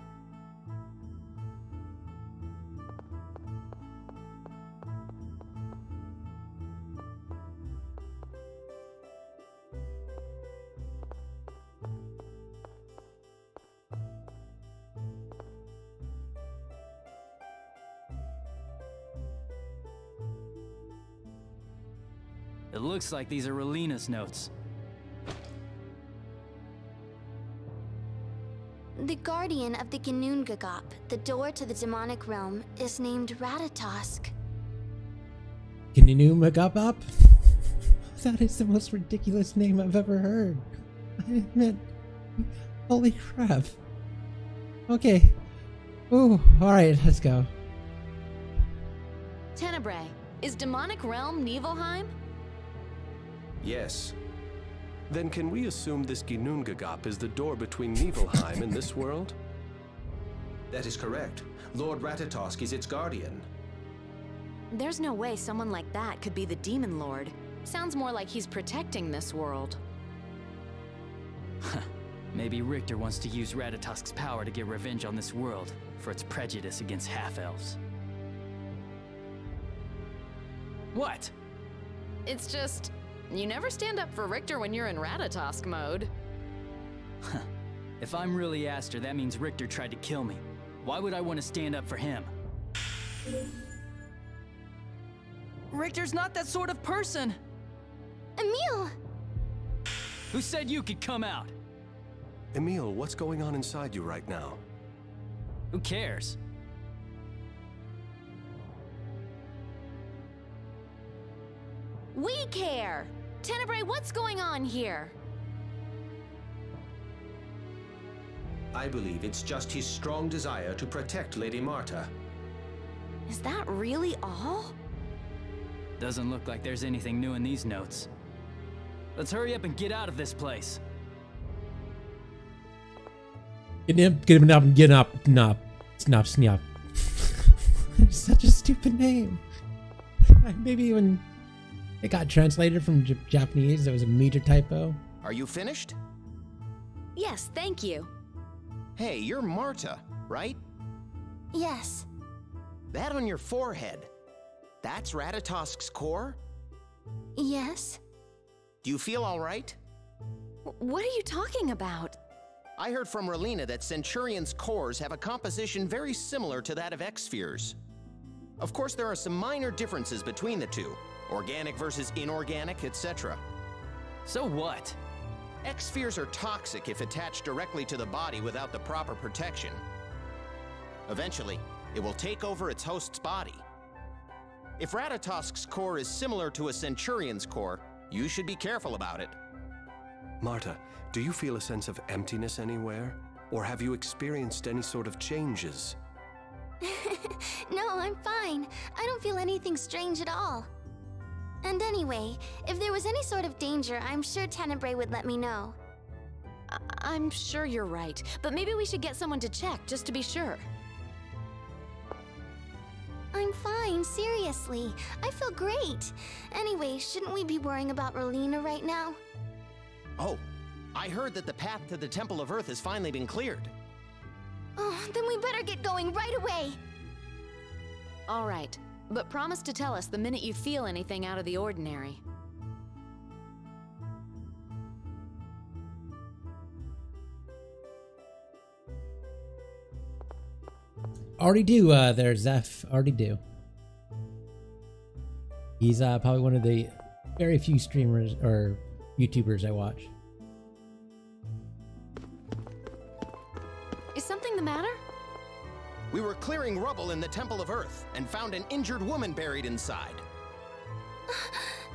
It looks like these are Relina's notes. The guardian of the Ginnungagap, the door to the demonic realm, is named Ratatosk. Ginnungagap? That is the most ridiculous name I've ever heard. I meant, holy crap. Okay. Ooh, alright, let's go. Tenebrae, is demonic realm Nibelheim? Yes. Then can we assume this Ginnungagap is the door between Nibelheim and this world? That is correct. Lord Ratatosk is its guardian. There's no way someone like that could be the Demon Lord. Sounds more like he's protecting this world. Maybe Richter wants to use Ratatosk's power to get revenge on this world for its prejudice against half-elves. What? It's just, you never stand up for Richter when you're in Ratatosk mode. If I'm really Aster, that means Richter tried to kill me. Why would I want to stand up for him? Richter's not that sort of person! Emil! Who said you could come out? Emil, what's going on inside you right now? Who cares? We care! Tenebrae, what's going on here? I believe it's just his strong desire to protect Lady Marta. Is that really all? Doesn't look like there's anything new in these notes. Let's hurry up and get out of this place. Get up, snop, snop. Such a stupid name. Maybe when it got translated from Japanese, there was a meter typo. Are you finished? Yes, thank you. Hey, you're Marta, right? Yes. That on your forehead, that's Ratatosk's core? Yes. Do you feel all right? What are you talking about? I heard from Relina that Centurion's cores have a composition very similar to that of X-spheres. Of course, there are some minor differences between the two. Organic versus inorganic, etc. So what? X-spheres are toxic if attached directly to the body without the proper protection. Eventually, it will take over its host's body. If Ratatosk's core is similar to a Centurion's core, you should be careful about it. Marta, do you feel a sense of emptiness anywhere? Or have you experienced any sort of changes? No, I'm fine. I don't feel anything strange at all. And anyway, if there was any sort of danger, I'm sure Tenebrae would let me know. I'm sure you're right, but maybe we should get someone to check, just to be sure. I'm fine, seriously. I feel great. Anyway, shouldn't we be worrying about Relina right now? Oh, I heard that the path to the Temple of Earth has finally been cleared. Oh, then we better get going right away. All right, but promise to tell us the minute you feel anything out of the ordinary. Already do, there, Zeph. Already do. He's probably one of the very few streamers or YouTubers I watch. Is something the matter? We were clearing rubble in the Temple of Earth and found an injured woman buried inside.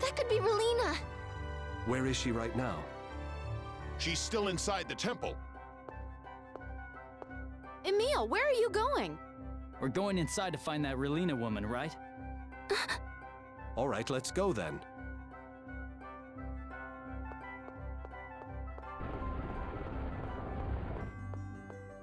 That could be Relina. Where is she right now? She's still inside the temple. Emil, where are you going? We're going inside to find that Relina woman, right? All right, let's go then.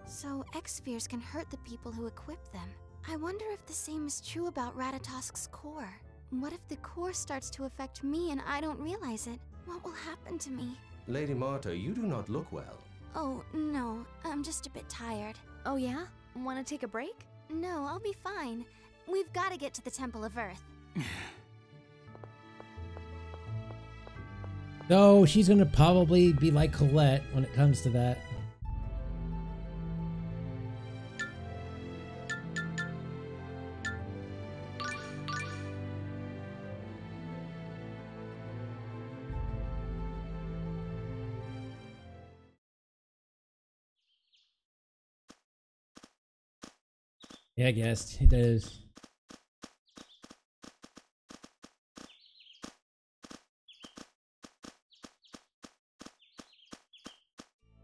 So X-spheres can hurt the people who equip them. I wonder if the same is true about Ratatosk's core. What if the core starts to affect me and I don't realize it? What will happen to me? Lady Marta, you do not look well. Oh, no. I'm just a bit tired. Oh yeah? Want to take a break? No, I'll be fine. We've got to get to the Temple of Earth. Though she's gonna probably be like Colette when it comes to that. Yeah, I guess it does.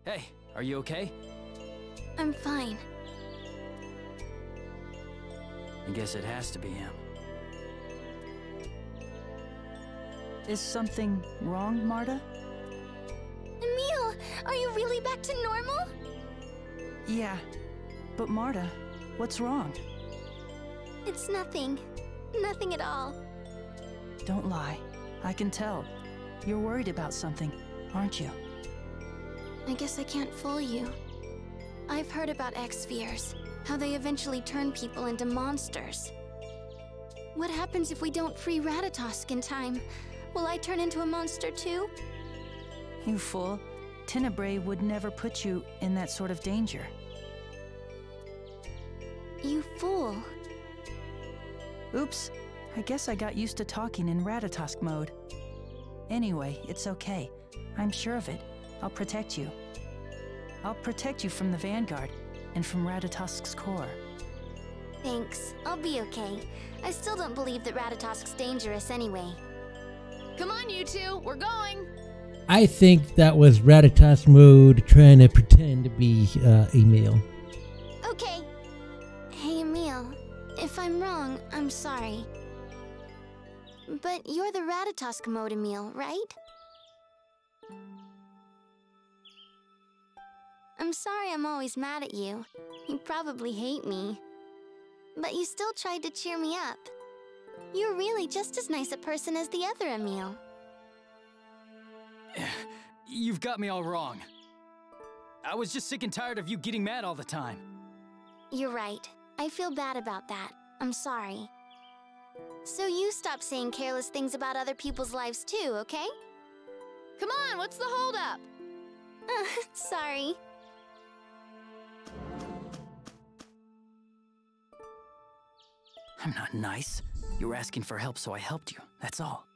Hey, are you okay? I'm fine. I guess it has to be him. Is something wrong, Marta? Emil, are you really back to normal? Yeah, but Marta, what's wrong? It's nothing. Nothing at all. Don't lie. I can tell. You're worried about something, aren't you? I guess I can't fool you. I've heard about X-spheres, how they eventually turn people into monsters. What happens if we don't free Ratatosk in time? Will I turn into a monster too? You fool. Tenebrae would never put you in that sort of danger. You fool. Oops. I guess I got used to talking in Ratatosk mode. Anyway, it's okay. I'm sure of it. I'll protect you. I'll protect you from the Vanguard and from Ratatosk's core. Thanks. I'll be okay. I still don't believe that Ratatosk's dangerous anyway. Come on, you two. We're going. I think that was Ratatosk mode trying to pretend to be Emil. Okay. Hey, Emil. If I'm wrong, I'm sorry. But you're the Ratatosk mode, Emil, right? I'm sorry I'm always mad at you. You probably hate me. But you still tried to cheer me up. You're really just as nice a person as the other Emil. You've got me all wrong. I was just sick and tired of you getting mad all the time. You're right. I feel bad about that. I'm sorry. So you stop saying careless things about other people's lives too, okay? Come on, what's the holdup? Sorry. I'm not nice. You were asking for help, so I helped you. That's all.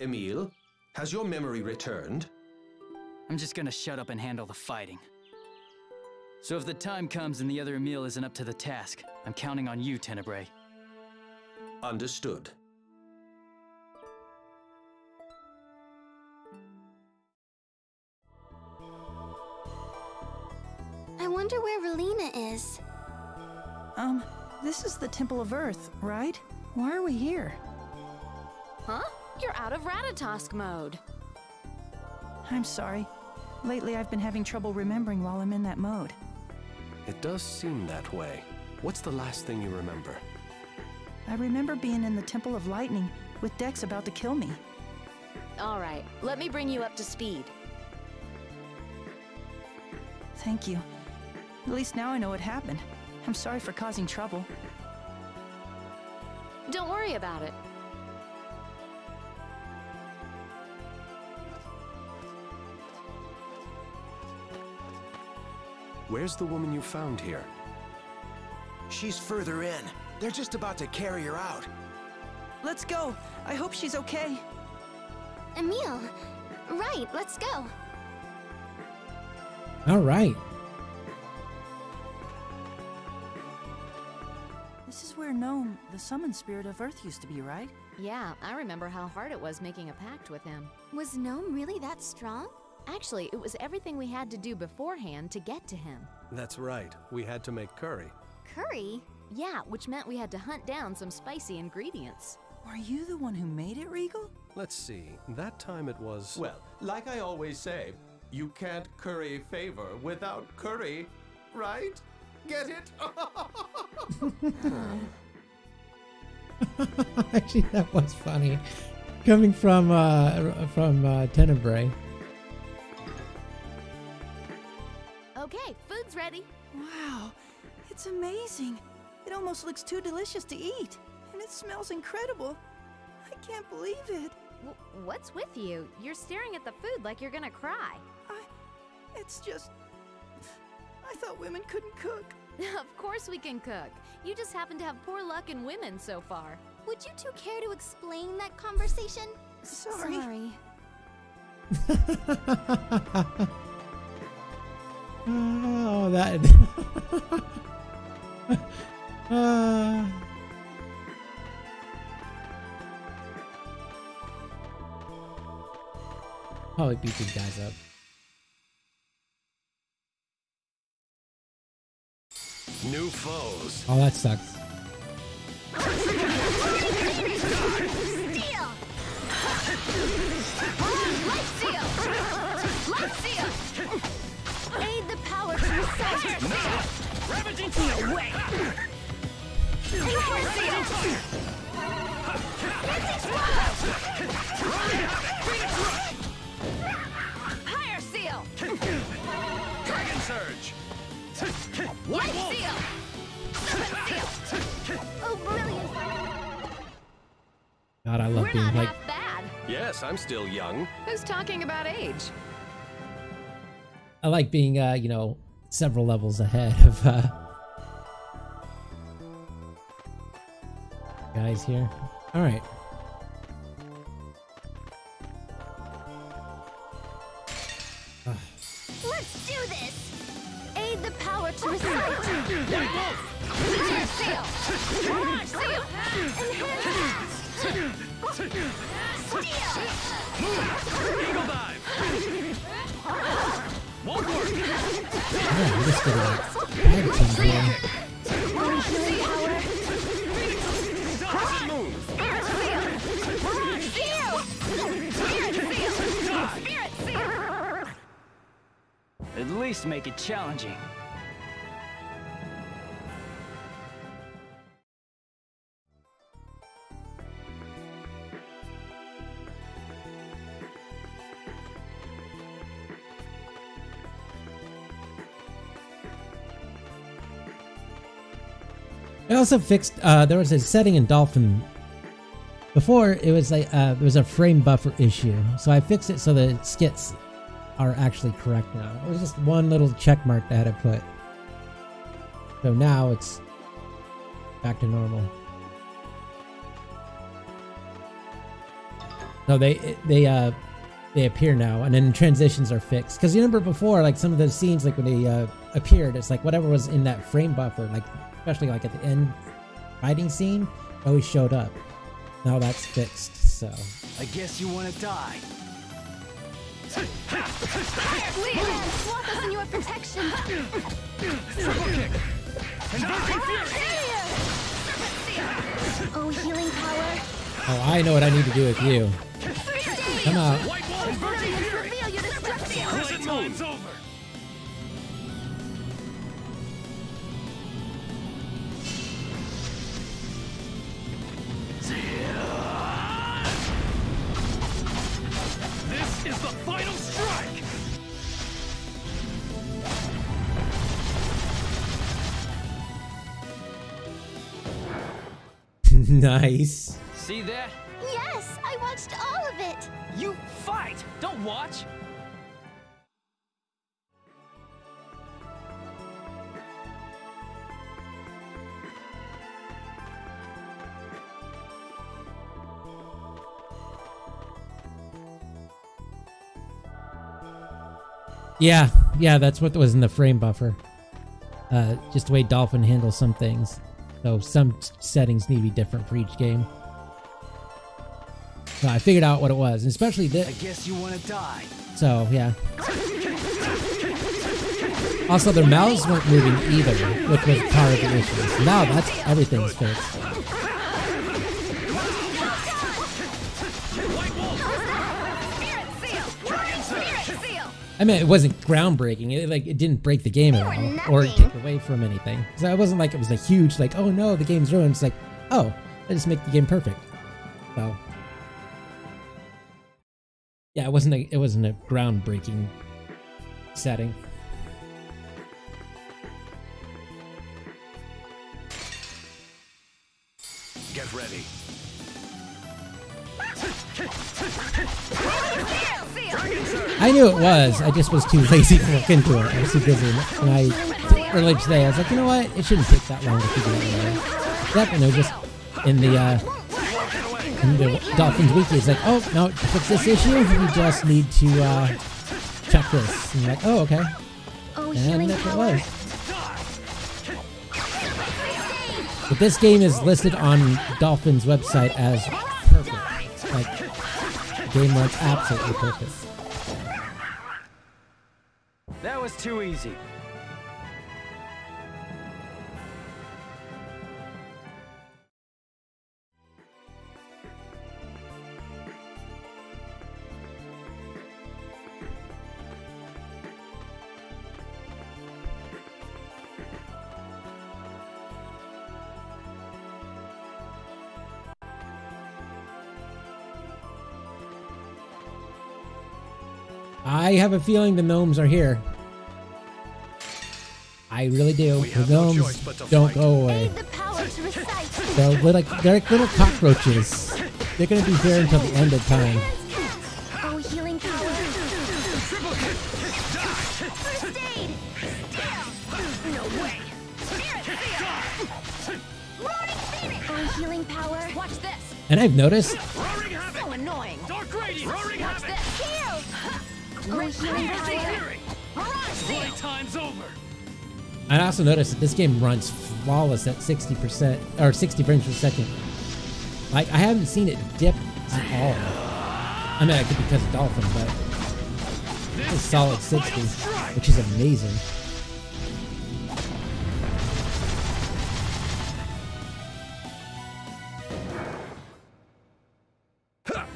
Emil, has your memory returned? I'm just gonna shut up and handle the fighting. So if the time comes and the other Emil isn't up to the task, I'm counting on you, Tenebrae. Understood. I wonder where Relina is. This is the Temple of Earth, right? Why are we here? Huh? You're out of Ratatosk mode. I'm sorry. Lately I've been having trouble remembering while I'm in that mode. It does seem that way. What's the last thing you remember? I remember being in the Temple of Lightning with Dex about to kill me. All right, let me bring you up to speed. Thank you. At least now I know what happened. I'm sorry for causing trouble. Don't worry about it. Where's the woman you found here? She's further in. They're just about to carry her out. Let's go. I hope she's okay. Emil. Right, let's go. All right. This is where Gnome, the summoned spirit of Earth, used to be, right? Yeah, I remember how hard it was making a pact with him. Was Gnome really that strong? Actually, it was everything we had to do beforehand to get to him. That's right. We had to make curry. Curry? Yeah, which meant we had to hunt down some spicy ingredients. Were you the one who made it, Regal? Let's see. That time it was... Well, like I always say, you can't curry favor without curry, right? Get it? Actually, that was funny. Coming from Tenebrae. Okay, food's ready. Wow, it's amazing. It almost looks too delicious to eat. And it smells incredible. I can't believe it. What's with you? You're staring at the food like you're gonna cry. It's just... I thought women couldn't cook. Of course we can cook. You just happen to have poor luck in women so far. Would you two care to explain that conversation? Sorry. Oh, that... Probably beat these guys up. New foes. Oh, that sucks. Steel! Light seal! Light seal! Aid the power to recite! Ravaging seal! Away! Power seal! Dancing swallow! Phoenix rush! Higher seal! Dragon surge! Light seal! Serpent seal! Oh, brilliant! God, I love We're being not like... half bad. Yes, I'm still young. Who's talking about age? I like being, you know, several levels ahead of, guys here. All right. Let's do this! Aid the power to recite! Fire seal! Barrage seal! Enhance! Steel! Eagle dive! Won't work! Yeah, we just did like tag team here. Barrage seal! Doesn't move! Spirit seal! Barrage seal! Spirit seal! Spirit seal! At least make it challenging. I also fixed, there was a setting in Dolphin. Before, it was like, there was a frame buffer issue. So I fixed it so the skits are actually correct now. It was just one little check mark that I had to put. So now it's back to normal. So they appear now, and then transitions are fixed. Because you remember before, like some of the scenes, like when they appeared, it's like whatever was in that frame buffer, like especially like at the end fighting scene, always showed up. Now that's fixed, so. I guess you want to die. Swap us in your protection. Triple kick. Inverted fury. Oh, healing power. Oh, I know what I need to do with you. Come out. White wall. Inverted fury. Present time's over. This is the final strike! Nice. See that? Yes, I watched all of it. You fight! Don't watch! Yeah, that's what was in the frame buffer. Just the way Dolphin handles some things. So some settings need to be different for each game. So I figured out what it was, and especially this. I guess you want to die. So, yeah. Also, their mouths weren't moving either, which was part of the issue. Now that's everything's fixed. I mean, it wasn't groundbreaking. It didn't break the game at all, or take away from anything. So it wasn't like it was a huge, like, oh no, the game's ruined. It's like, oh, let's just make the game perfect. So, yeah, it wasn't a groundbreaking setting. Get ready. I knew it was. I just was too lazy to look into it. I was too busy. And earlier today, I was like, you know what? It shouldn't take that long to figure it out. Yep, and it was just in the Dolphins Wiki. It's like, oh, no, to fix this issue, you just need to check this. And you're like, oh, okay. And that's what it was. But this game is listed on Dolphin's website as perfect. Like, the game runs absolutely perfect. That was too easy. I have a feeling the gnomes are here. I really do. The gnomes don't go away. They're like little cockroaches. They're gonna be here until the end of time. Oh, healing power. First aid. No way. Oh, healing power. Watch this. And I've noticed. So annoying. Dark radiance. Watch this. Heal. Oh, healing power. Time's over. I also noticed that this game runs flawless at 60% or 60 frames per second. Like, I haven't seen it dip at all. I mean, it could be because of Dolphin, but it's a solid 60, which is amazing.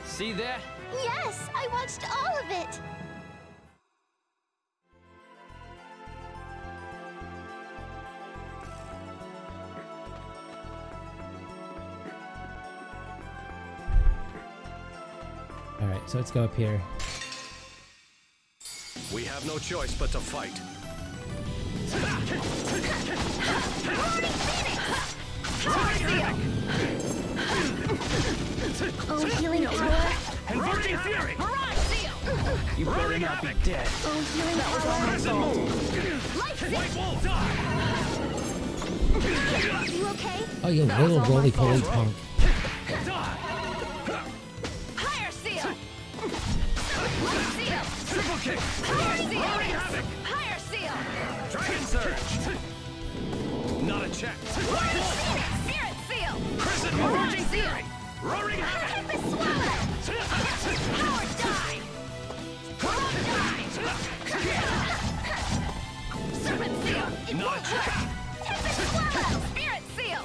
See that? Yes, I watched all of it. Alright, so let's go up here. We have no choice but to fight. Oh, healing power. Inverting fury! You better not be dead. Oh, healing power. White Wolf, die! You okay? Oh, you little roly-poly punk. Higher seal. Light seal. Triple kick! Higher seal. Roaring havoc! Higher seal. Dragon surge! Not a check! White Wolf! Spirit seal. Crescent Emerging Fury! Roaring havoc! Tempest swallow. Power die. Serpent seal. Not a check! Tempest swallow. Spirit seal.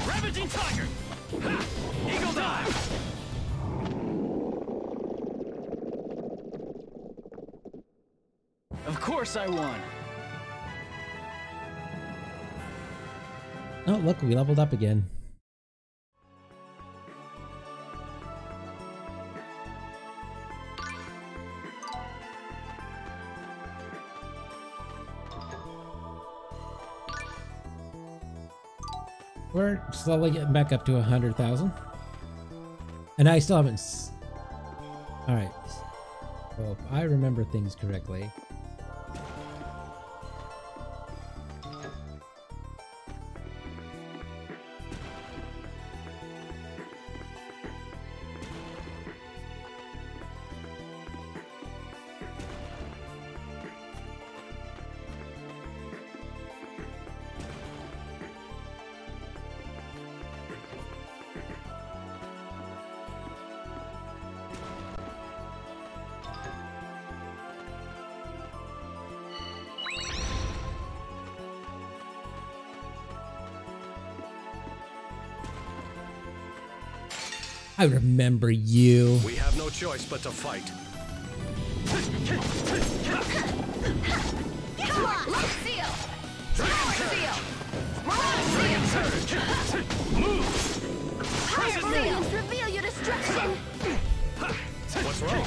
Ravaging Tiger! Ha! Eagle dive! Of course I won! Oh, look, we leveled up again. We're slowly getting back up to 100,000. And I still haven't... Alright. Well, if I remember things correctly... I remember you. We have no choice but to fight. Come on. Light seal. Power seal. Mirage seal. Move! Higher seal. Reveal your destruction. What's wrong?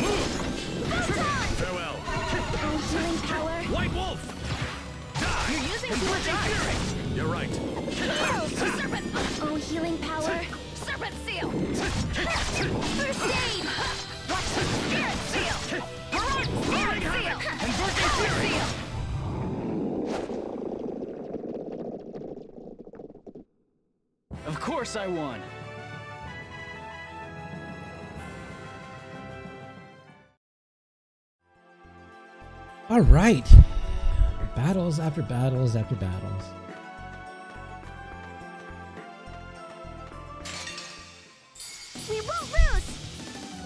Move! Photon. Farewell! Oh, healing power. White Wolf! Die! You're using too much ice. You're right. Heal. Serpent. Oh, healing power. Serpent seal. First aid. Watch the spirit seal. Spirit seal. Power seal. Of course I won! All right. Battles after battles after battles. We won't lose.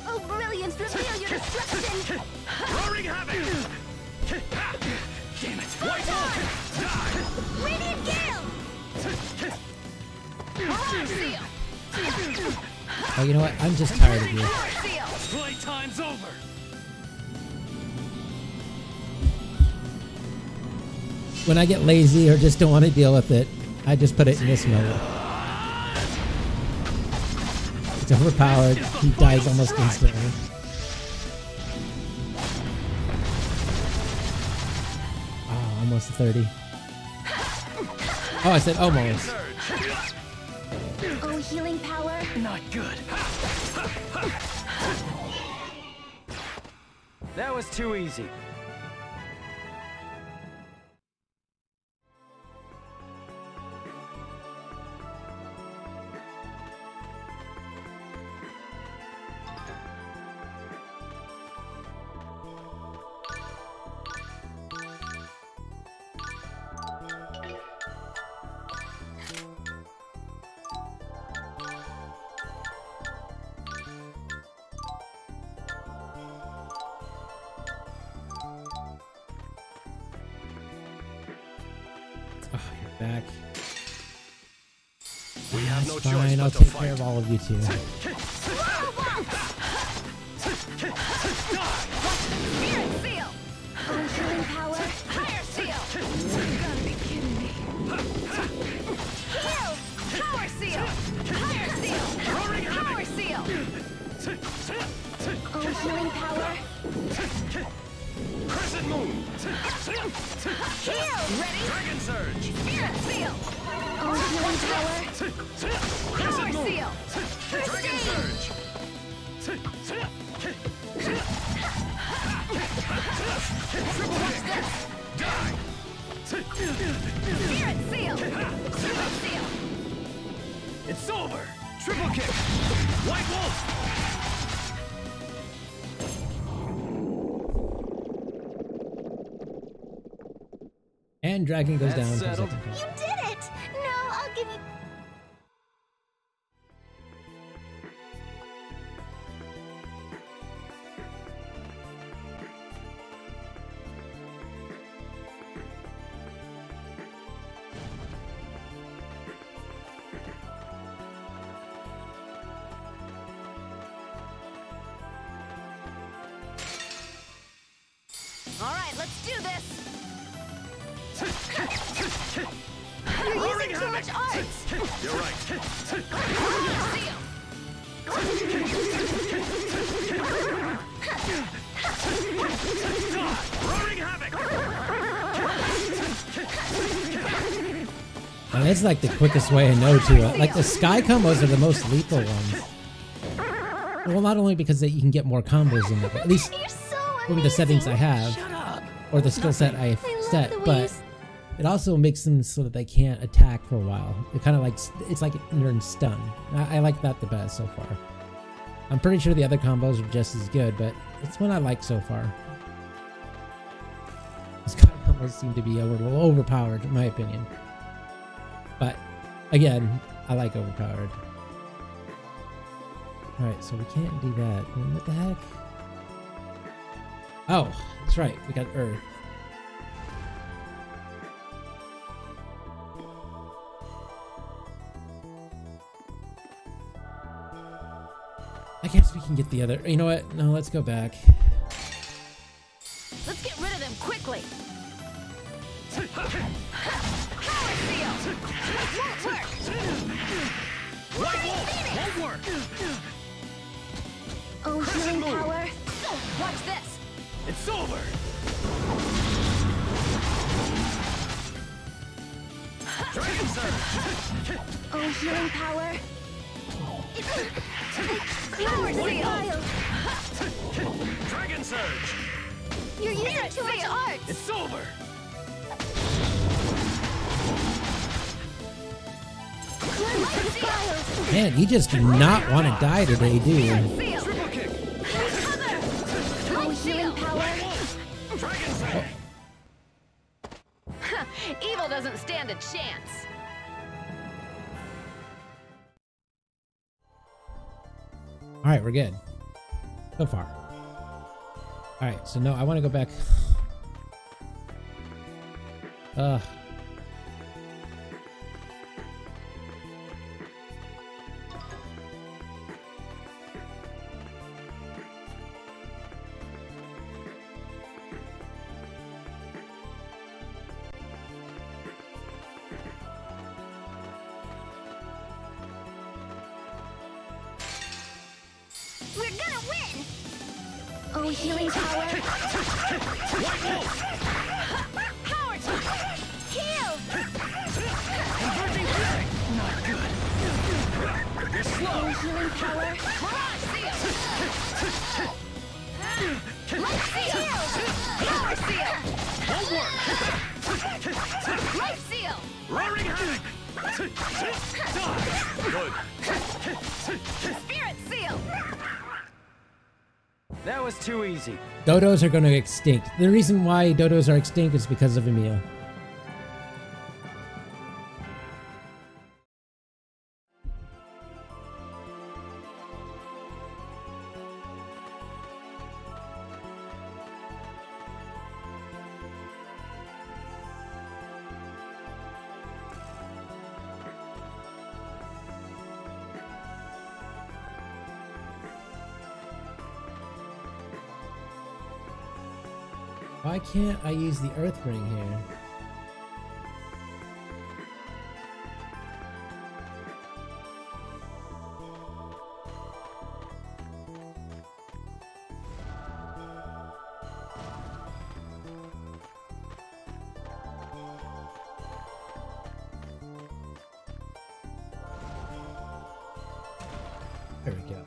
Oh, brilliance, reveal your destruction. Roaring havoc! Damn it! White Wolf! Die! Radiant gale. Mirage seal. Oh, you know what? I'm just tired of you. Power seal. Playtime's over! When I get lazy or just don't want to deal with it, I just put it in this mode. It's overpowered. He dies almost instantly. Oh, almost 30. Oh, I said almost. Oh, healing power. Not good. That was too easy. Oh, you're back. We have no That's choice fine. but I'll to take fight. care of all of you too. Spirit seal. Oh, healing power. Higher seal. You gotta be kidding me. Heal. Power seal. Higher seal. Power seal. healing power. Crescent Moon! Heal! Ready? Dragon Surge! Spirit Seal! Oh, healing power. Crescent Power Moon! Seal! Dragon Surge! Triple Watch kick! this! Die! Spirit Seal! Super Seal! It's over! Triple kick! White Wolf! And dragon goes That's down. settled. For a second. You did it! No, I'll give you... All right, let's do this! You're using too much arts! You're right. Seal! Roaring Havoc! And that's like the quickest way I know to. Like the sky combos are the most lethal ones. Well, not only because you can get more combos in it, but at least from the settings I have, or the skill set I've set, but it also makes them so that they can't attack for a while. It kind of like, it's like you're in stun. I like that the best so far. I'm pretty sure the other combos are just as good, but it's one I like so far. The sky combos seem to be a little overpowered, in my opinion. But again, I like overpowered. Alright, so we can't do that. What the heck? Oh, that's right. We got Earth. I guess we can get the other. You know what? No, let's go back. Let's get rid of them quickly! Power Seal! Won't work! White Wolf! Won't work! Oh, Crescent healing Moon! power! Watch this! It's over! Dragon Surge! Oh, healing power! Power Seal! Dragon Surge! You're using too much art! It's over! Man, you just do not want to die today, do you? Triple kick! Oh, healing power! Dragon Surge! Evil doesn't stand a chance. Alright, we're good. So far. Alright, so no, I want to go back. We're gonna win! Oh, healing power! White Wolf! Power heal! Converging Fury! Not good. You're slow! Oh, healing power! Mirage Seal! Life Seal! Power Seal! Won't work! Life Seal! Roaring Havoc! Good. Spirit Seal! That was too easy. Dodos are going to extinct. The reason why dodos are extinct is because of Emil. Why can't I use the Earth Ring here? There we go.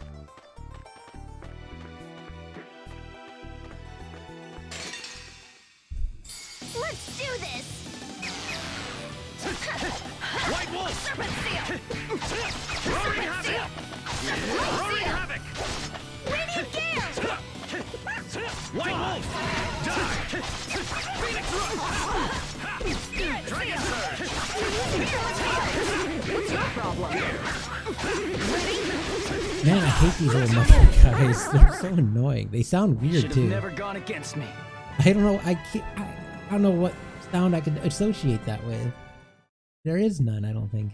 Let's do this! White Wolf! Serpent Seal! Roaring Serpent Seal! Havoc! Roaring Havoc! Radiant Gale! White Wolf! Die! Phoenix Rush! Spirit Dragon Seal! Surge! What's your problem? Man, I hate these little mushroom guys. They're so annoying. They sound weird Should have too. never gone against me. I don't know. I don't know what sound I could associate that with. There is none, I don't think.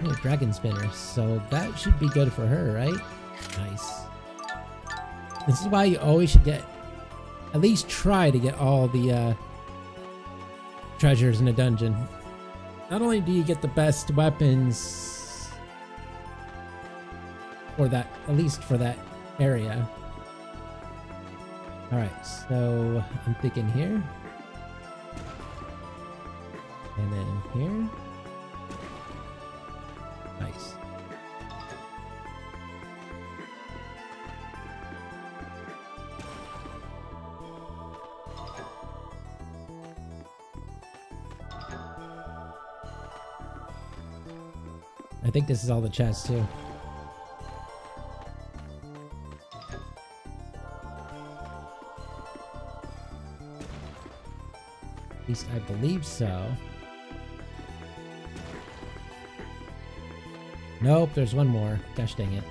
Oh, dragon spinner. So that should be good for her, right? Nice. This is why you always should get, at least try to get all the treasures in a dungeon. Not only do you get the best weapons for that, at least for that area. Alright, so I'm thinking here. And then here. Nice. I think this is all the chests too. At least I believe so. Nope, there's one more. Gosh dang it.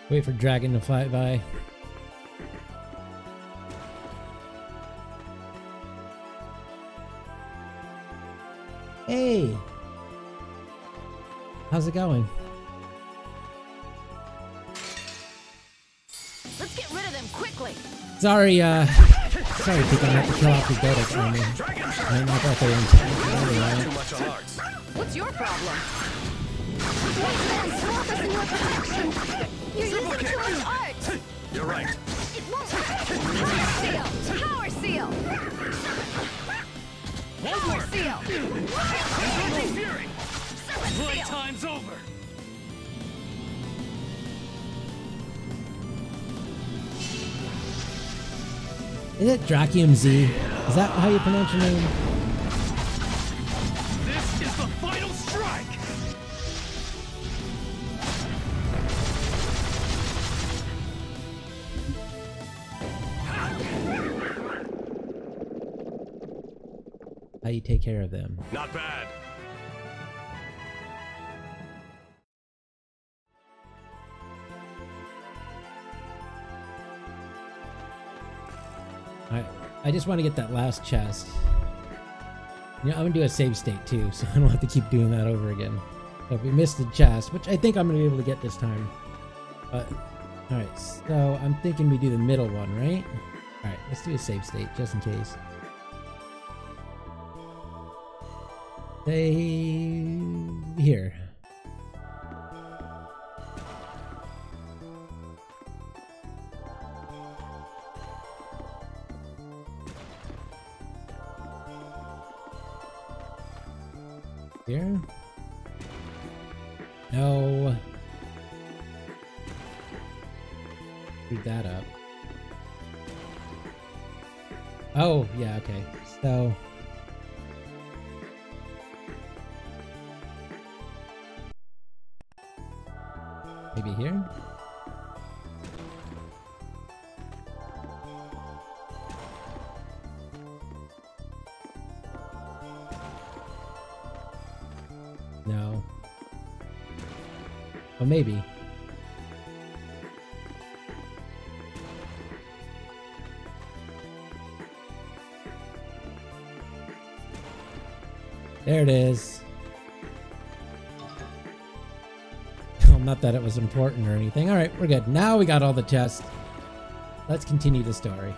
Wait for dragon to fly by. Hey! How's it going? Let's get rid of them quickly. Sorry, sorry, people have to kill off the goat for me. I might not thought they were Too much on arts. What's your problem? Swap us in your protection! You're using too much art! You're right. It won't Power Seal! Power Seal! Power Seal! Invoking Fury! Serpent Seal! Playtime's over! Is it Dracium Z? Is that how you pronounce your name? This is the final strike! How you take care of them? Not bad. I just want to get that last chest. You know, I'm gonna do a save state too, so I don't have to keep doing that over again. So if we missed the chest, which I think I'm gonna be able to get this time. But alright, so I'm thinking we do the middle one, right? Alright, let's do a save state just in case. Save here. Here? No. Screwed that up. Oh, yeah, okay. So maybe here? No. Well, maybe. There it is. Well, not that it was important or anything. All right, we're good. Now we got all the chests. Let's continue the story.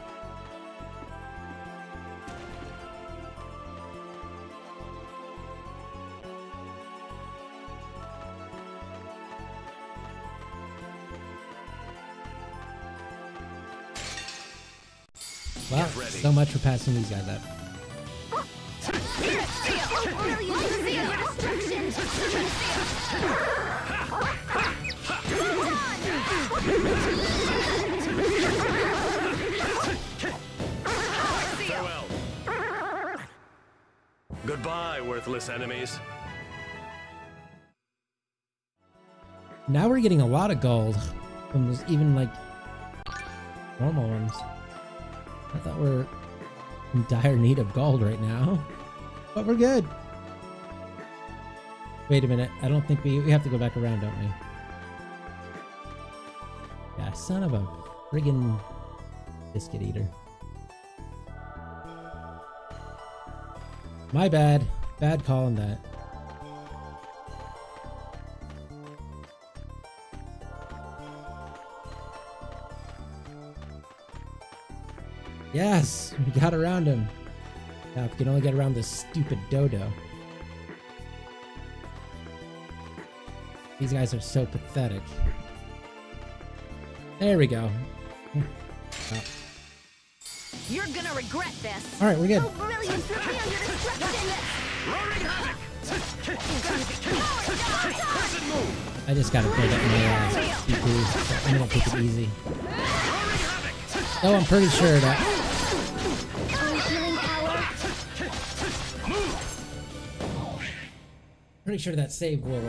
Well, so much for passing these guys up. Spirit Seal! Brilliant Seal! Destruction! Farewell. Goodbye, worthless enemies. Now we're getting a lot of gold from those, even like normal ones. I thought we're in dire need of gold right now, but we're good. Wait a minute, I don't think we have to go back around, don't we? Yeah, son of a friggin' biscuit eater. My bad. Bad call on that. Yes, we got around him. Now, if we can only get around this stupid dodo. These guys are so pathetic. There we go. Oh. You're gonna regret this. All right, we're good. Oh, brilliant! Prepare your destruction! Roaring havoc! I just gotta build up my CPU, so I'm gonna take it easy. Oh, I'm pretty sure that. Pretty sure that save will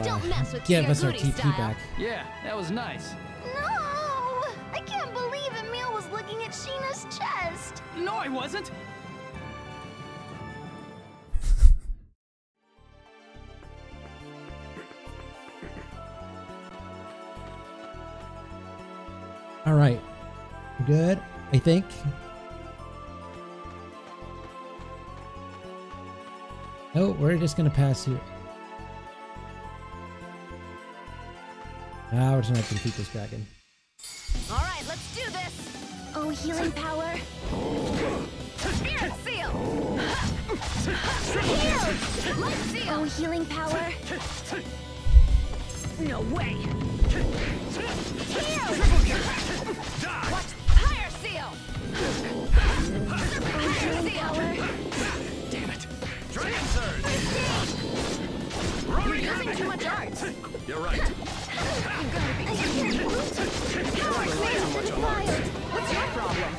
give us our TP back. Yeah, that was nice. No! I can't believe Emil was looking at Sheena's chest. No, I wasn't. All right, good, I think. Oh, we're just gonna pass you. Ah, we're just gonna have to defeat this dragon. All right, let's do this. Oh, healing power. Spirit Seal! Heal! Life Seal! Oh, healing power. No way! Heal! Watch Fire Seal! Oh, healing power. Damn it. Dragon Surge! You're using too much art. You're right. I'm gonna be What's your problem?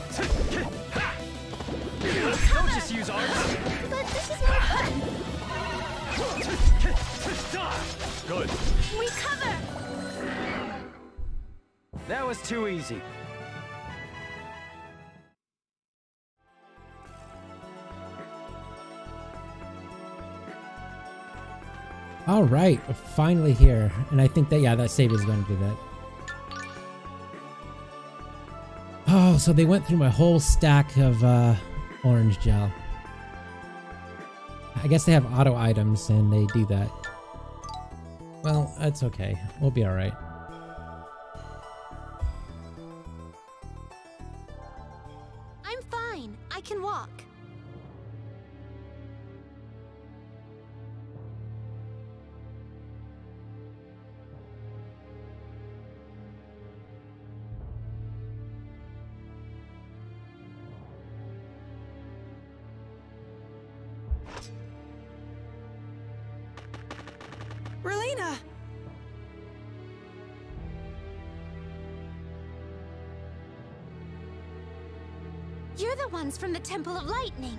Don't just use art. But this is more fun. Good. We cover. That was too easy. All right, we're finally here, and I think that, yeah, that save is going to do that. Oh, so they went through my whole stack of orange gel. I guess they have auto items and they do that. Well, that's okay. We'll be all right. I'm fine. I can walk. Relina! You're the ones from the Temple of Lightning.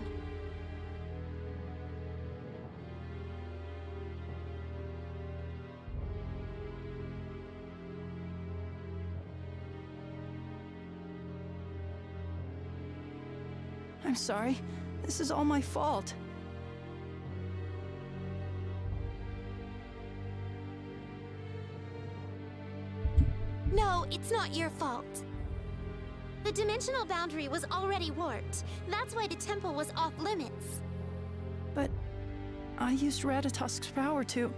I'm sorry. This is all my fault. No, it's not your fault. The dimensional boundary was already warped. That's why the temple was off limits. But I used Ratatosk's power to...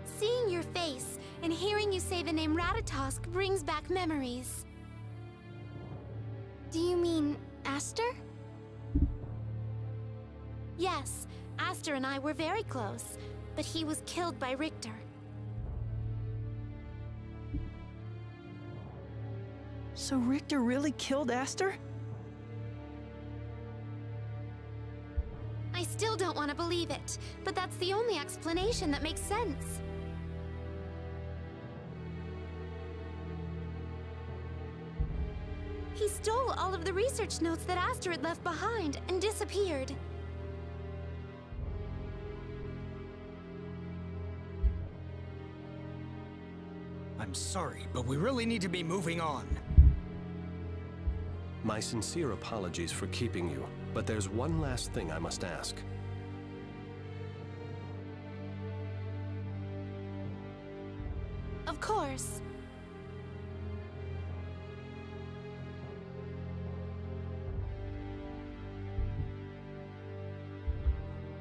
Seeing your face and hearing you say the name Ratatosk brings back memories. Do you mean Aster? Yes, Aster and I were very close, but he was killed by Richter. So Richter really killed Aster? I still don't want to believe it, but that's the only explanation that makes sense. He stole all of the research notes that Aster had left behind and disappeared. I'm sorry, but we really need to be moving on. My sincere apologies for keeping you, but there's one last thing I must ask. Of course.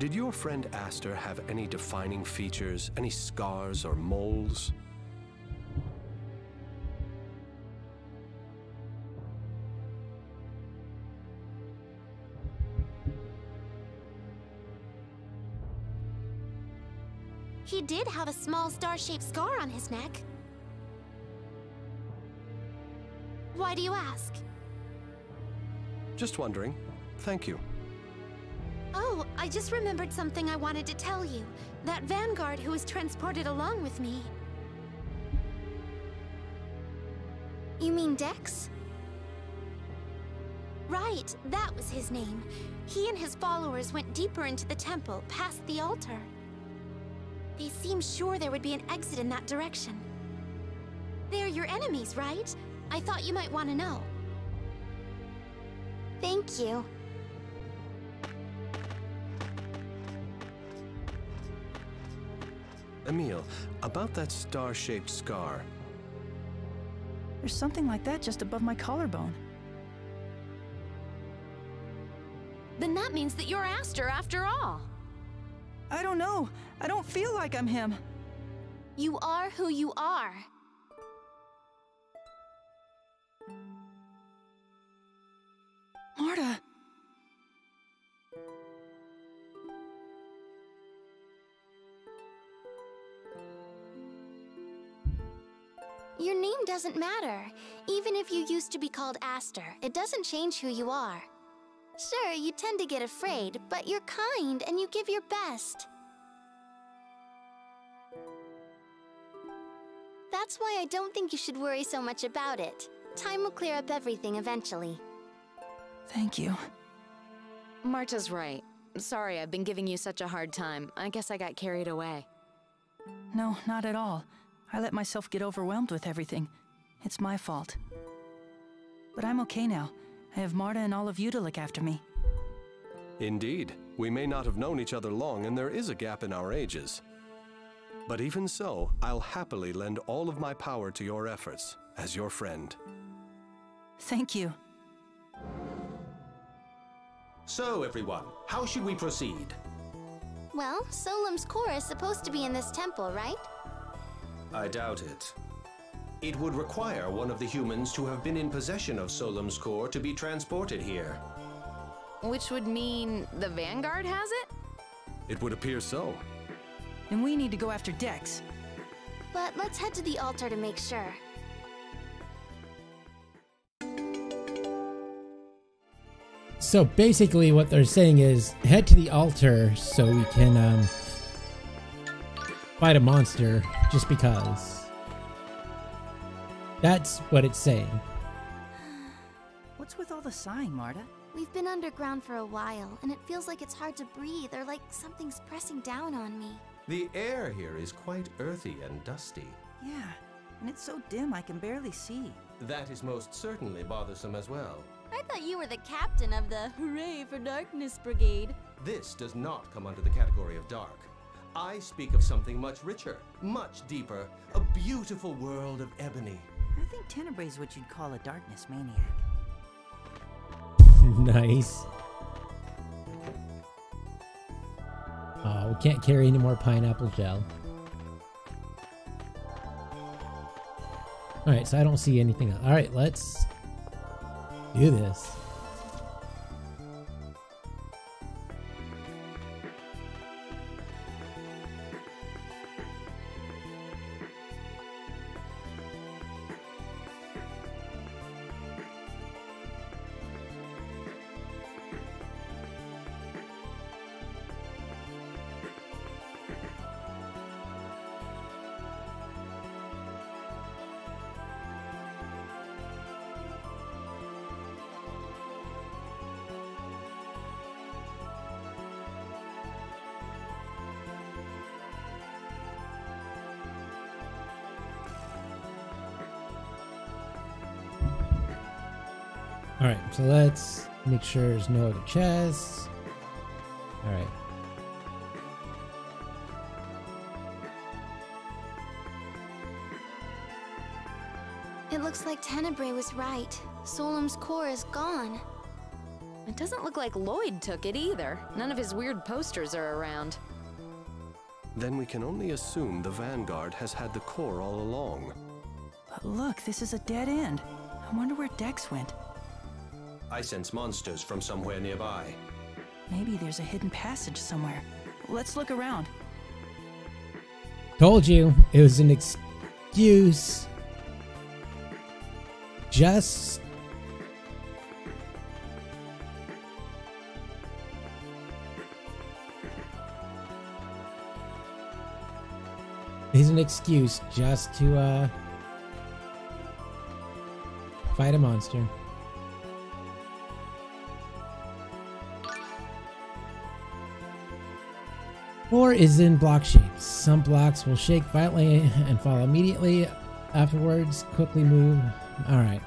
Did your friend Aster have any defining features, any scars or moles? He did have a small star-shaped scar on his neck. Why do you ask? Just wondering. Thank you. Oh, I just remembered something I wanted to tell you. That Vanguard who was transported along with me. You mean Dex? Right, that was his name. He and his followers went deeper into the temple, past the altar. They seemed sure there would be an exit in that direction. They're your enemies, right? I thought you might want to know. Thank you. Emil, about that star-shaped scar. There's something like that just above my collarbone. Then that means that you're Aster after all. I don't know. I don't feel like I'm him. You are who you are. Marta. Your name doesn't matter. Even if you used to be called Aster, it doesn't change who you are. Sure, you tend to get afraid, but you're kind and you give your best. That's why I don't think you should worry so much about it. Time will clear up everything eventually. Thank you. Marta's right. Sorry I've been giving you such a hard time. I guess I got carried away. No, not at all. I let myself get overwhelmed with everything. It's my fault. But I'm okay now. I have Marta and all of you to look after me. Indeed. We may not have known each other long, and there is a gap in our ages. But even so, I'll happily lend all of my power to your efforts, as your friend. Thank you. So, everyone, how should we proceed? Well, Solemn's core is supposed to be in this temple, right? I doubt it. It would require one of the humans to have been in possession of Solemn's core to be transported here. Which would mean the Vanguard has it? It would appear so. Then we need to go after Dex. But let's head to the altar to make sure. So basically what they're saying is head to the altar so we can fight a monster just because. That's what it's saying. What's with all the sighing, Marta? We've been underground for a while, and it feels like it's hard to breathe, or like something's pressing down on me. The air here is quite earthy and dusty. Yeah, and it's so dim I can barely see. That is most certainly bothersome as well. I thought you were the captain of the Hooray for Darkness Brigade. This does not come under the category of dark. I speak of something much richer, much deeper, a beautiful world of ebony. I think Tenebrae's what you'd call a darkness maniac. Nice. Oh, we can't carry any more pineapple gel. Alright, so I don't see anything else. Alright, let's do this. Alright, so let's make sure there's no other chests. Alright. It looks like Tenebrae was right. Solemn's core is gone. It doesn't look like Lloyd took it either. None of his weird posters are around. Then we can only assume the Vanguard has had the core all along. But look, this is a dead end. I wonder where Dex went. I sense monsters from somewhere nearby. Maybe there's a hidden passage somewhere. Let's look around. Told you, it was an excuse. Just... It's an excuse just to, fight a monster. Core is in block shape. Some blocks will shake violently and fall immediately afterwards. Quickly move. Alright.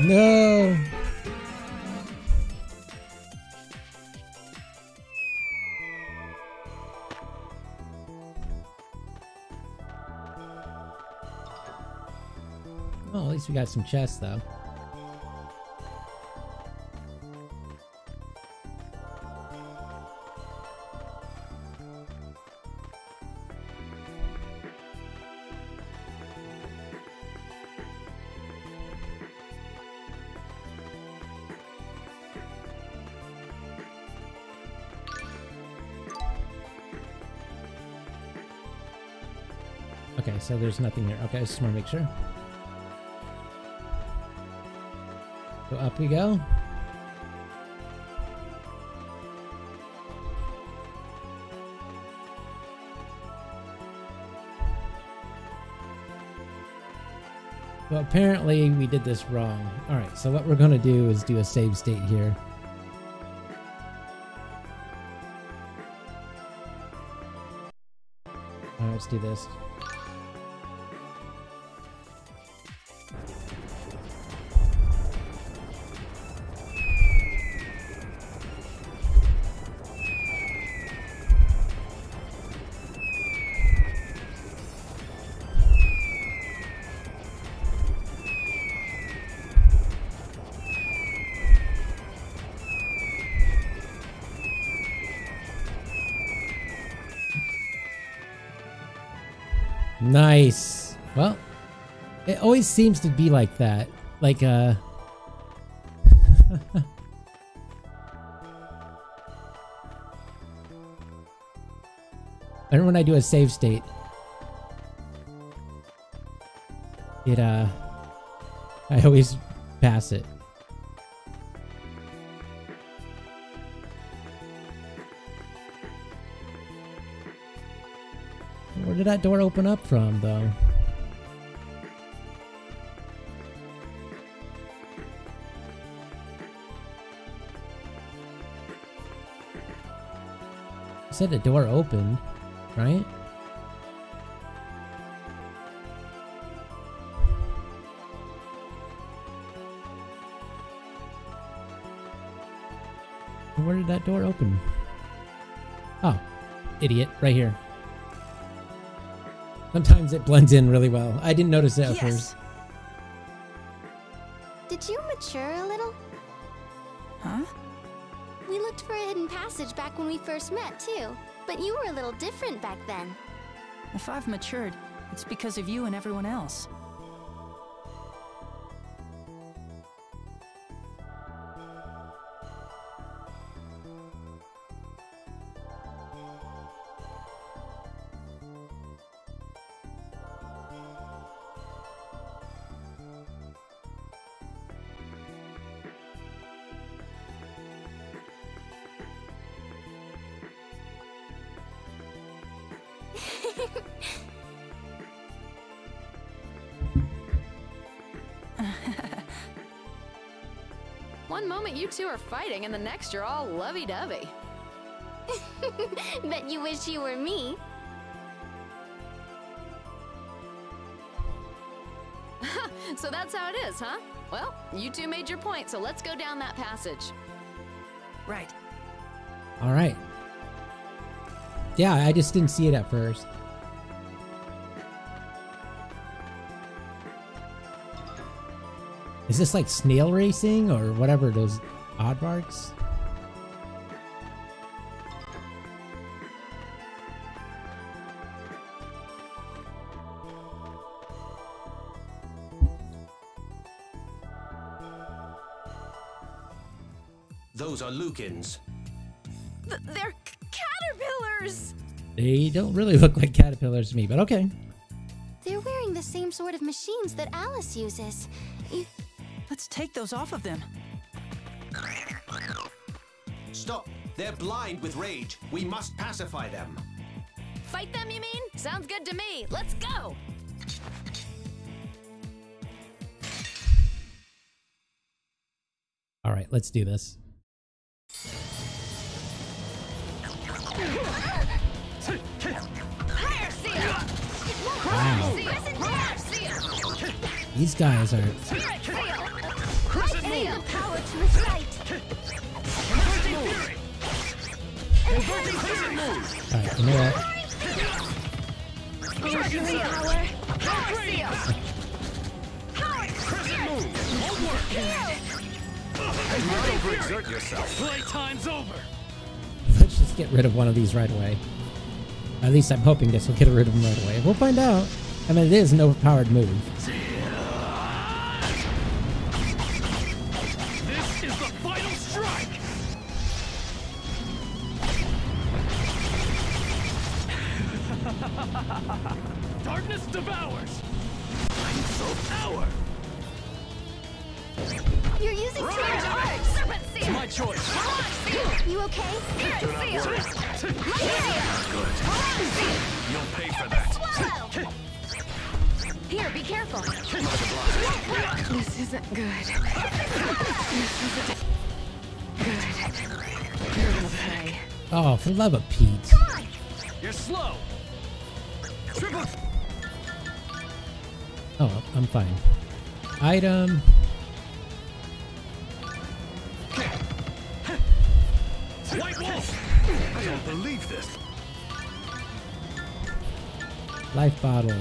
No. Oh, at least we got some chests though. Okay, so there's nothing here. Okay, I just want to make sure. So up we go. So apparently we did this wrong. Alright, so what we're going to do is do a save state here. Alright, let's do this. Nice. Well, it always seems to be like that. Like, and when I do a save state, it, I always pass it. Where did that door open up from, though? You said the door opened, right? Where did that door open? Oh, idiot, right here. Sometimes it blends in really well. I didn't notice it at first. Did you mature a little? Huh? We looked for a hidden passage back when we first met, too. But you were a little different back then. If I've matured, it's because of you and everyone else. One moment you two are fighting, and the next you're all lovey-dovey. Bet you wish you were me. So that's how it is, huh? Well, you two made your point, so let's go down that passage. Right. All right. Yeah, I just didn't see it at first. Is this like snail racing or whatever those aardvarks? Those are Lukins. They're caterpillars! They don't really look like caterpillars to me, but okay. They're wearing the same sort of machines that Alice uses. Let's take those off of them. Stop! They're blind with rage. We must pacify them. Fight them, you mean? Sounds good to me. Let's go! All right, let's do this. Wow. These guys are... Power to recite. Alright, you know what? Healing power. Not overexert yourself. Playtime's over. Let's just get rid of one of these right away. At least I'm hoping this will get rid of them right away. We'll find out. I mean, it is an overpowered move. This is the final strike. Darkness devours. So power. You're using too much art. Serpent seal. It's my choice. You okay? Spirit seal. Good. You'll pay for that. Swallow. Here, be careful. This isn't good. This isn't good. You're gonna pay. Oh, for the love of Pete. You're slow. Triple. Oh, I'm fine. Item. White Wolf. I don't believe this. Life bottle.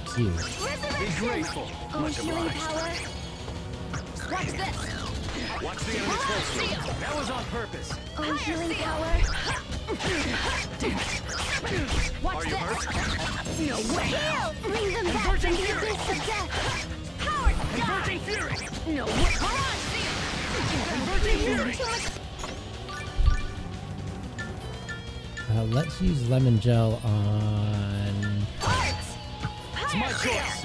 It's you. Be grateful. Much obliged. Watch this. Watch the enemy closely. That was on purpose. Oh, healing power. Damn it. Watch Are you this. hurt? No way. Bring them back from the abyss of death. Power. Converting fury. No way. Come on, Converting fury. Let's use lemon gel on... It's my choice.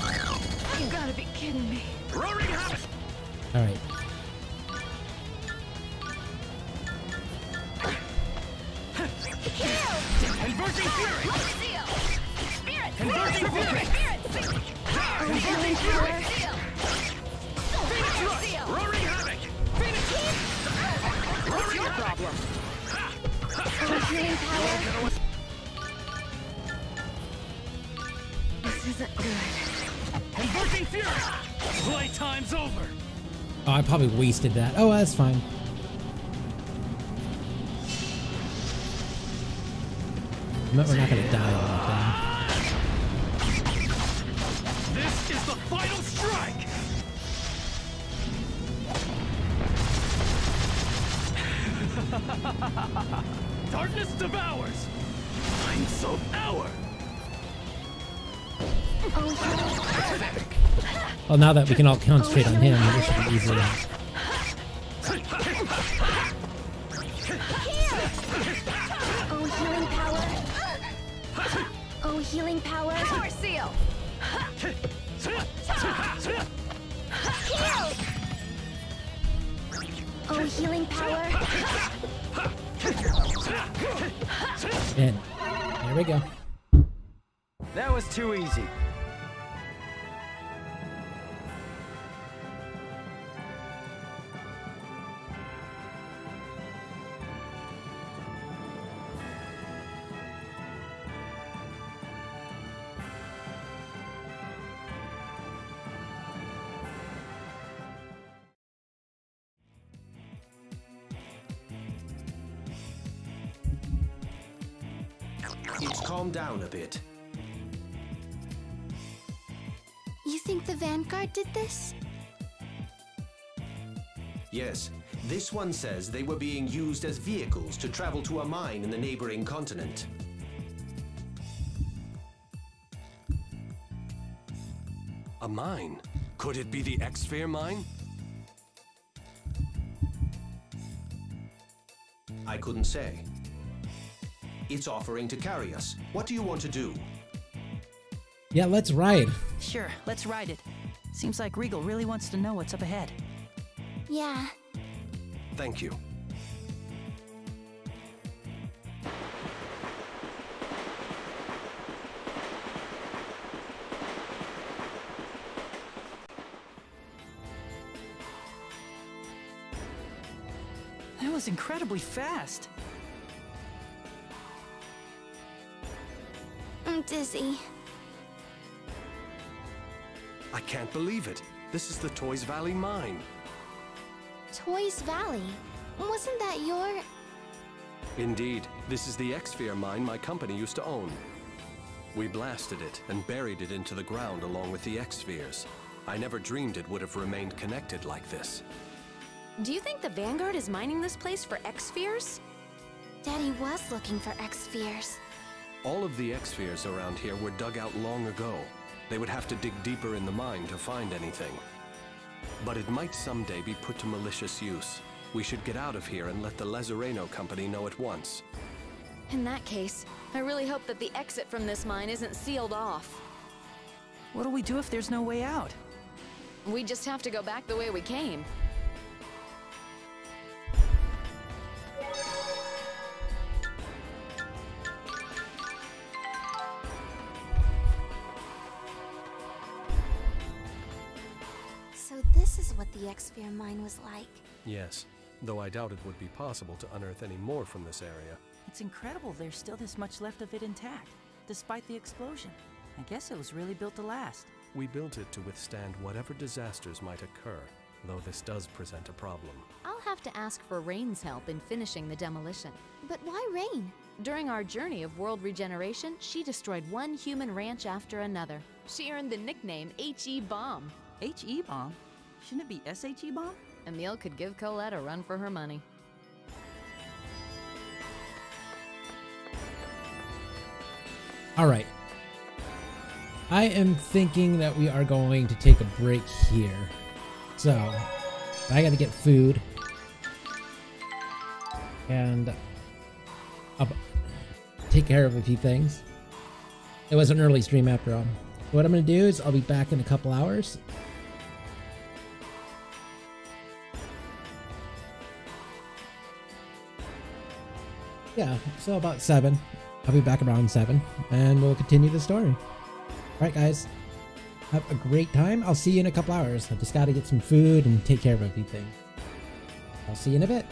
You gotta be kidding me. Roaring havoc. Alright. Converting fury. Spirit. Converting fury. Converting fury. Roaring havoc. What's your problem? Healing power. This isn't good. Converting fury. Playtime's over. Oh, I probably wasted that. Oh, that's fine. We're not gonna die on This is the final strike. Darkness devours. I'm so power. Well, now that we can all concentrate on him, it should be easier. Oh, healing power. Oh, healing power. Power seal. Oh, healing power. And here we go. That was too easy. It's calmed down a bit. You think the Vanguard did this? Yes, this one says they were being used as vehicles to travel to a mine in the neighboring continent. A mine? Could it be the X-Sphere mine? I couldn't say. It's offering to carry us. What do you want to do? Yeah, let's ride. Sure, let's ride it. Seems like Regal really wants to know what's up ahead. Yeah. Thank you. That was incredibly fast. I'm dizzy. I can't believe it. This is the Toys Valley mine. Toys Valley? Wasn't that your... Indeed, this is the X-Sphere mine my company used to own. We blasted it and buried it into the ground along with the X-Spheres. I never dreamed it would have remained connected like this. Do you think the Vanguard is mining this place for X-Spheres? Daddy was looking for X-Spheres. All of the X-Spheres around here were dug out long ago. They would have to dig deeper in the mine to find anything. But it might someday be put to malicious use. We should get out of here and let the Lazzareno company know at once. In that case, I really hope that the exit from this mine isn't sealed off. What do we do if there's no way out? We just have to go back the way we came. So this is what the X-Sphere mine was like. Yes, though I doubt it would be possible to unearth any more from this area. It's incredible there's still this much left of it intact, despite the explosion. I guess it was really built to last. We built it to withstand whatever disasters might occur, though this does present a problem. I'll have to ask for Rain's help in finishing the demolition. But why Rain? During our journey of world regeneration, she destroyed one human ranch after another. She earned the nickname H.E. Bomb. H.E. Bomb? Shouldn't it be S.H.E. Bomb? Emile could give Colette a run for her money. All right. I am thinking that we are going to take a break here. So, I gotta get food. And I'll take care of a few things. It was an early stream after all. What I'm gonna do is I'll be back in a couple hours. Yeah, so about 7. I'll be back around 7, and we'll continue the story. Alright guys, have a great time. I'll see you in a couple hours. I just gotta get some food and take care of a few things. I'll see you in a bit.